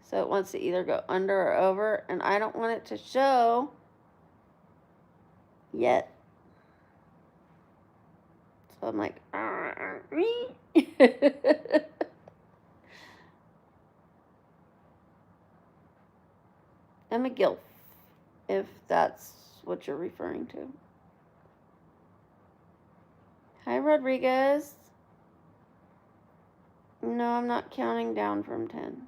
So it wants to either go under or over, and I don't want it to show yet. So I'm like, I'm a gilf, if that's what you're referring to. Hi, Rodriguez. No, I'm not counting down from 10.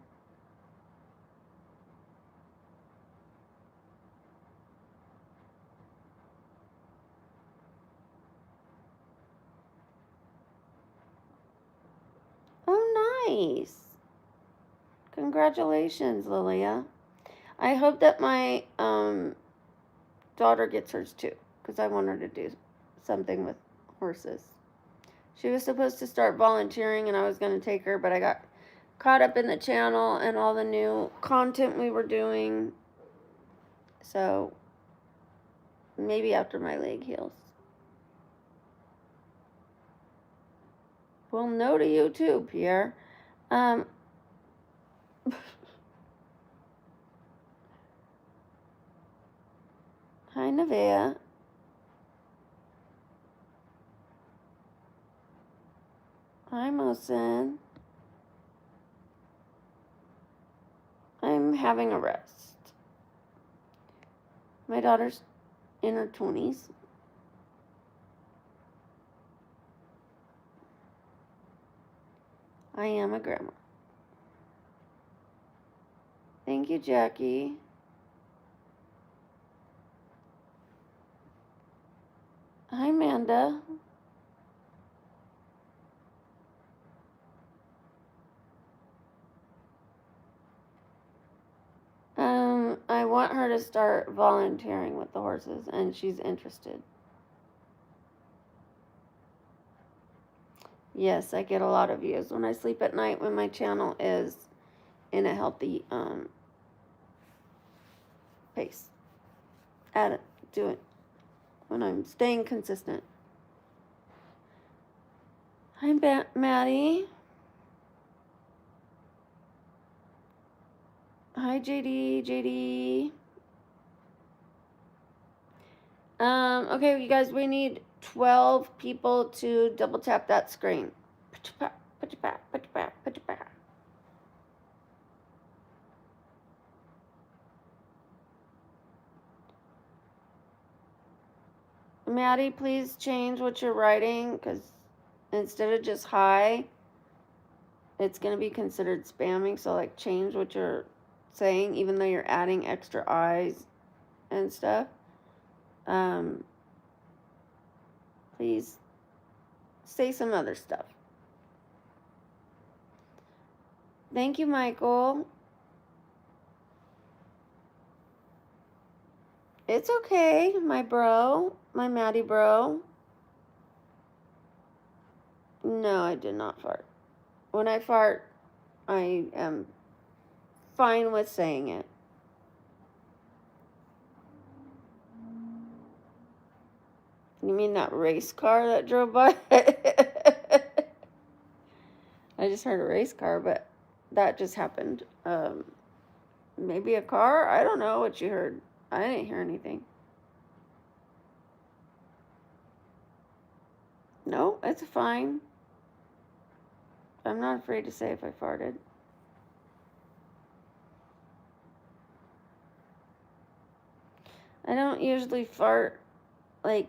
Oh, nice. Congratulations, Lilia. I hope that my daughter gets hers too, because I want her to do something with horses. She was supposed to start volunteering and I was going to take her, but I got caught up in the channel and all the new content we were doing. So maybe after my leg heals. Well, no to you too, Pierre. Hi, Nevaeh. Hi, Mosin. I'm having a rest. My daughter's in her 20s. I am a grandma. Thank you, Jackie. Hi, Amanda. I want her to start volunteering with the horses, and she's interested. Yes, I get a lot of views when I sleep at night when my channel is in a healthy pace. Do it when I'm staying consistent. Hi, Maddie. Hi, JD. Okay, you guys, we need 12 people to double tap that screen. Maddie, please change what you're writing, because instead of just hi, it's going to be considered spamming. So, like, change what you're saying, even though you're adding extra I's and stuff. Please say some other stuff. Thank you, Michael. It's okay, my bro, my Maddie bro. No, I did not fart. When I fart, I am fine with saying it. You mean that race car that drove by? I just heard a race car, but that just happened. Maybe a car? I don't know what you heard. I didn't hear anything. No, it's fine. I'm not afraid to say if I farted. I don't usually fart, like,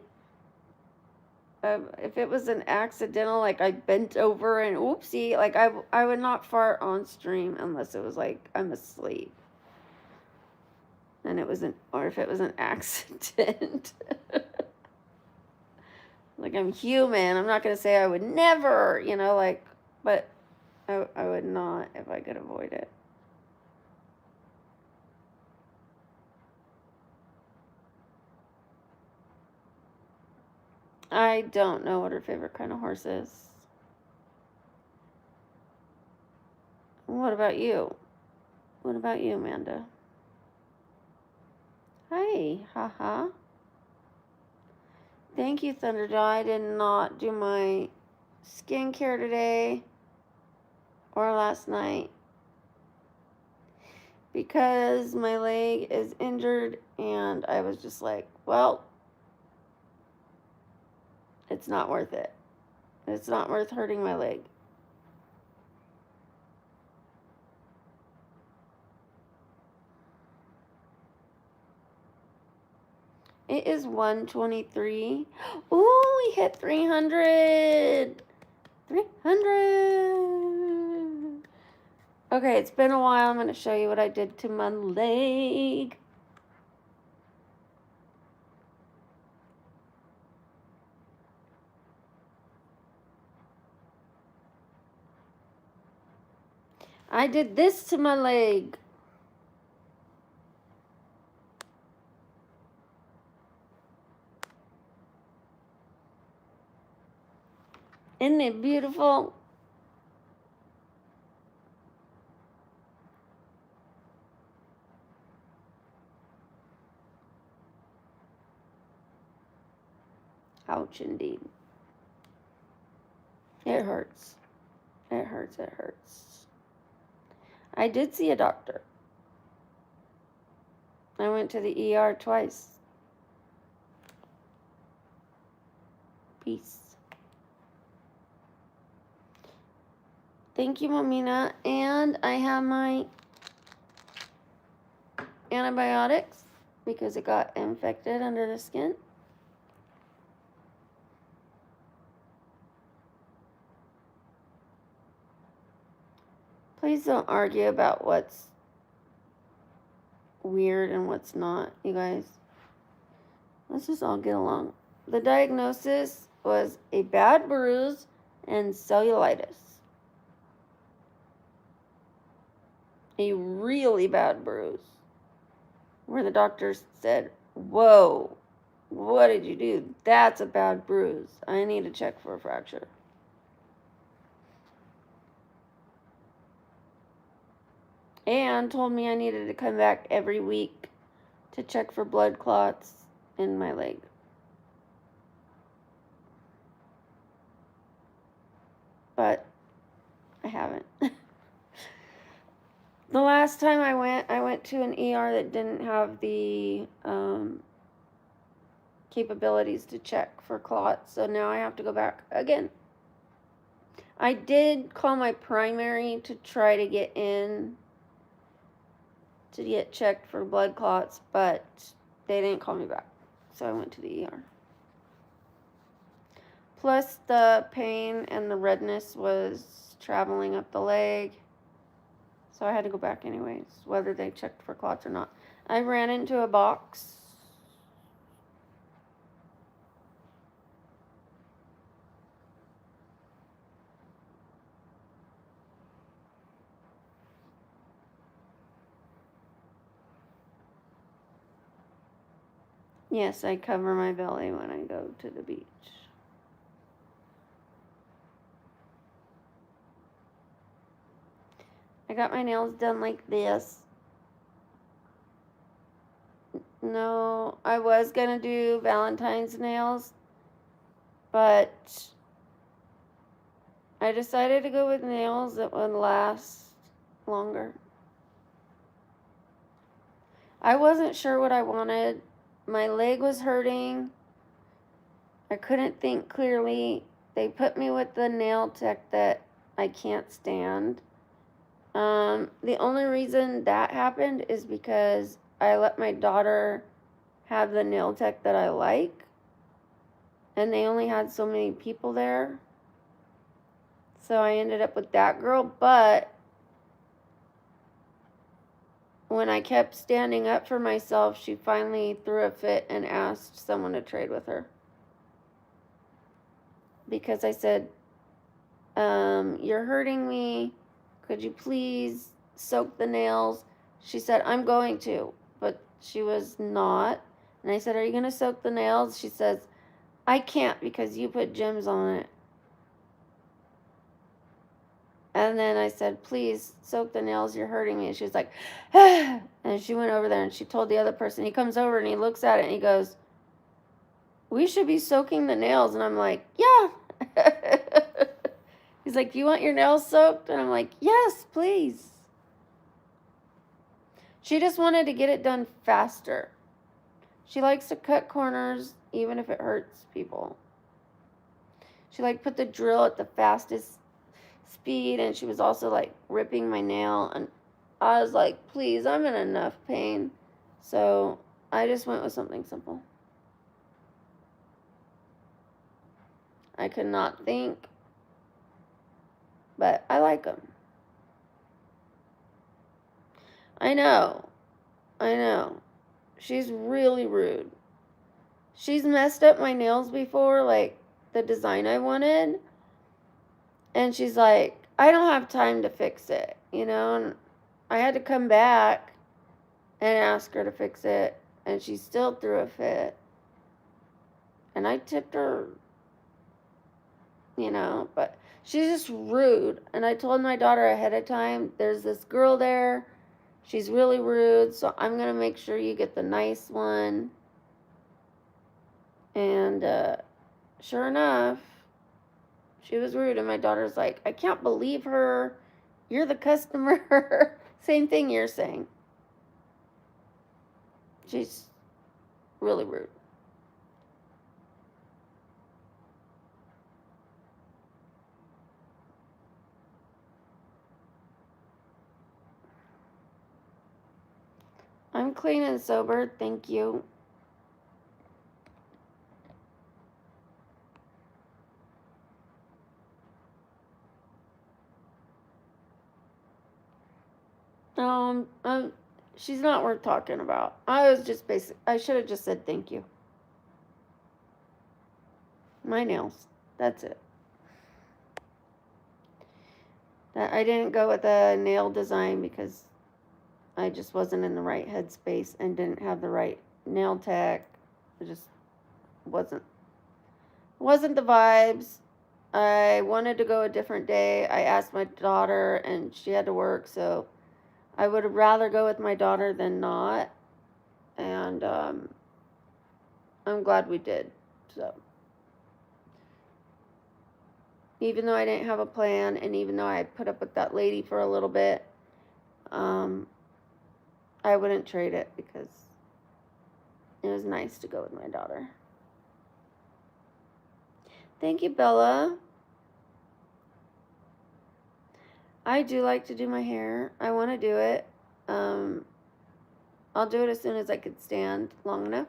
if it was an accidental, like I bent over and oopsie, like I would not fart on stream unless it was like I'm asleep. And it was or if it was an accident. Like, I'm human. I'm not going to say I would never, like, but I would not if I could avoid it. I don't know what her favorite kind of horse is. What about you? What about you, Amanda? Hi, haha. Thank you, Thunderjaw. I did not do my skincare today or last night because my leg is injured, and I was just like, well, it's not worth it. It's not worth hurting my leg. It is 1:23. Ooh, we hit 300. 300. Okay, it's been a while. I'm going to show you what I did to my leg. I did this to my leg. Isn't it beautiful? Ouch, indeed. It hurts. It hurts. It hurts. I did see a doctor. I went to the ER twice. Peace. Thank you, Momina. And I have my antibiotics because it got infected under the skin. Please don't argue about what's weird and what's not, you guys. Let's just all get along. The diagnosis was a bad bruise and cellulitis. A really bad bruise. Where the doctor said, whoa, what did you do? That's a bad bruise. I need to check for a fracture. And told me I needed to come back every week to check for blood clots in my leg. But I haven't. The last time I went to an ER that didn't have the capabilities to check for clots, so now I have to go back again. I did call my primary to try to get in to get checked for blood clots, but they didn't call me back, so I went to the ER. Plus the pain and the redness was traveling up the leg, so I had to go back anyways, whether they checked for clots or not. I ran into a box. Yes, I cover my belly when I go to the beach. I got my nails done like this. No, I was gonna do Valentine's nails, but I decided to go with nails that would last longer. I wasn't sure what I wanted. My leg was hurting. I couldn't think clearly. They put me with the nail tech that I can't stand. The only reason that happened is because I let my daughter have the nail tech that I like, and they only had so many people there. So I ended up with that girl, but when I kept standing up for myself, she finally threw a fit and asked someone to trade with her. Because I said, you're hurting me. Could you please soak the nails? She said, I'm going to, but she was not. And I said, are you going to soak the nails? She says, I can't because you put gems on it. And then I said, please soak the nails, you're hurting me. And she was like, ah. And she went over there and she told the other person. He comes over and he looks at it and he goes, we should be soaking the nails. And I'm like, yeah. He's like, do you want your nails soaked? And I'm like, yes, please. She just wanted to get it done faster. She likes to cut corners even if it hurts people. She put the drill at the fastest speed, and she was also ripping my nail, and I was like, please, I'm in enough pain. So I just went with something simple. I could not think, but I like them. I know. She's really rude. She's messed up my nails before, the design I wanted. And she's like, I don't have time to fix it, and I had to come back and ask her to fix it, and she still threw a fit. And I tipped her, but she's just rude. And I told my daughter ahead of time, there's this girl there. She's really rude, so I'm going to make sure you get the nice one. And sure enough, she was rude. And my daughter's like, I can't believe her. You're the customer. Same thing you're saying. She's really rude. I'm clean and sober, thank you. She's not worth talking about. I should have just said thank you. My nails, that's it. I didn't go with a nail design because I just wasn't in the right headspace and didn't have the right nail tech. It just wasn't the vibes. I wanted to go a different day. I asked my daughter and she had to work, so I would rather go with my daughter than not. And I'm glad we did. So even though I didn't have a plan, and even though I put up with that lady for a little bit, I wouldn't trade it because it was nice to go with my daughter. Thank you, Bella. I do like to do my hair. I want to do it. I'll do it as soon as I could stand long enough.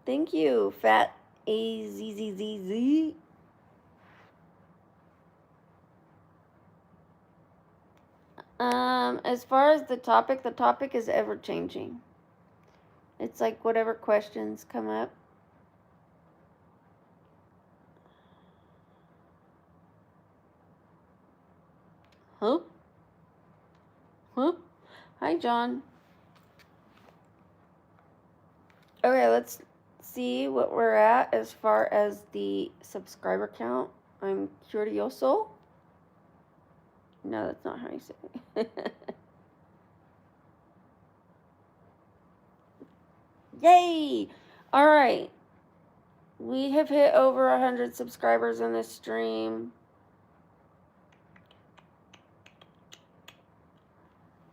Thank you, Fat AZZZZ. As far as the topic is ever changing. It's like whatever questions come up. Huh? Huh? Hi, John. Okay, let's see what we're at as far as the subscriber count. I'm curioso. No, that's not how you say it. Yay! All right. We have hit over 100 subscribers in this stream.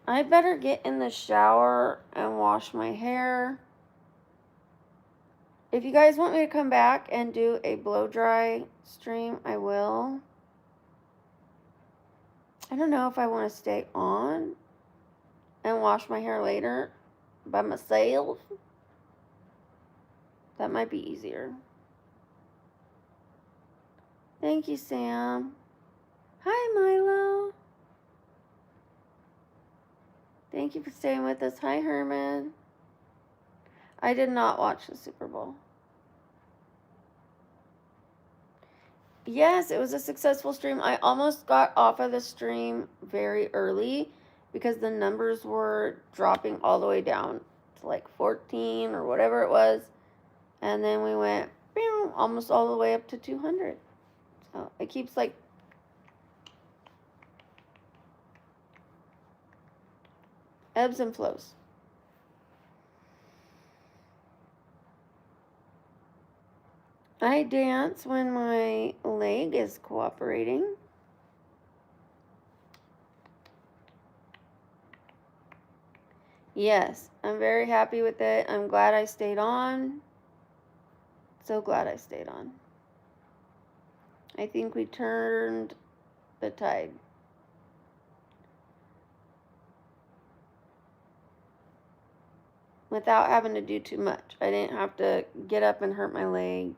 I better get in the shower and wash my hair. If you guys want me to come back and do a blow dry stream, I will. I don't know if I want to stay on and wash my hair later by myself. That might be easier. Thank you, Sam. Hi, Milo. Thank you for staying with us. Hi, Herman. I did not watch the Super Bowl. Yes, it was a successful stream. I almost got off of the stream very early because the numbers were dropping all the way down to like 14 or whatever it was. And then we went almost all the way up to 200. So it keeps like ebbs and flows. I dance when my leg is cooperating. Yes, I'm very happy with it. I'm glad I stayed on. So glad I stayed on. I think we turned the tide. Without having to do too much. I didn't have to get up and hurt my leg.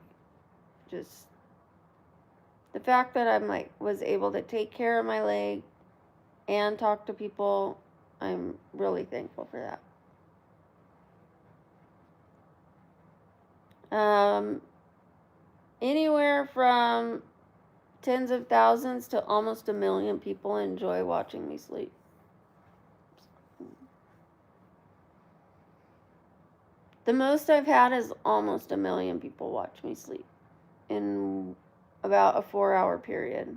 Just the fact that I'm like was able to take care of my leg and talk to people, I'm really thankful for that. Anywhere from tens of thousands to almost 1 million people enjoy watching me sleep. The most I've had is almost 1 million people watch me sleep in about a 4-hour period.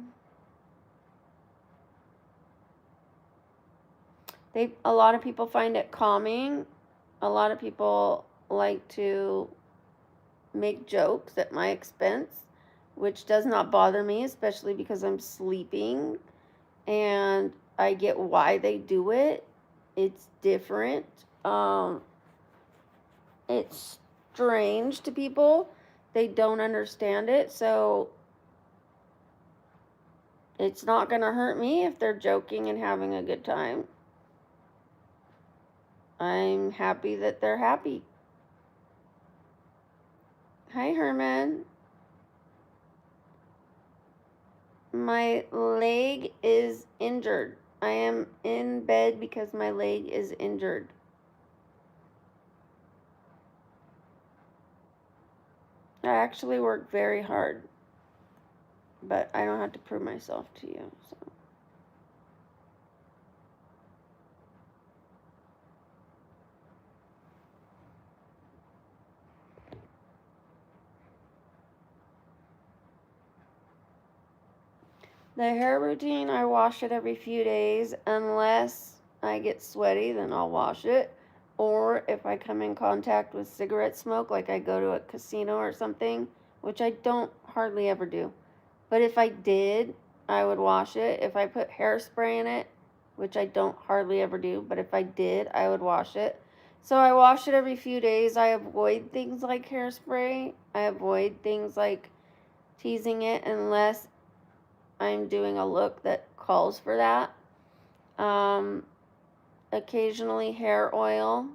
A lot of people find it calming. A lot of people like to make jokes at my expense, which does not bother me, especially because I'm sleeping and I get why they do it. It's different. It's strange to people. They don't understand it, so it's not going to hurt me if they're joking and having a good time. I'm happy that they're happy. Hi, Herman. My leg is injured. I am in bed because my leg is injured. I actually work very hard, but I don't have to prove myself to you. So. The hair routine, I wash it every few days. Unless I get sweaty, then I'll wash it. Or if I come in contact with cigarette smoke, like I go to a casino or something, which I don't hardly ever do. But if I did, I would wash it. If I put hairspray in it, which I don't hardly ever do, but if I did, I would wash it. So I wash it every few days. I avoid things like hairspray. I avoid things like teasing it unless I'm doing a look that calls for that. Occasionally hair oil.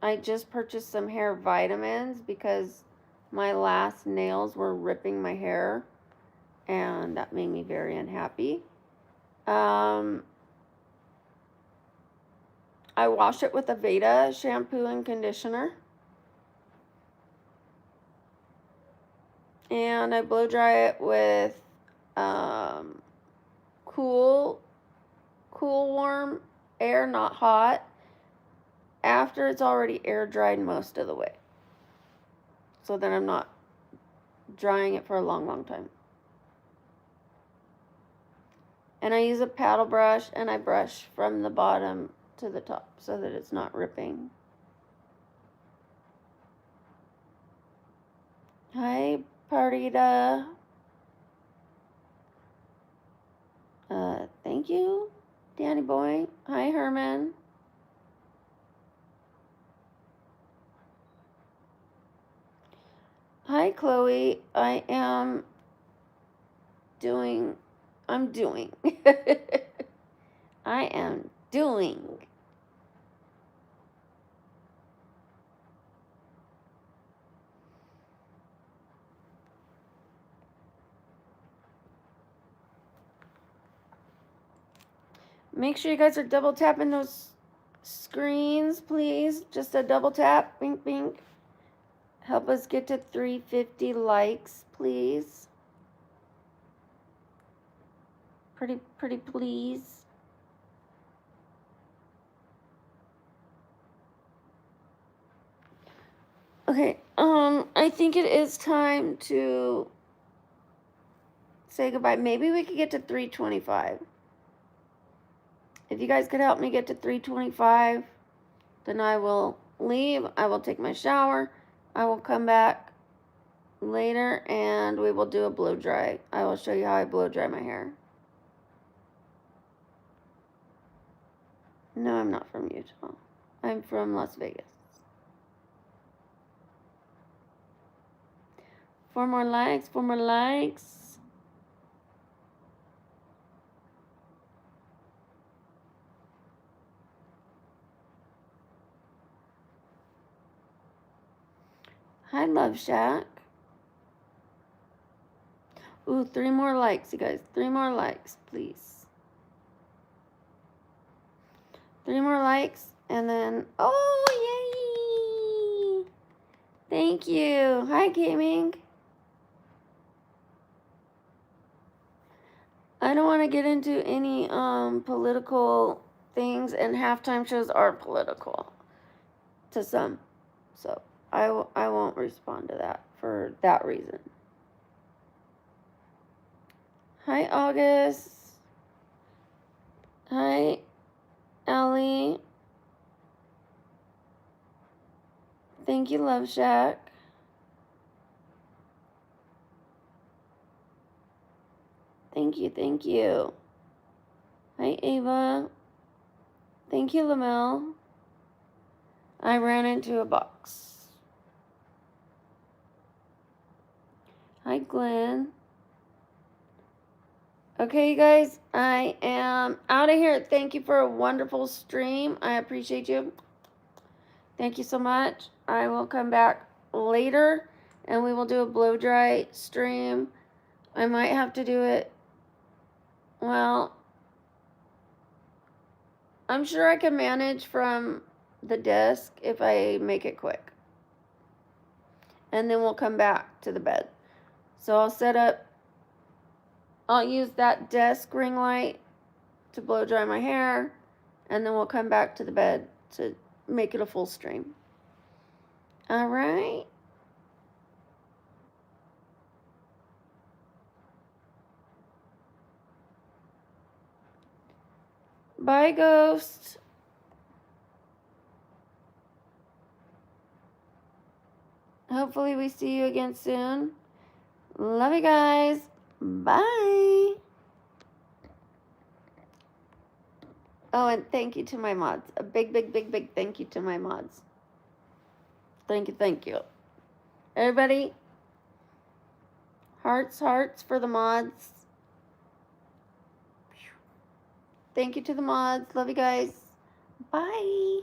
I just purchased some hair vitamins because my last nails were ripping my hair, and that made me very unhappy. I wash it with Aveda shampoo and conditioner. And I blow dry it with cool, warm air, not hot, after it's already air dried most of the way. So then I'm not drying it for a long, long time. And I use a paddle brush and I brush from the bottom to the top so that it's not ripping. Hi, Parita. Thank you, Danny boy. Hi, Herman. Hi, Chloe. I'm doing. I am doing. Make sure you guys are double tapping those screens, please. Just a double tap. Bink, bink. Help us get to 350 likes, please. Pretty please. Okay, I think it is time to say goodbye. Maybe we could get to 325. If you guys could help me get to 325, then I will leave. I will take my shower. I will come back later and we will do a blow dry. I will show you how I blow dry my hair. No, I'm not from Utah. I'm from Las Vegas. 4 more likes, 4 more likes. Hi, Love Shack. Ooh, 3 more likes, you guys. 3 more likes, please. 3 more likes, and then, oh, yay! Thank you. Hi, Gaming. I don't want to get into any political things, and halftime shows are political to some. So I won't respond to that for that reason. Hi, August. Hi, Ellie. Thank you, Love Shack. Thank you, thank you. Hi, Ava. Thank you, Lamel. I ran into a box. Hi, Glenn. Okay, you guys, I am out of here. Thank you for a wonderful stream. I appreciate you. Thank you so much. I will come back later and we will do a blow dry stream. I might have to do it. Well, I'm sure I can manage from the desk if I make it quick. And then we'll come back to the bed. So I'll use that desk ring light to blow dry my hair, and then we'll come back to the bed to make it a full stream. All right. Bye, Ghost. Hopefully we see you again soon. Love you guys. Bye. Oh, and thank you to my mods. A big, big, big, big thank you to my mods. Thank you, thank you. Everybody, hearts, hearts for the mods. Thank you to the mods. Love you guys. Bye.